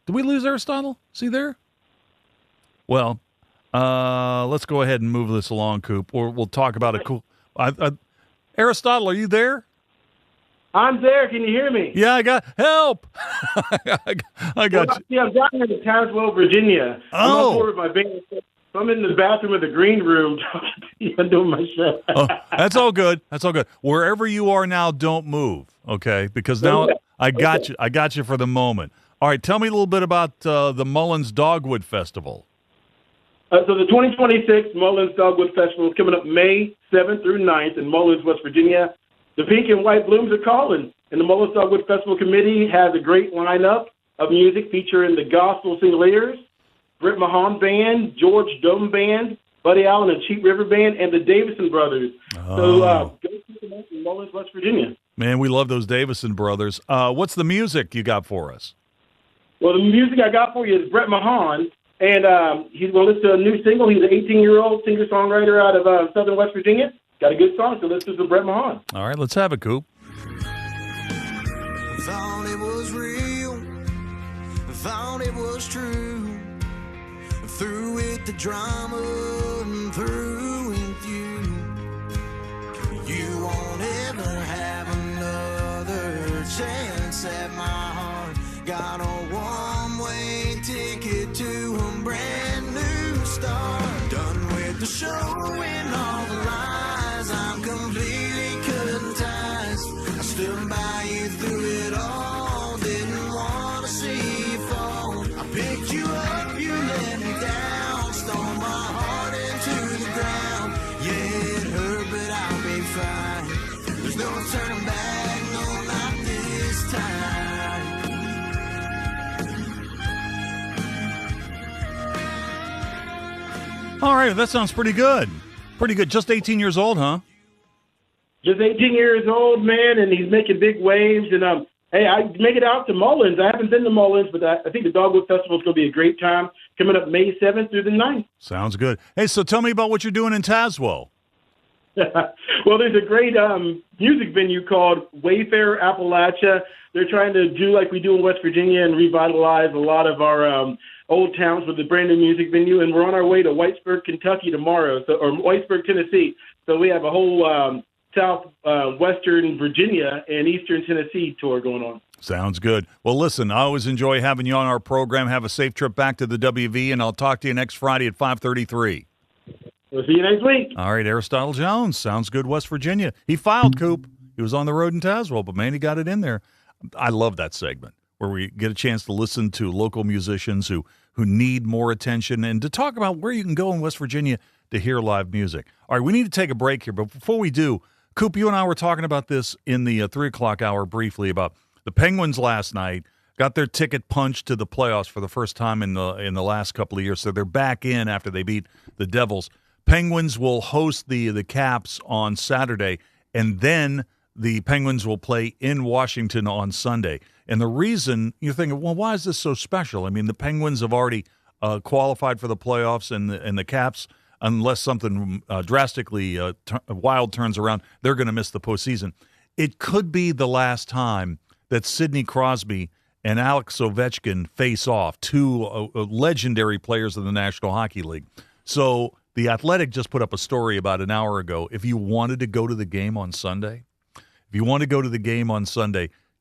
Did we lose Aristotle? Is he there? Well, let's go ahead and move this along, Coop, or we'll talk about a cool... Aristotle, are you there? I'm there. Can you hear me? Yeah, I got help. I got you. Yeah, I'm down here in Townsville, Virginia. I'm on tour with my band. I'm in the bathroom of the green room talking to you. I'm doing my show. Oh, that's all good. That's all good. Wherever you are now, don't move, okay? Because now I got you. I got you for the moment. All right, tell me a little bit about the Mullins Dogwood Festival. So the 2026 Mullins Dogwood Festival is coming up May 7th through 9th in Mullins, West Virginia. The pink and white blooms are calling, and the Mullins Dogwood Festival Committee has a great lineup of music featuring the Gospel Singers, Britt Mahan Band, George Dome Band, Buddy Allen and Cheap River Band, and the Davison Brothers. So go check them out in Mullins, West Virginia. Man, we love those Davison Brothers. What's the music you got for us? Well, the music I got for you is Brett Mahan, and he's going to listen to a new single. He's an 18-year-old singer-songwriter out of southern West Virginia. Got a good song, so listen to Brett Mahan. All right, let's have it, Coop. Thought it was real, thought it was true. Through with the drama and through with you. You won't ever have another chance at my heart. Got a one-way ticket to a brand new start. Done with the show and all the lies. I'm completely cut ties. I stood by you through it all. Didn't want to see you fall. I picked you up, you let me down. Stole my heart into the ground. Yeah, it hurt, but I'll be fine. There's no turning back, no, not this time. All right, that sounds pretty good. Pretty good. Just 18 years old, huh? Just 18 years old, man, and he's making big waves. And hey, I make it out to Mullins. I haven't been to Mullins, but I think the Dogwood Festival is going to be a great time. Coming up May 7th through the 9th. Sounds good. Hey, so tell me about what you're doing in Tazewell. Well, there's a great music venue called Wayfarer Appalachia. They're trying to do like we do in West Virginia and revitalize a lot of our old towns with a brand new music venue. And we're on our way to Whitesburg, Kentucky tomorrow, or Whitesburg, Tennessee. So we have a whole southwestern Virginia and eastern Tennessee tour going on. Sounds good. Well, listen, I always enjoy having you on our program. Have a safe trip back to the WV, and I'll talk to you next Friday at 5:33. We'll see you next week. All right, Aristotle Jones. Sounds good, West Virginia. He filed, Coop. He was on the road in Tazewell, but, man, he got it in there. I love that segment where we get a chance to listen to local musicians who need more attention and to talk about where you can go in West Virginia to hear live music. All right, we need to take a break here, but before we do, Coop, you and I were talking about this in the 3 o'clock hour briefly about the Penguins last night got their ticket punched to the playoffs for the first time in the last couple of years, so they're back in after they beat the Devils. Penguins will host the Caps on Saturday, and then the Penguins will play in Washington on Sunday. And the reason you're thinking, well, why is this so special? I mean, the Penguins have already qualified for the playoffs, and the Caps, unless something drastically wild turns around, they're going to miss the postseason. It could be the last time that Sidney Crosby and Alex Ovechkin face off, two legendary players in the National Hockey League. So The Athletic just put up a story about an hour ago. If you wanted to go to the game on Sunday,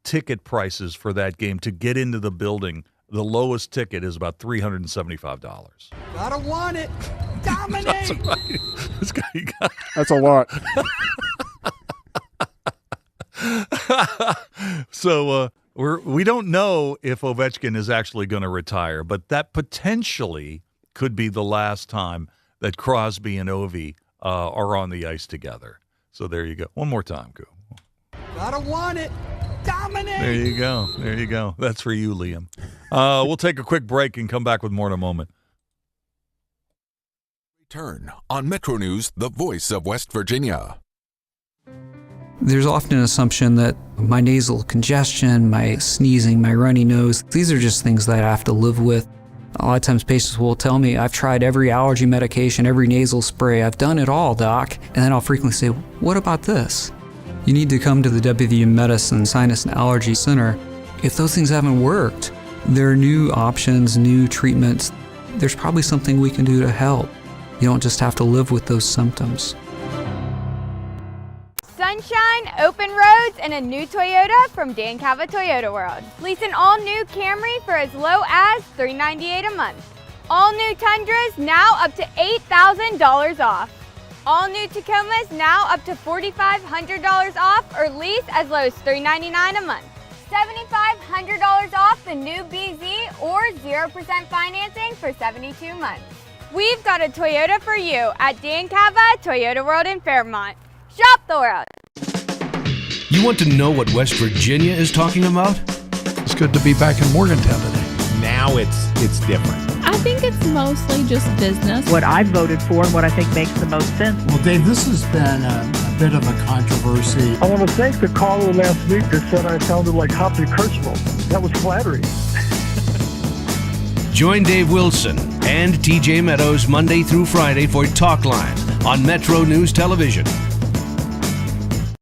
ticket prices for that game to get into the building, the lowest ticket is about $375. Gotta want it. Dominate. That's right. This guy got... That's a lot. So we don't know if Ovechkin is actually going to retire, but that potentially could be the last time that Crosby and Ovi are on the ice together. So there you go. One more time, Koo. Gotta want it. Dominate. There you go. That's for you, Liam. We'll take a quick break and come back with more in a moment. Return on Metro News, the voice of West Virginia. There's often an assumption that my nasal congestion, my sneezing, my runny nose, these are just things that I have to live with. A lot of times patients will tell me, I've tried every allergy medication, every nasal spray, I've done it all, doc. And then I'll frequently say, what about this? You need to come to the WVU Medicine Sinus and Allergy Center. If those things haven't worked, there are new options, new treatments. There's probably something we can do to help. You don't just have to live with those symptoms. Sunshine, open roads, and a new Toyota from Dan Cava Toyota World. Lease an all-new Camry for as low as $398 a month. All new Tundras now up to $8,000 off. All new Tacomas now up to $4,500 off, or lease as low as $399 a month. $7,500 off the new BZ or 0% financing for 72 months. We've got a Toyota for you at Dan Cava Toyota World in Fairmont. Shop the world. You want to know what West Virginia is talking about? It's good to be back in Morgantown today. Now it's different. I think it's mostly just business. What I voted for and what I think makes the most sense. Well, Dave, this has been a bit of a controversy. I want to thank the caller last week that said I sounded like Hoppy Kirchhoff. That was flattering. Join Dave Wilson and TJ Meadows Monday through Friday for Talkline on Metro News Television.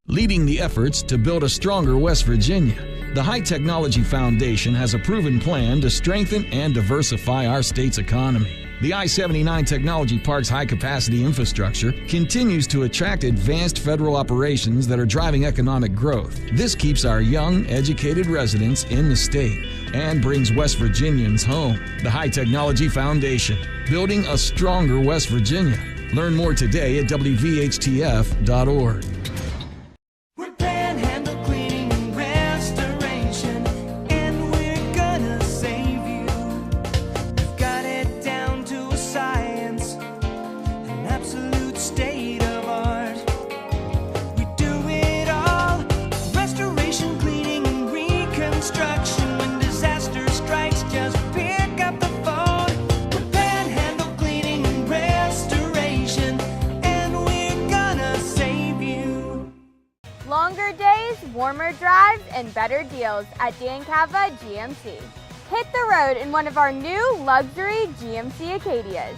Leading the efforts to build a stronger West Virginia, the High Technology Foundation has a proven plan to strengthen and diversify our state's economy. The I-79 Technology Park's high-capacity infrastructure continues to attract advanced federal operations that are driving economic growth. This keeps our young, educated residents in the state and brings West Virginians home. The High Technology Foundation, building a stronger West Virginia. Learn more today at WVHTF.org. Warmer drives and better deals at Dan Cava GMC. Hit the road in one of our new luxury GMC Acadias.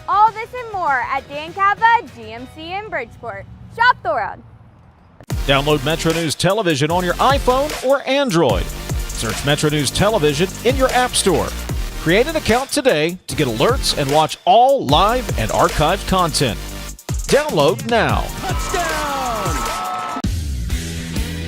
All this and more at Dan Cava GMC in Bridgeport. Shop the world. Download Metro News Television on your iPhone or Android. Search Metro News Television in your App Store. Create an account today to get alerts and watch all live and archived content. Download now.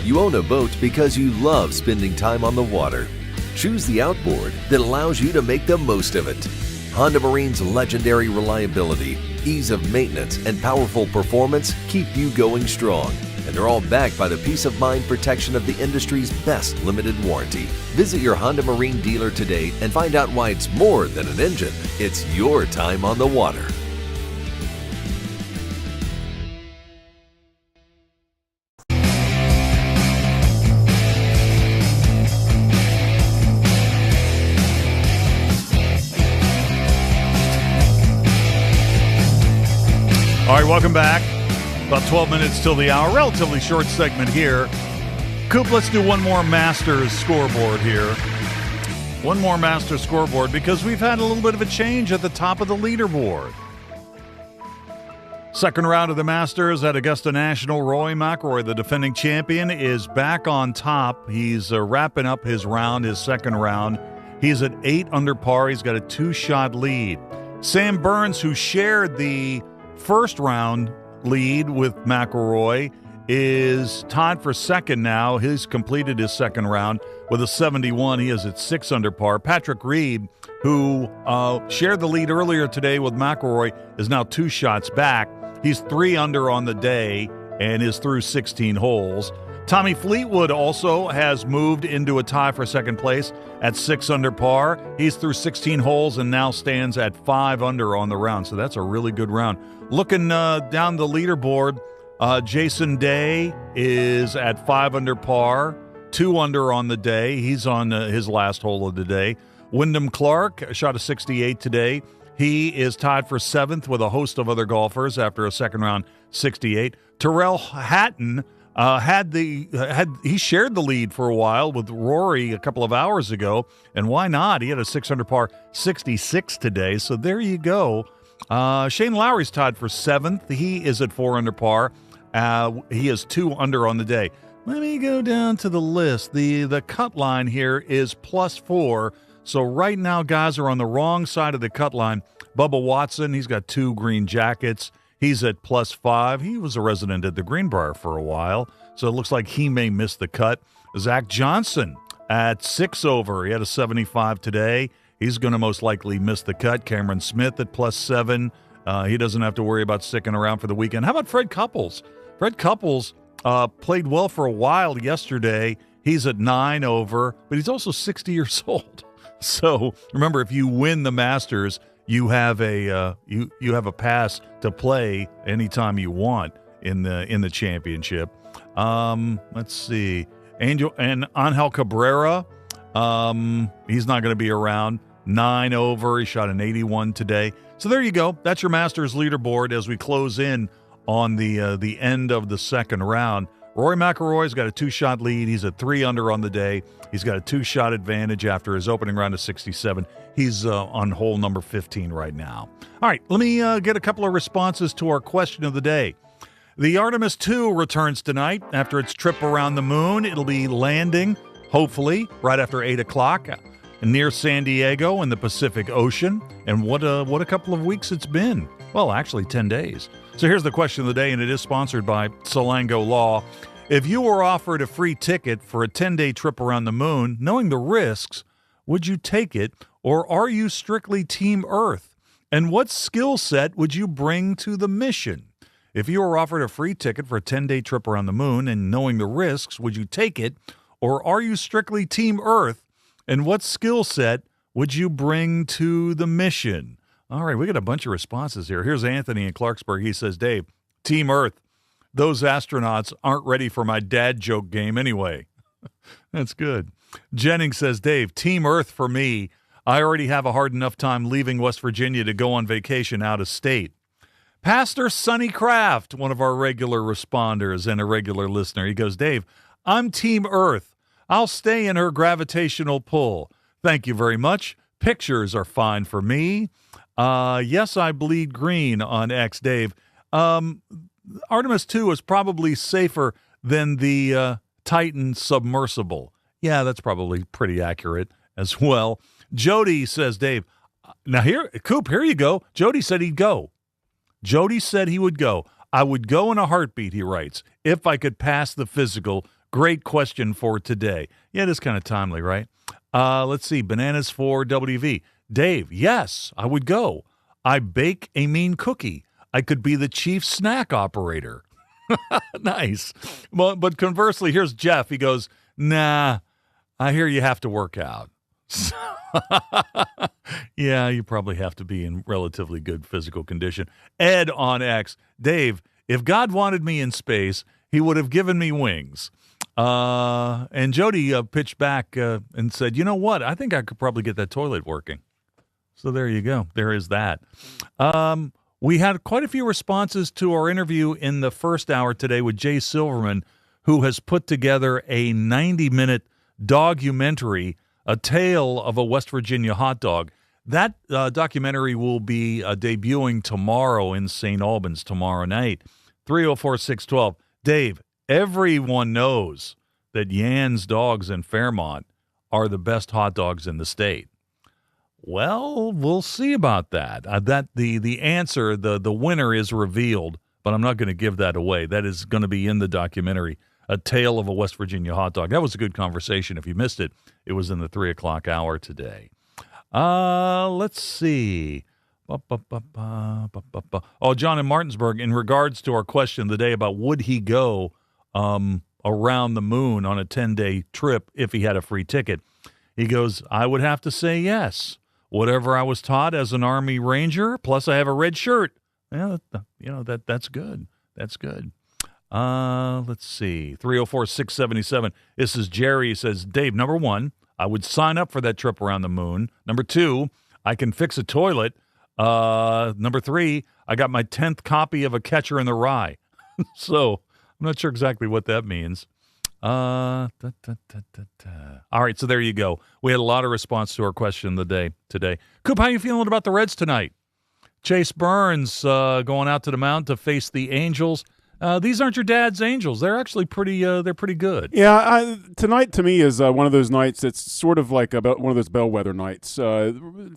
You own a boat because you love spending time on the water. Choose the outboard that allows you to make the most of it. Honda Marine's legendary reliability, ease of maintenance, and powerful performance keep you going strong. And they're all backed by the peace of mind protection of the industry's best limited warranty. Visit your Honda Marine dealer today and find out why it's more than an engine. It's your time on the water. All right, welcome back. About 12 minutes till the hour. Relatively short segment here. Coop, let's do one more Masters scoreboard here. One more Masters scoreboard because we've had a little bit of a change at the top of the leaderboard. Second round of the Masters at Augusta National. Rory McIlroy, the defending champion, is back on top. He's wrapping up his round, his second round. He's at 8 under par. He's got a 2-shot lead. Sam Burns, who shared the first round lead with McIlroy, is tied for second now. He's completed his second round with a 71. He is at 6 under par. Patrick Reed, who shared the lead earlier today with McIlroy, is now 2 shots back. He's 3 under on the day and is through 16 holes. Tommy Fleetwood also has moved into a tie for second place at 6 under par. He's through 16 holes and now stands at 5 under on the round. So that's a really good round. Looking down the leaderboard, Jason Day is at 5 under par, 2 under on the day. He's on his last hole of the day. Wyndham Clark shot a 68 today. He is tied for 7th with a host of other golfers after a second round 68. Terrell Hatton he shared the lead for a while with Rory a couple of hours ago, and why not? He had a 6 under par 66 today, so there you go. Shane Lowry's tied for 7th. He is at 4 under par. He is 2 under on the day. Let me go down to the list. The cut line here is +4. So right now, guys are on the wrong side of the cut line. Bubba Watson, he's got 2 green jackets. He's at +5. He was a resident at the Greenbrier for a while, so it looks like he may miss the cut. Zach Johnson at 6 over. He had a 75 today. He's going to most likely miss the cut. Cameron Smith at +7. He doesn't have to worry about sticking around for the weekend. How about Fred Couples? Fred Couples played well for a while yesterday. He's at 9 over, but he's also 60 years old. So remember, if you win the Masters, you have a you have a pass to play anytime you want in the championship. Let's see, Angel Cabrera. He's not going to be around. 9 over. He shot an 81 today. So there you go. That's your Masters leaderboard as we close in on the end of the second round. Rory McIlroy's got a 2-shot lead. He's at 3 under on the day. He's got a 2-shot advantage after his opening round of 67. He's on hole number 15 right now. All right, let me get a couple of responses to our question of the day. The Artemis II returns tonight after its trip around the moon. It'll be landing, hopefully, right after 8 o'clock near San Diego in the Pacific Ocean. And what a couple of weeks it's been. Well, actually 10 days. So here's the question of the day, and it is sponsored by Salango Law. If you were offered a free ticket for a 10-day trip around the moon, knowing the risks, would you take it, or are you strictly Team Earth? And what skill set would you bring to the mission? If you were offered a free ticket for a 10-day trip around the moon and knowing the risks, would you take it, or are you strictly Team Earth? And what skill set would you bring to the mission? All right, we got a bunch of responses here. Here's Anthony in Clarksburg. He says, Dave, Team Earth. Those astronauts aren't ready for my dad joke game anyway. That's good. Jennings says, Dave, Team Earth for me. I already have a hard enough time leaving West Virginia to go on vacation out of state. Pastor Sonny Kraft, one of our regular responders and a regular listener, he goes, Dave, I'm Team Earth. I'll stay in her gravitational pull. Thank you very much. Pictures are fine for me. Yes, I bleed green on X, Dave. Artemis II is probably safer than the Titan submersible. Yeah, that's probably pretty accurate as well. Jody says, Dave, now Coop, here you go. Jody said he'd go. Jody said he would go. I would go in a heartbeat, he writes, if I could pass the physical. Great question for today. Yeah, it is kind of timely, right? Let's see. Bananas for WV. Dave, yes, I would go. I bake a mean cookie. I could be the chief snack operator. Nice. Well, but conversely, here's Jeff. He goes, nah, I hear you have to work out. Yeah, you probably have to be in relatively good physical condition. Ed on X. Dave, if God wanted me in space, he would have given me wings. And Jody pitched back and said, you know what? I think I could probably get that toilet working. So there you go. There is that. We had quite a few responses to our interview in the first hour today with Jay Silverman, who has put together a 90-minute documentary, A Tale of a West Virginia Hot Dog. That documentary will be debuting tomorrow in St. Albans tomorrow night. 304-612. Dave, everyone knows that Yan's Dogs in Fairmont are the best hot dogs in the state. Well, we'll see about that. The answer, the winner is revealed, but I'm not going to give that away. That is going to be in the documentary, A Tale of a West Virginia Hot Dog. That was a good conversation. If you missed it, it was in the 3 o'clock hour today. Let's see. Oh, John in Martinsburg, in regards to our question of the day about would he go around the moon on a 10-day trip if he had a free ticket, he goes, I would have to say yes. Whatever I was taught as an Army Ranger, plus I have a red shirt. Yeah, that's good. That's good. Let's see. 304-677. This is Jerry. He says, Dave, number 1, I would sign up for that trip around the moon. Number 2, I can fix a toilet. Number 3, I got my 10th copy of A Catcher in the Rye. So I'm not sure exactly what that means. All right, so there you go. We had a lot of response to our question of the day today. Coop, how are you feeling about the Reds tonight? Chase Burns going out to the mound to face the Angels. These aren't your dad's Angels. They're actually pretty. They're pretty good. Yeah, tonight to me is one of those nights. It's sort of like about one of those bellwether nights.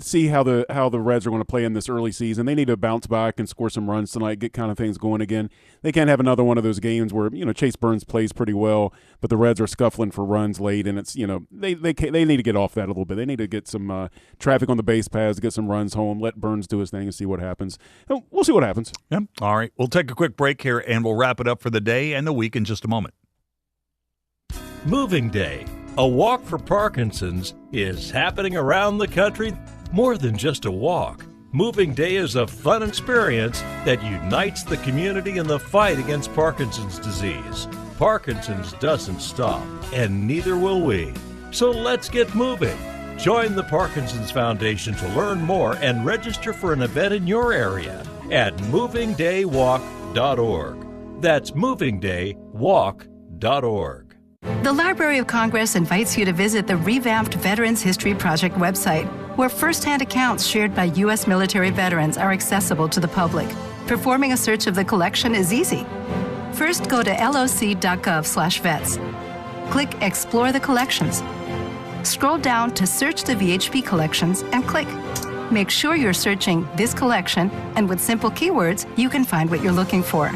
See how the Reds are going to play in this early season. They need to bounce back and score some runs tonight, get kind of things going again. They can't have another one of those games where Chase Burns plays pretty well, but the Reds are scuffling for runs late, and it's they need to get off that a little bit. They need to get some traffic on the base paths, get some runs home, let Burns do his thing, and see what happens. We'll see what happens. Yeah. All right, we'll take a quick break here, and we'll wrap it up for the day and the week in just a moment. Moving Day, a walk for Parkinson's, is happening around the country. More than just a walk. Moving Day is a fun experience that unites the community in the fight against Parkinson's disease. Parkinson's doesn't stop, and neither will we. So let's get moving. Join the Parkinson's Foundation to learn more and register for an event in your area at movingdaywalk.org. That's movingdaywalk.org. The Library of Congress invites you to visit the revamped Veterans History Project website, where first-hand accounts shared by U.S. military veterans are accessible to the public. Performing a search of the collection is easy. First, go to loc.gov/vets. Click Explore the Collections. Scroll down to Search the VHP Collections and click. Make sure you're searching this collection, and with simple keywords, you can find what you're looking for.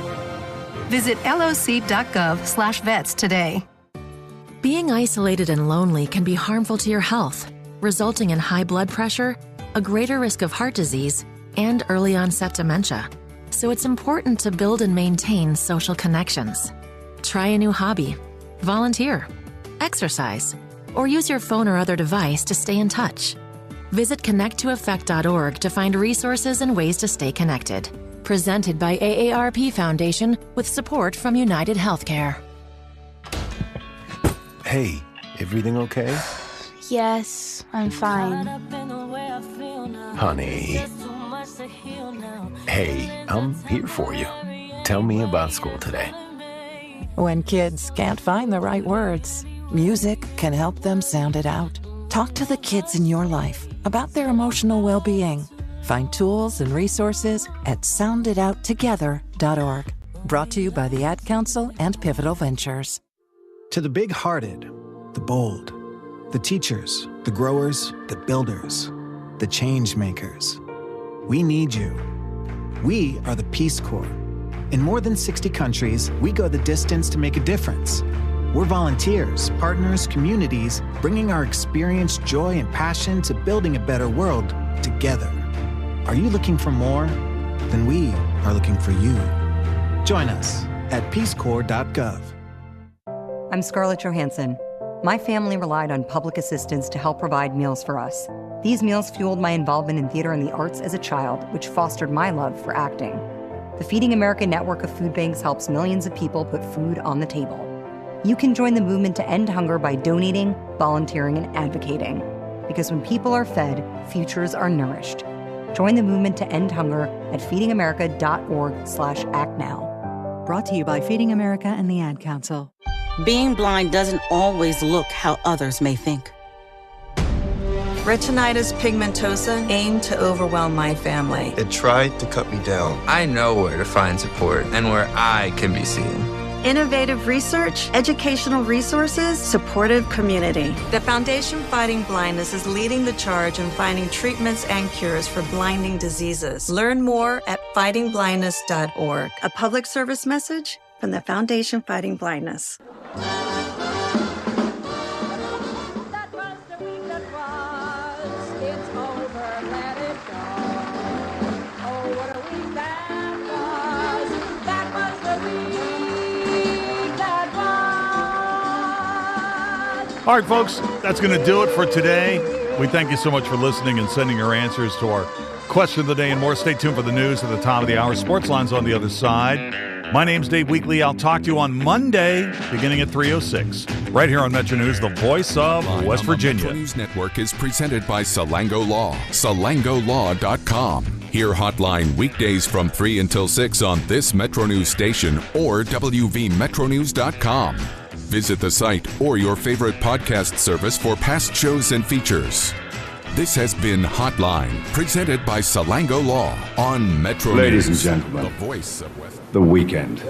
Visit loc.gov/vets today. Being isolated and lonely can be harmful to your health, resulting in high blood pressure, a greater risk of heart disease, and early onset dementia. So it's important to build and maintain social connections. Try a new hobby, volunteer, exercise, or use your phone or other device to stay in touch. Visit connecttoeffect.org to find resources and ways to stay connected. Presented by AARP Foundation with support from United Healthcare. Hey, everything okay? Yes, I'm fine. Honey. Hey, I'm here for you. Tell me about school today. When kids can't find the right words, music can help them sound it out. Talk to the kids in your life about their emotional well-being. Find tools and resources at sounditouttogether.org. Brought to you by the Ad Council and Pivotal Ventures. To the big-hearted, the bold, the teachers, the growers, the builders, the change makers. We need you. We are the Peace Corps. In more than 60 countries, we go the distance to make a difference. We're volunteers, partners, communities, bringing our experience, joy, and passion to building a better world together. Are you looking for more? Then we are looking for you. Join us at peacecorps.gov. I'm Scarlett Johansson. My family relied on public assistance to help provide meals for us. These meals fueled my involvement in theater and the arts as a child, which fostered my love for acting. The Feeding America network of food banks helps millions of people put food on the table. You can join the movement to end hunger by donating, volunteering, and advocating. Because when people are fed, futures are nourished. Join the movement to end hunger at feedingamerica.org/actnow. Brought to you by Feeding America and the Ad Council. Being blind doesn't always look how others may think. Retinitis pigmentosa aimed to overwhelm my family. It tried to cut me down. I know where to find support and where I can be seen. Innovative research, educational resources, supportive community. The Foundation Fighting Blindness is leading the charge in finding treatments and cures for blinding diseases. Learn more at fightingblindness.org. A public service message from the Foundation Fighting Blindness. All right, folks, that's going to do it for today. We thank you so much for listening and sending your answers to our question of the day and more. Stay tuned for the news at the top of the hour. Sportsline's on the other side. My name's Dave Weekley. I'll talk to you on Monday, beginning at 3:06, right here on Metro News, the voice of West Virginia. The Metro News Network is presented by Salango Law, salangolaw.com. Hear Hotline weekdays from 3 until 6 on this Metro News station or WVMetronews.com. Visit the site or your favorite podcast service for past shows and features. This has been Hotline, presented by Salango Law on Metro News. Ladies and gentlemen, the voice of West. The weekend.